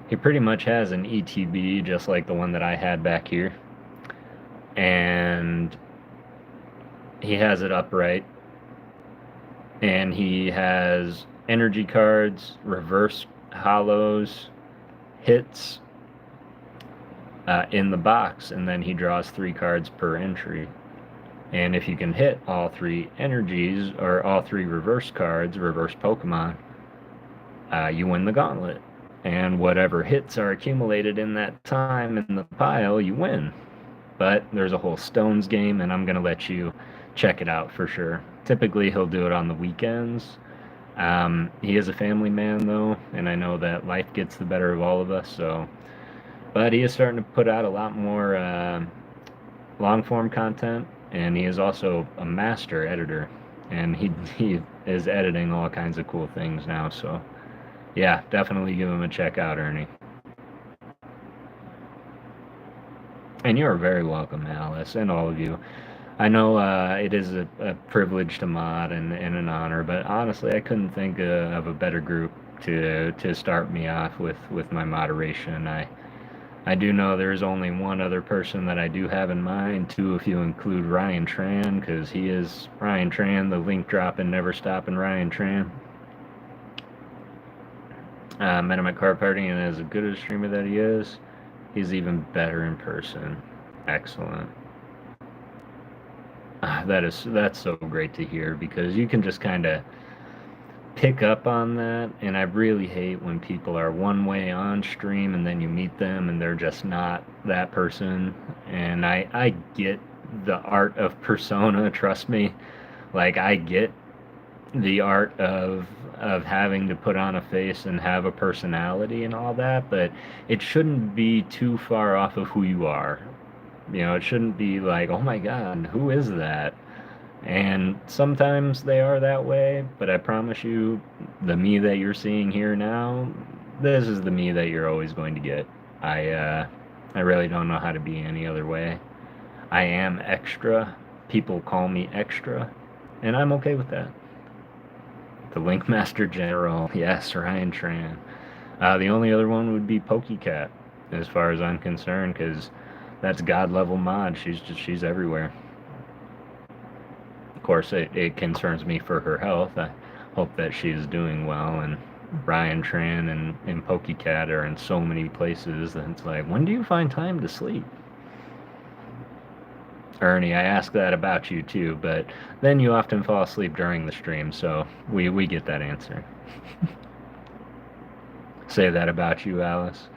he pretty much has an ETB just like the one that I had back here. And he has it upright. And he has energy cards, reverse hollows, hits in the box, and then he draws 3 cards per entry. And if you can hit all 3 energies, or all 3 reverse cards, reverse Pokemon, you win the Gauntlet. And whatever hits are accumulated in that time in the pile, you win. But there's a whole Stones game, and I'm going to let you check it out for sure. Typically, he'll do it on the weekends. He is a family man, though, and I know that life gets the better of all of us, so. But he is starting to put out a lot more long-form content, and he is also a master editor, and he is editing all kinds of cool things now, so. Yeah, definitely give him a check out, Ernie. And you're very welcome, Alice, and all of you. I know it is a privilege to mod and an honor, but honestly, I couldn't think of a better group to start me off with my moderation. I do know there's only one other person that I do have in mind, too, if you include Ryan Tran, because he is Ryan Tran, the link dropping, never stopping Ryan Tran. Met him at car party, and as good a streamer that he is, he's even better in person. Excellent. That's so great to hear, because you can just kind of pick up on that, and I really hate when people are one way on stream and then you meet them and they're just not that person. And I get the art of persona, trust me. Like, I get the art of having to put on a face and have a personality and all that, but it shouldn't be too far off of who you are. It shouldn't be like, oh my god, who is that? And sometimes they are that way, but I promise you, the me that you're seeing here now, this is the me that you're always going to get. I really don't know how to be any other way. I am extra. People call me extra, and I'm okay with that. The Linkmaster General, yes, Ryan Tran. The only other one would be PokéCat, as far as I'm concerned, because that's god level mod. She's everywhere. Of course, it concerns me for her health. I hope that she's doing well. And Ryan Tran and PokéCat are in so many places that it's like, when do you find time to sleep? Ernie, I ask that about you too, but then you often fall asleep during the stream, so we get that answer. Say that about you, Alice.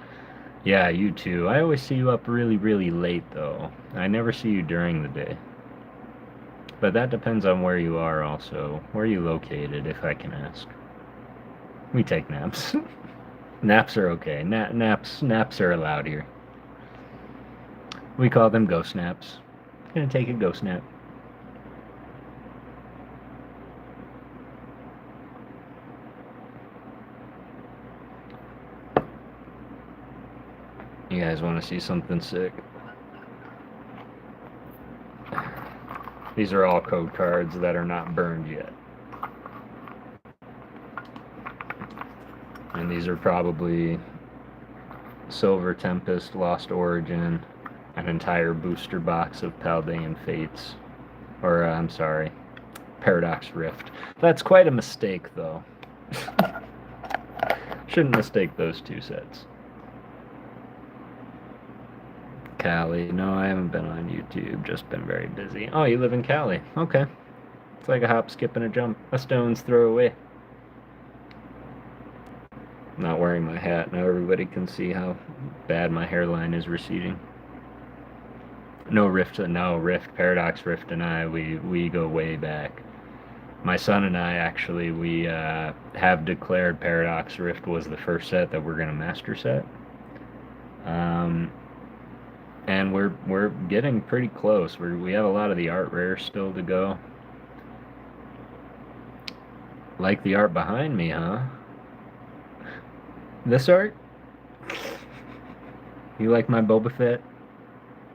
Yeah, you too. I always see you up really, really late, though. I never see you during the day. But that depends on where you are also. Where are you located, if I can ask? We take naps. Naps are okay. Naps are allowed here. We call them ghost naps. Gonna take a ghost nap. You guys want to see something sick? These are all code cards that are not burned yet. And these are probably Silver Tempest, Lost Origin, an entire booster box of Paldean Fates. Or, I'm sorry, Paradox Rift. That's quite a mistake, though. Shouldn't mistake those two sets. Cali. No, I haven't been on YouTube, just been very busy. Oh, you live in Cali. Okay. It's like a hop, skip, and a jump. A stone's throw away. I'm not wearing my hat. Now everybody can see how bad my hairline is receding. No, Rift, Paradox Rift and I, we go way back. My son and I, actually, we have declared Paradox Rift was the first set that we're going to master set. And we're getting pretty close. We have a lot of the art rare still to go. Like the art behind me, huh? This art? You like my Boba Fett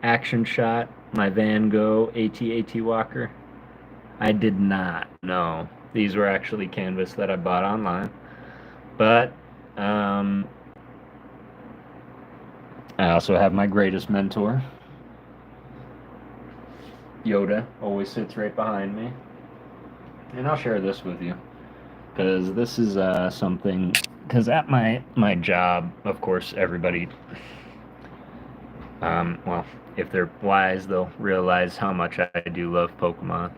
action shot, my Van Gogh AT-AT Walker? I did not, no. These were actually canvas that I bought online. But, I also have my greatest mentor. Yoda always sits right behind me. And I'll share this with you, because this is something, because at my job, of course, everybody, well, if they're wise, they'll realize how much I do love Pokemon.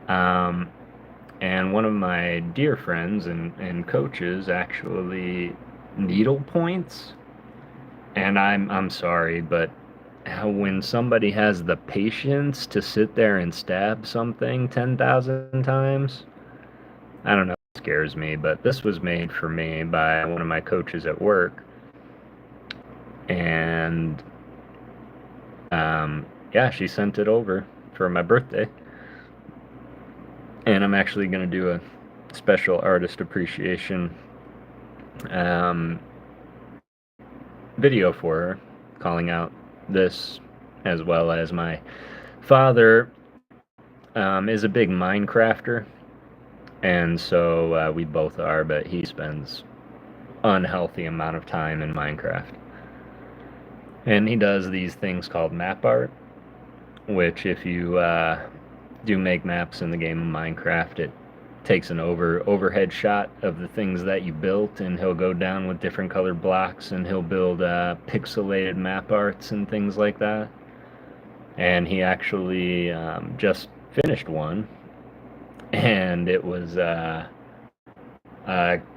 And one of my dear friends and coaches actually needle points. And I'm sorry, but when somebody has the patience to sit there and stab something 10,000 times, I don't know, it scares me. But this was made for me by one of my coaches at work. And, yeah, she sent it over for my birthday. And I'm actually going to do a special artist appreciation video for her, calling out this, as well as my father is a big Minecrafter, and so we both are, but he spends unhealthy amount of time in Minecraft. And he does these things called map art, which if you do make maps in the game of Minecraft, it takes an overhead shot of the things that you built, and he'll go down with different colored blocks and he'll build pixelated map arts and things like that. And he actually just finished one, and it was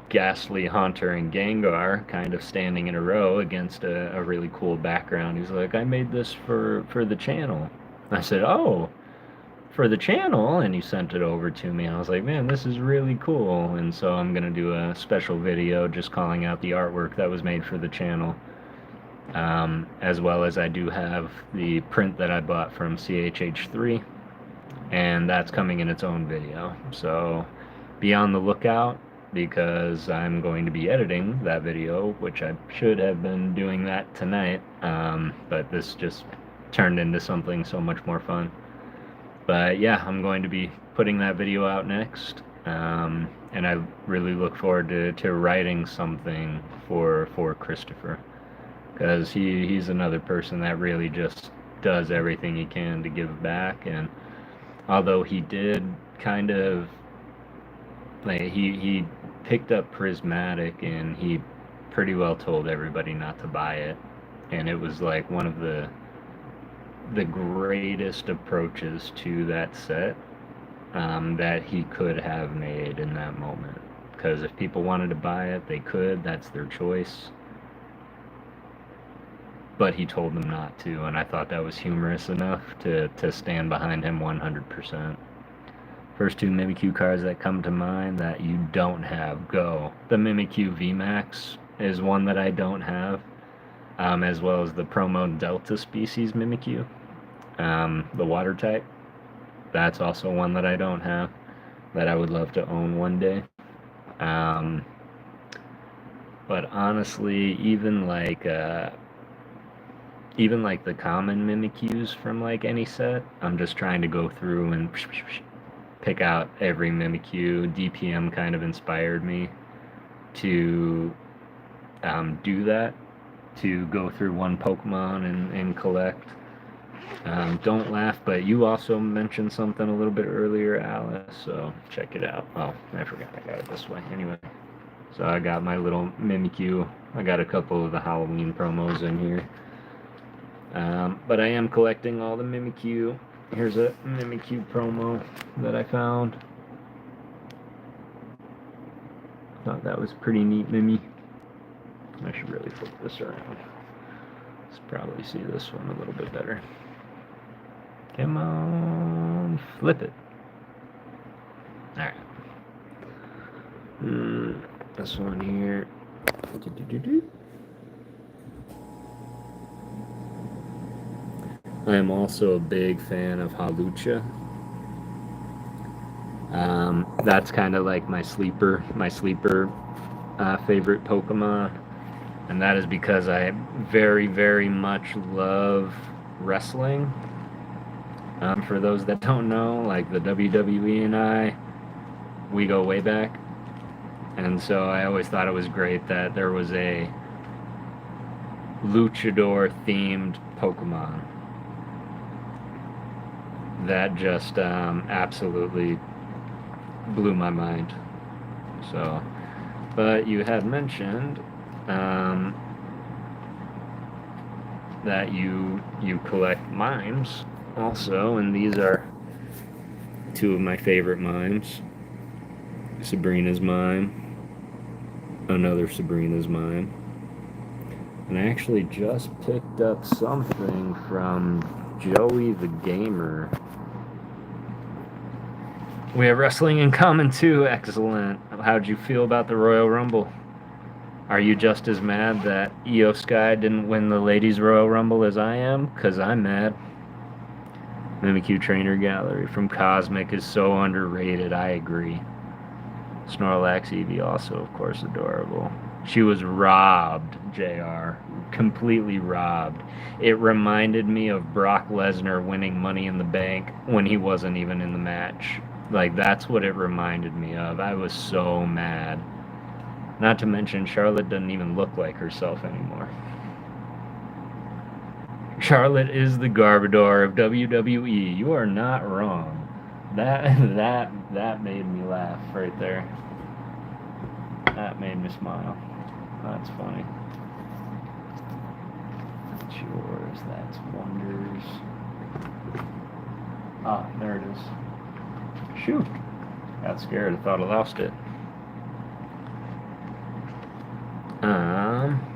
Ghastly, Haunter, and Gengar kind of standing in a row against a really cool background. He's like, I made this for the channel. I said, oh, for the channel? And he sent it over to me. I was like, man, this is really cool. And so I'm going to do a special video just calling out the artwork that was made for the channel. As well as I do have the print that I bought from CHH3, and that's coming in its own video. So be on the lookout, because I'm going to be editing that video, which I should have been doing that tonight, but this just turned into something so much more fun. But yeah, I'm going to be putting that video out next, and I really look forward to writing something for Christopher, because he's another person that really just does everything he can to give back. And although he did kind of, like, he picked up Prismatic, and he pretty well told everybody not to buy it, and it was like one of the greatest approaches to that set that he could have made in that moment. Because if people wanted to buy it, they could. That's their choice. But he told them not to, and I thought that was humorous enough to stand behind him 100%. First two Mimikyu cards that come to mind that you don't have, go. The Mimikyu VMAX is one that I don't have, as well as the promo Delta species Mimikyu, the water type. That's also one that I don't have, that I would love to own one day. But honestly, even like the common Mimikyus from like any set, I'm just trying to go through and pick out every Mimikyu. DPM kind of inspired me to do that, to go through one Pokemon and collect. Don't laugh, but you also mentioned something a little bit earlier, Alice, so check it out. Oh, I forgot I got it this way. Anyway, so I got my little Mimikyu. I got a couple of the Halloween promos in here. But I am collecting all the Mimikyu. Here's a Mimikyu promo that I found. Thought that was pretty neat, Mimi. I should really flip this around. Let's probably see this one a little bit better. Come on, flip it. Alright. This one here. I am also a big fan of Halucha. That's kind of like my sleeper favorite Pokemon, and that is because I very, very much love wrestling. For those that don't know, like the WWE and we go way back, and so I always thought it was great that there was a luchador-themed Pokemon that just absolutely blew my mind. So, but you had mentioned that you collect mimes also, and these are two of my favorite mimes. Sabrina's mime, another Sabrina's mime, and I actually just picked up something from Joey the Gamer. We have wrestling in common too. Excellent. How'd you feel about the Royal Rumble? Are you just as mad that Io Sky didn't win the Ladies Royal Rumble as I am? Because I'm mad. Mimikyu Trainer Gallery from Cosmic is so underrated. I agree. Snorlax Eevee also, of course, adorable. She was robbed, JR. Completely robbed. It reminded me of Brock Lesnar winning Money in the Bank when he wasn't even in the match. Like, that's what it reminded me of. I was so mad. Not to mention, Charlotte doesn't even look like herself anymore. Charlotte is the Garbodor of WWE. You are not wrong. That made me laugh right there. That made me smile. That's funny. That's yours. That's Wonders. Ah, there it is. Shoot. Got scared. I thought I lost it.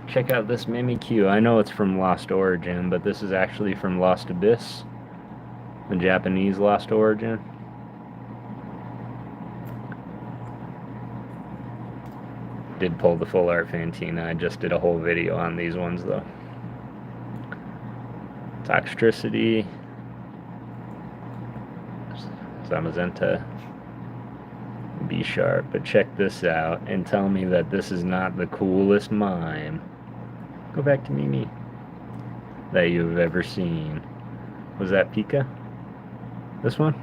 Check out this Mimikyu. I know it's from Lost Origin, but this is actually from Lost Abyss, the Japanese Lost Origin. Did pull the full art Fantina. I just did a whole video on these ones though. Toxtricity, Zamazenta, B sharp. But check this out and tell me that this is not the coolest mime. Go back to Mimi. That you've ever seen. Was that Pika? This one?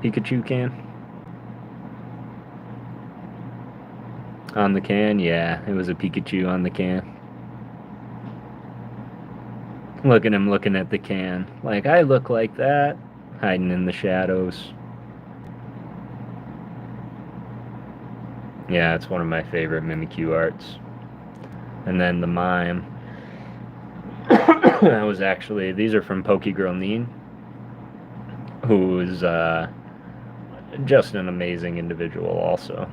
Pikachu can? On the can? Yeah, it was a Pikachu on the can. Look at him looking at the can. Like, I look like that. Hiding in the shadows. Yeah, it's one of my favorite Mimikyu arts. And then the mime. That was actually, these are from PokéGirl Neen, who is just an amazing individual also.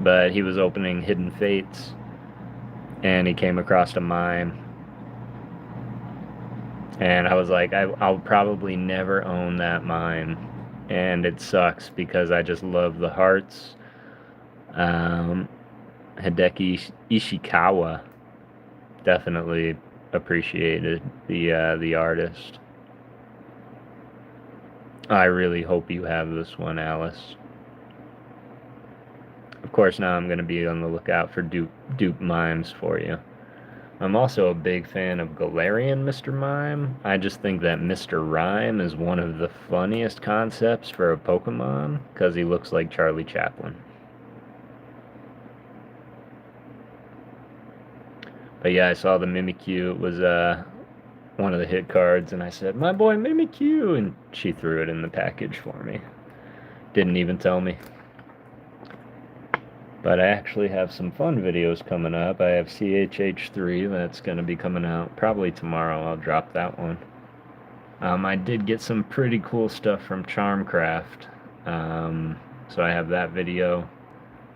But he was opening Hidden Fates, and he came across a mime. And I was like, I'll probably never own that mime. And it sucks because I just love the hearts. Hideki Ishikawa definitely appreciated the artist. I really hope you have this one, Alice. Of course, now I'm going to be on the lookout for dupe mimes for you. I'm also a big fan of Galarian Mr. Mime. I just think that Mr. Rhyme is one of the funniest concepts for a Pokemon because he looks like Charlie Chaplin. But yeah, I saw the Mimikyu. It was one of the hit cards, and I said, "My boy Mimikyu," and she threw it in the package for me. Didn't even tell me. But I actually have some fun videos coming up. I have CHH3 that's going to be coming out probably tomorrow. I'll drop that one. I did get some pretty cool stuff from Charmcraft. So I have that video.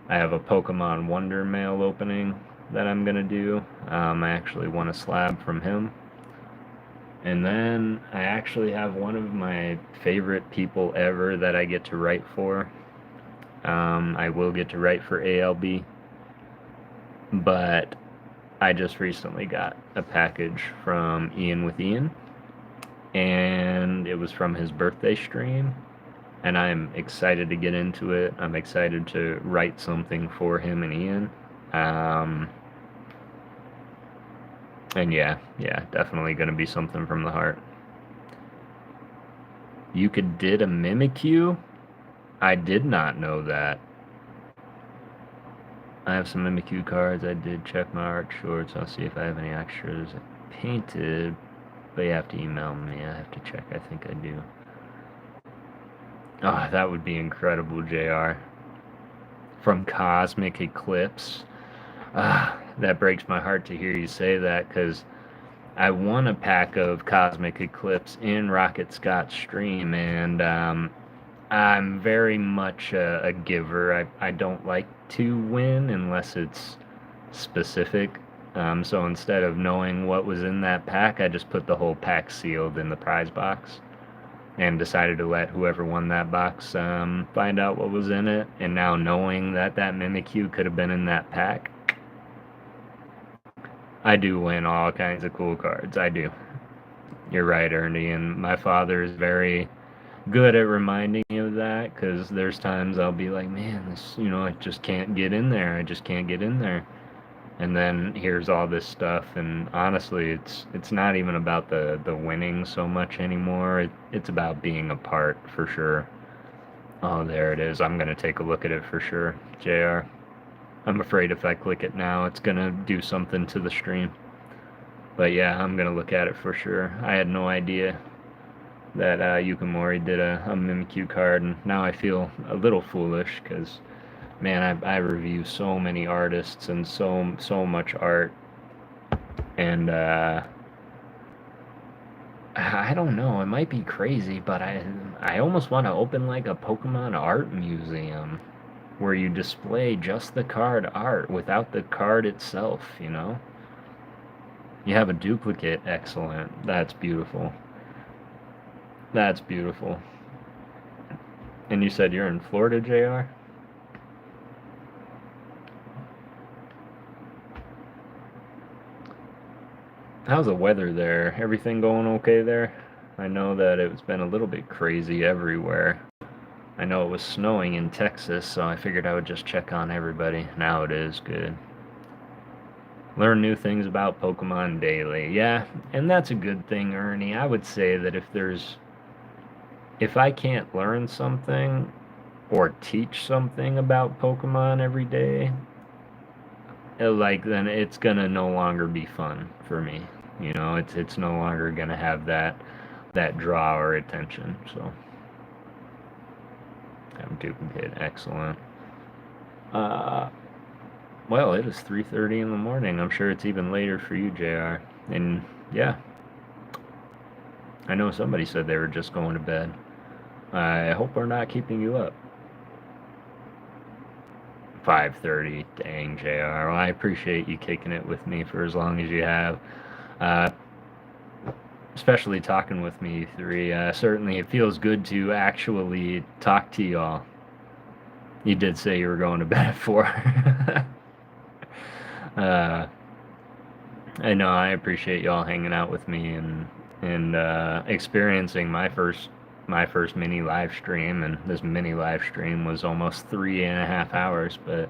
I have a Pokemon Wonder mail opening that I'm going to do. I actually won a slab from him. And then I actually have one of my favorite people ever that I get to write for. I will get to write for ALB, but I just recently got a package from Ian with Ian, and it was from his birthday stream, and I'm excited to get into it. I'm excited to write something for him and Ian. And yeah, definitely going to be something from the heart. You did a Mimikyu? I did not know that. I have some Mimikyu cards. I did check my art shorts. I'll see if I have any extras painted. But you have to email me. I have to check. I think I do. Oh, that would be incredible, JR. From Cosmic Eclipse. That breaks my heart to hear you say that, because I won a pack of Cosmic Eclipse in Rocket Scott's stream, and I'm very much a giver. I don't like to win unless it's specific. So instead of knowing what was in that pack, I just put the whole pack sealed in the prize box and decided to let whoever won that box find out what was in it. And now knowing that Mimikyu could have been in that pack, I do win all kinds of cool cards. I do. You're right, Ernie. And my father is very good at reminding me of that, because there's times I'll be like, man, this, I just can't get in there. I just can't get in there. And then here's all this stuff, and honestly, it's not even about the winning so much anymore. It's about being a part, for sure. Oh, there it is. I'm going to take a look at it for sure, JR. I'm afraid if I click it now, it's going to do something to the stream. But yeah, I'm going to look at it for sure. I had no idea that Yukimori did a Mimikyu card, and now I feel a little foolish, because, man, I review so many artists and so much art, and I don't know. It might be crazy, but I almost want to open like a Pokemon art museum where you display just the card art without the card itself, you know? You have a duplicate. Excellent. That's beautiful. That's beautiful. And you said you're in Florida, JR? How's the weather there? Everything going okay there? I know that it's been a little bit crazy everywhere. I know it was snowing in Texas, so I figured I would just check on everybody. Now it is good. Learn new things about Pokemon daily. Yeah, and that's a good thing, Ernie. I would say that if I can't learn something or teach something about Pokemon every day, then it's gonna no longer be fun for me. You know, it's no longer gonna have that draw or attention. So, I'm duplicate. Excellent. Uh, well, it is 3:30 in the morning. I'm sure it's even later for you, JR. And yeah, I know somebody said they were just going to bed. I hope we're not keeping you up. 5:30. Dang, JR. Well, I appreciate you kicking it with me for as long as you have. Uh, especially talking with me, three. Certainly, it feels good to actually talk to y'all. You did say you were going to bed at 4. uh, I know. I appreciate y'all hanging out with me and experiencing my first mini live stream. And this mini live stream was almost 3.5 hours, but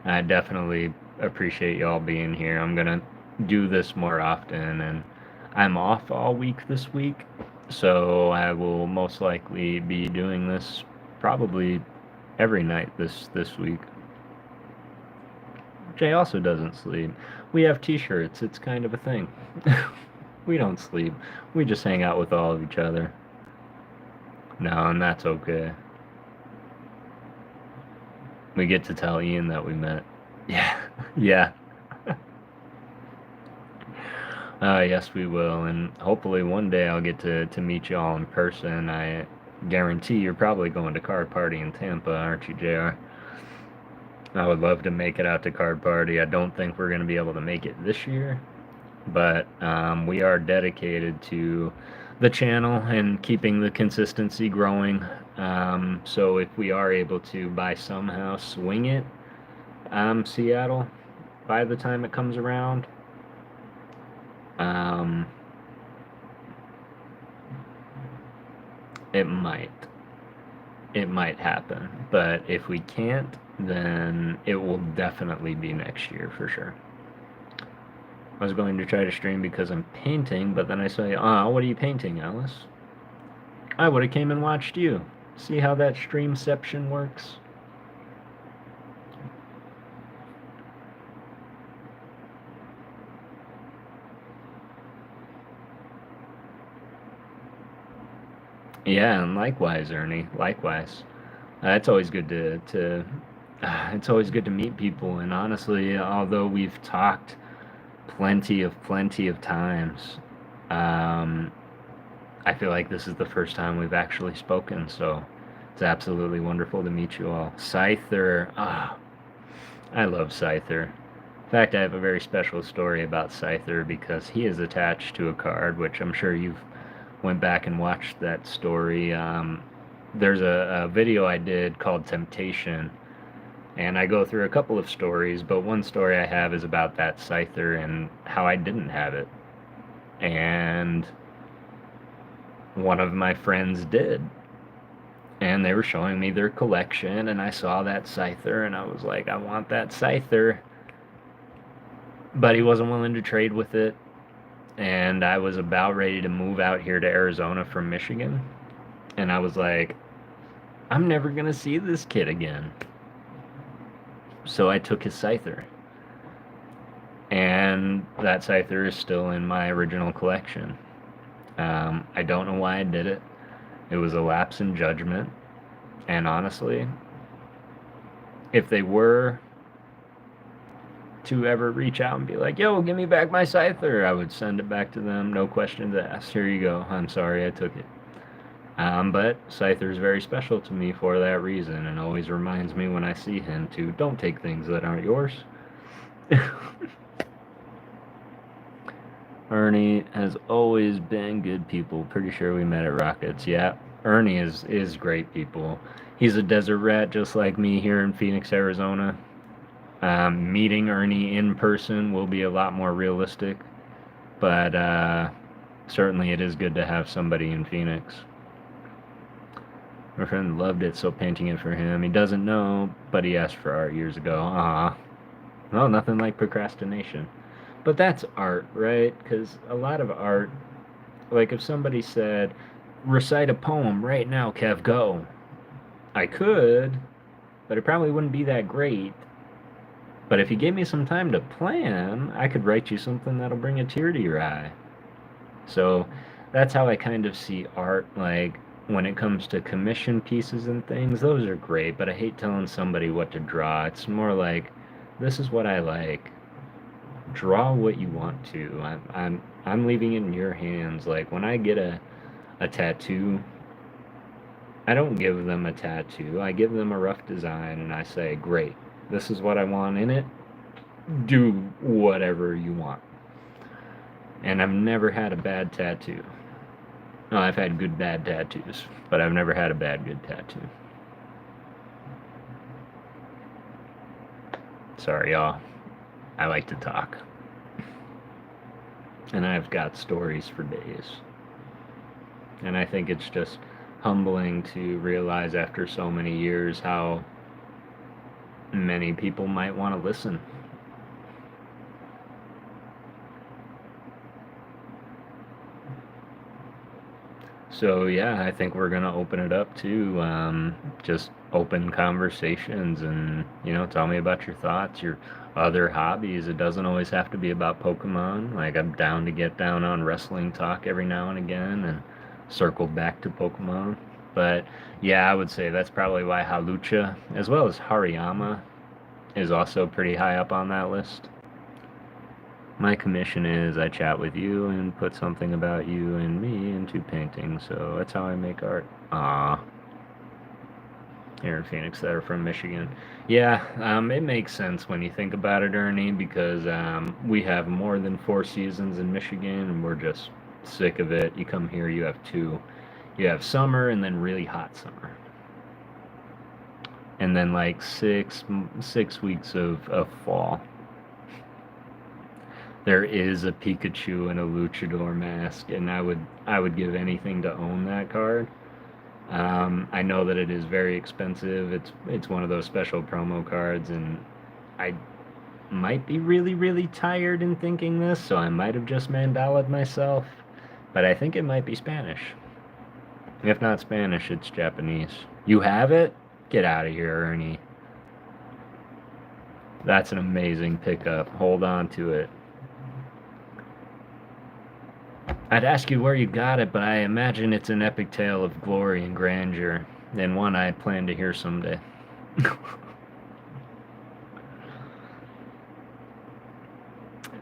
I definitely appreciate y'all being here. I'm gonna do this more often, and I'm off all week this week, so I will most likely be doing this probably every night this week. Jay also doesn't sleep. We have t-shirts. It's kind of a thing. We don't sleep. We just hang out with all of each other. No, and that's okay. We get to tell Ian that we met. Yeah. Yeah. Yes, we will, and hopefully one day I'll get to meet you all in person. I guarantee you're probably going to Card Party in Tampa, aren't you, JR? I would love to make it out to Card Party. I don't think we're going to be able to make it this year, but we are dedicated to the channel and keeping the consistency growing. So if we are able to, by somehow, swing it, Seattle, by the time it comes around, it might happen, but if we can't, then it will definitely be next year for sure. I was going to try to stream because I'm painting, but then I say, what are you painting, Alice? I would have came and watched you. See how that streamception works? Yeah, and likewise, Ernie. Likewise. It's always good to it's always good to meet people. And honestly, although we've talked plenty of times, I feel like this is the first time we've actually spoken. So it's absolutely wonderful to meet you all. Scyther, I love Scyther. In fact, I have a very special story about Scyther because he is attached to a card, which I'm sure you've went back and watched that story. There's a video I did called Temptation, and I go through a couple of stories, but one story I have is about that Scyther and how I didn't have it. And one of my friends did. And they were showing me their collection, and I saw that Scyther, and I was like, I want that Scyther. But he wasn't willing to trade with it. And I was about ready to move out here to Arizona from Michigan. And I was like, I'm never going to see this kid again. So I took his Scyther. And that Scyther is still in my original collection. I don't know why I did it. It was a lapse in judgment. And honestly, if they were to ever reach out and be like, yo, give me back my Scyther, I would send it back to them, no questions asked. Here you go. I'm sorry I took it. But Scyther is very special to me for that reason, and always reminds me when I see him to don't take things that aren't yours. Ernie has always been good people. Pretty sure we met at Rockets. Yeah, Ernie is great people. He's a desert rat just like me here in Phoenix, Arizona. Meeting Ernie in person will be a lot more realistic, but certainly it is good to have somebody in Phoenix. My friend loved it, so painting it for him. He doesn't know, but he asked for art years ago. Well, nothing like procrastination. But that's art, right? Because a lot of art, like if somebody said, recite a poem right now, Kev, go. I could, but it probably wouldn't be that great. But if you gave me some time to plan, I could write you something that'll bring a tear to your eye. So that's how I kind of see art. Like when it comes to commission pieces and things, those are great, but I hate telling somebody what to draw. It's more like, this is what I like. Draw what you want to. I'm leaving it in your hands. Like when I get a tattoo, I don't give them a tattoo. I give them a rough design and I say, great, this is what I want in it. Do whatever you want. And I've never had a bad tattoo. No, I've had good bad tattoos, but I've never had a bad good tattoo. Sorry, y'all. I like to talk. And I've got stories for days. And I think it's just humbling to realize after so many years how many people might want to listen. So yeah, I think we're gonna open it up to just open conversations, and tell me about your thoughts, your other hobbies. It doesn't always have to be about Pokemon. Like I'm down to get down on wrestling talk every now and again and circle back to Pokemon. But yeah, I would say that's probably why Halucha, as well as Hariyama, is also pretty high up on that list. My commission is I chat with you and put something about you and me into painting, so that's how I make art. Here in Phoenix that are from Michigan. Yeah, it makes sense when you think about it, Ernie, because we have more than 4 seasons in Michigan, and we're just sick of it. You come here, you have 2. You have summer and then really hot summer. And then like 6 weeks of fall. There is a Pikachu and a Luchador mask, and I would give anything to own that card. I know that it is very expensive. It's one of those special promo cards, and I might be really, really tired in thinking this, so I might have just mandala'd myself, but I think it might be Spanish. If not Spanish, it's Japanese. You have it? Get out of here, Ernie. That's an amazing pickup. Hold on to it. I'd ask you where you got it, but I imagine it's an epic tale of glory and grandeur, and one I plan to hear someday.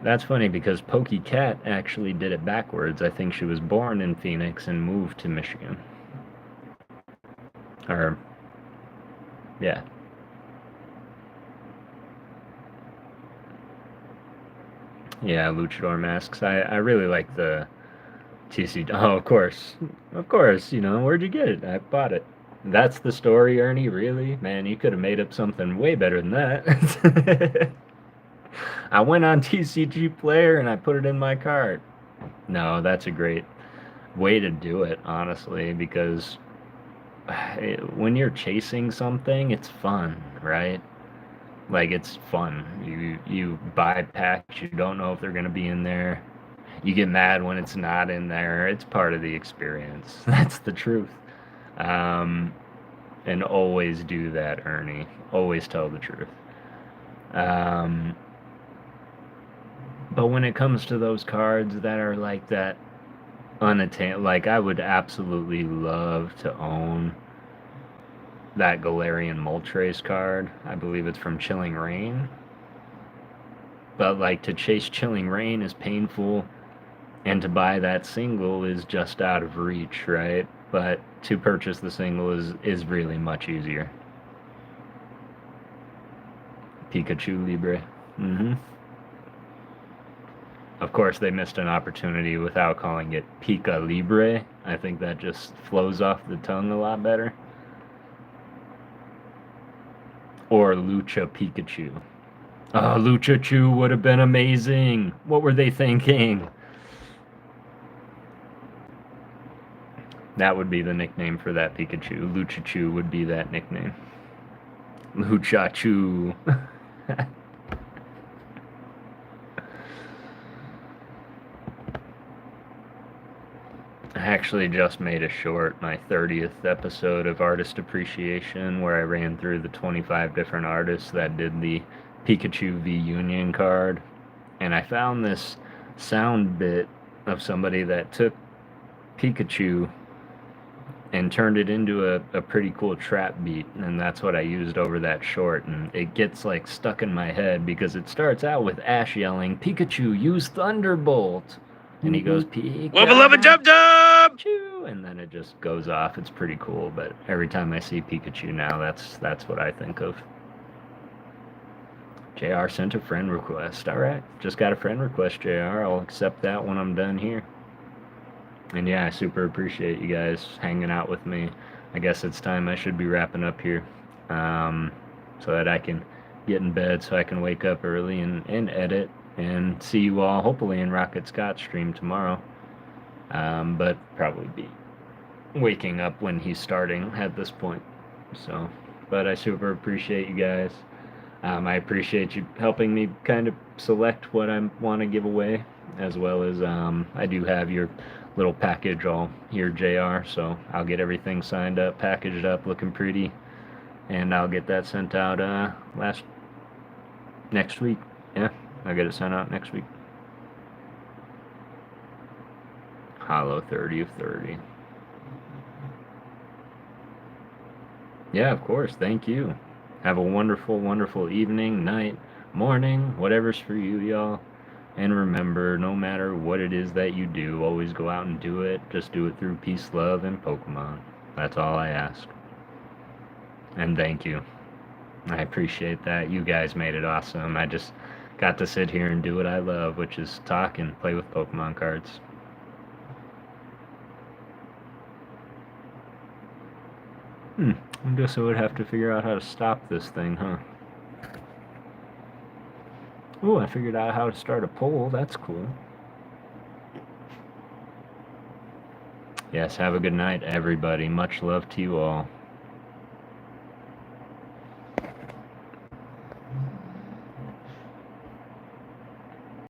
That's funny because PokéCat actually did it backwards. I think she was born in Phoenix and moved to Michigan. Or, yeah. Yeah, Luchador masks. I really like the TC. Oh, of course. Of course, where'd you get it? I bought it. That's the story, Ernie? Really? Man, you could have made up something way better than that. I went on TCG Player and I put it in my cart. No, that's a great way to do it, honestly, because when you're chasing something, it's fun, right? Like, it's fun. You buy packs, you don't know if they're going to be in there. You get mad when it's not in there. It's part of the experience. That's the truth. And always do that, Ernie. Always tell the truth. But when it comes to those cards that are like that unattainable, like I would absolutely love to own that Galarian Moltres card. I believe it's from Chilling Reign. But like to chase Chilling Rain is painful, and to buy that single is just out of reach, right? But to purchase the single is really much easier. Pikachu Libre. Mm-hmm. Of course, they missed an opportunity without calling it Pika Libre. I think that just flows off the tongue a lot better. Or Lucha Pikachu. Oh, Lucha Chu would have been amazing. What were they thinking? That would be the nickname for that Pikachu. Lucha Chu would be that nickname. Lucha Chu. I actually just made a short, my 30th episode of Artist Appreciation, where I ran through the 25 different artists that did the Pikachu V Union card. And I found this sound bit of somebody that took Pikachu and turned it into a pretty cool trap beat, and that's what I used over that short. And it gets like stuck in my head because it starts out with Ash yelling, "Pikachu, use Thunderbolt!" And he goes, "Pikachu, Wubba lubba dub dub!" and then it just goes off. It's pretty cool, but every time I see Pikachu now, that's what I think of. JR sent a friend request. Alright, just got a friend request, JR. I'll accept that when I'm done here. And yeah, I super appreciate you guys hanging out with me. I guess it's time I should be wrapping up here, so that I can get in bed, so I can wake up early and edit and see you all hopefully in Rocket Scott's stream tomorrow. But probably be waking up when he's starting at this point. So, but I super appreciate you guys. I appreciate you helping me kind of select what I want to give away, as well as I do have your little package all here, JR, so I'll get everything signed up, packaged up, looking pretty, and I'll get that sent out next week. Yeah, I'll get it sent out next week. Hollow 30 of 30. Yeah, of course, thank you. Have a wonderful, wonderful evening, night, morning, whatever's for you, y'all. And remember, no matter what it is that you do, always go out and do it. Just do it through peace, love, and Pokemon. That's all I ask. And thank you. I appreciate that. You guys made it awesome. I just got to sit here and do what I love, which is talk and play with Pokemon cards. I guess I would have to figure out how to stop this thing, huh? Ooh, I figured out how to start a poll. That's cool. Yes, have a good night, everybody. Much love to you all.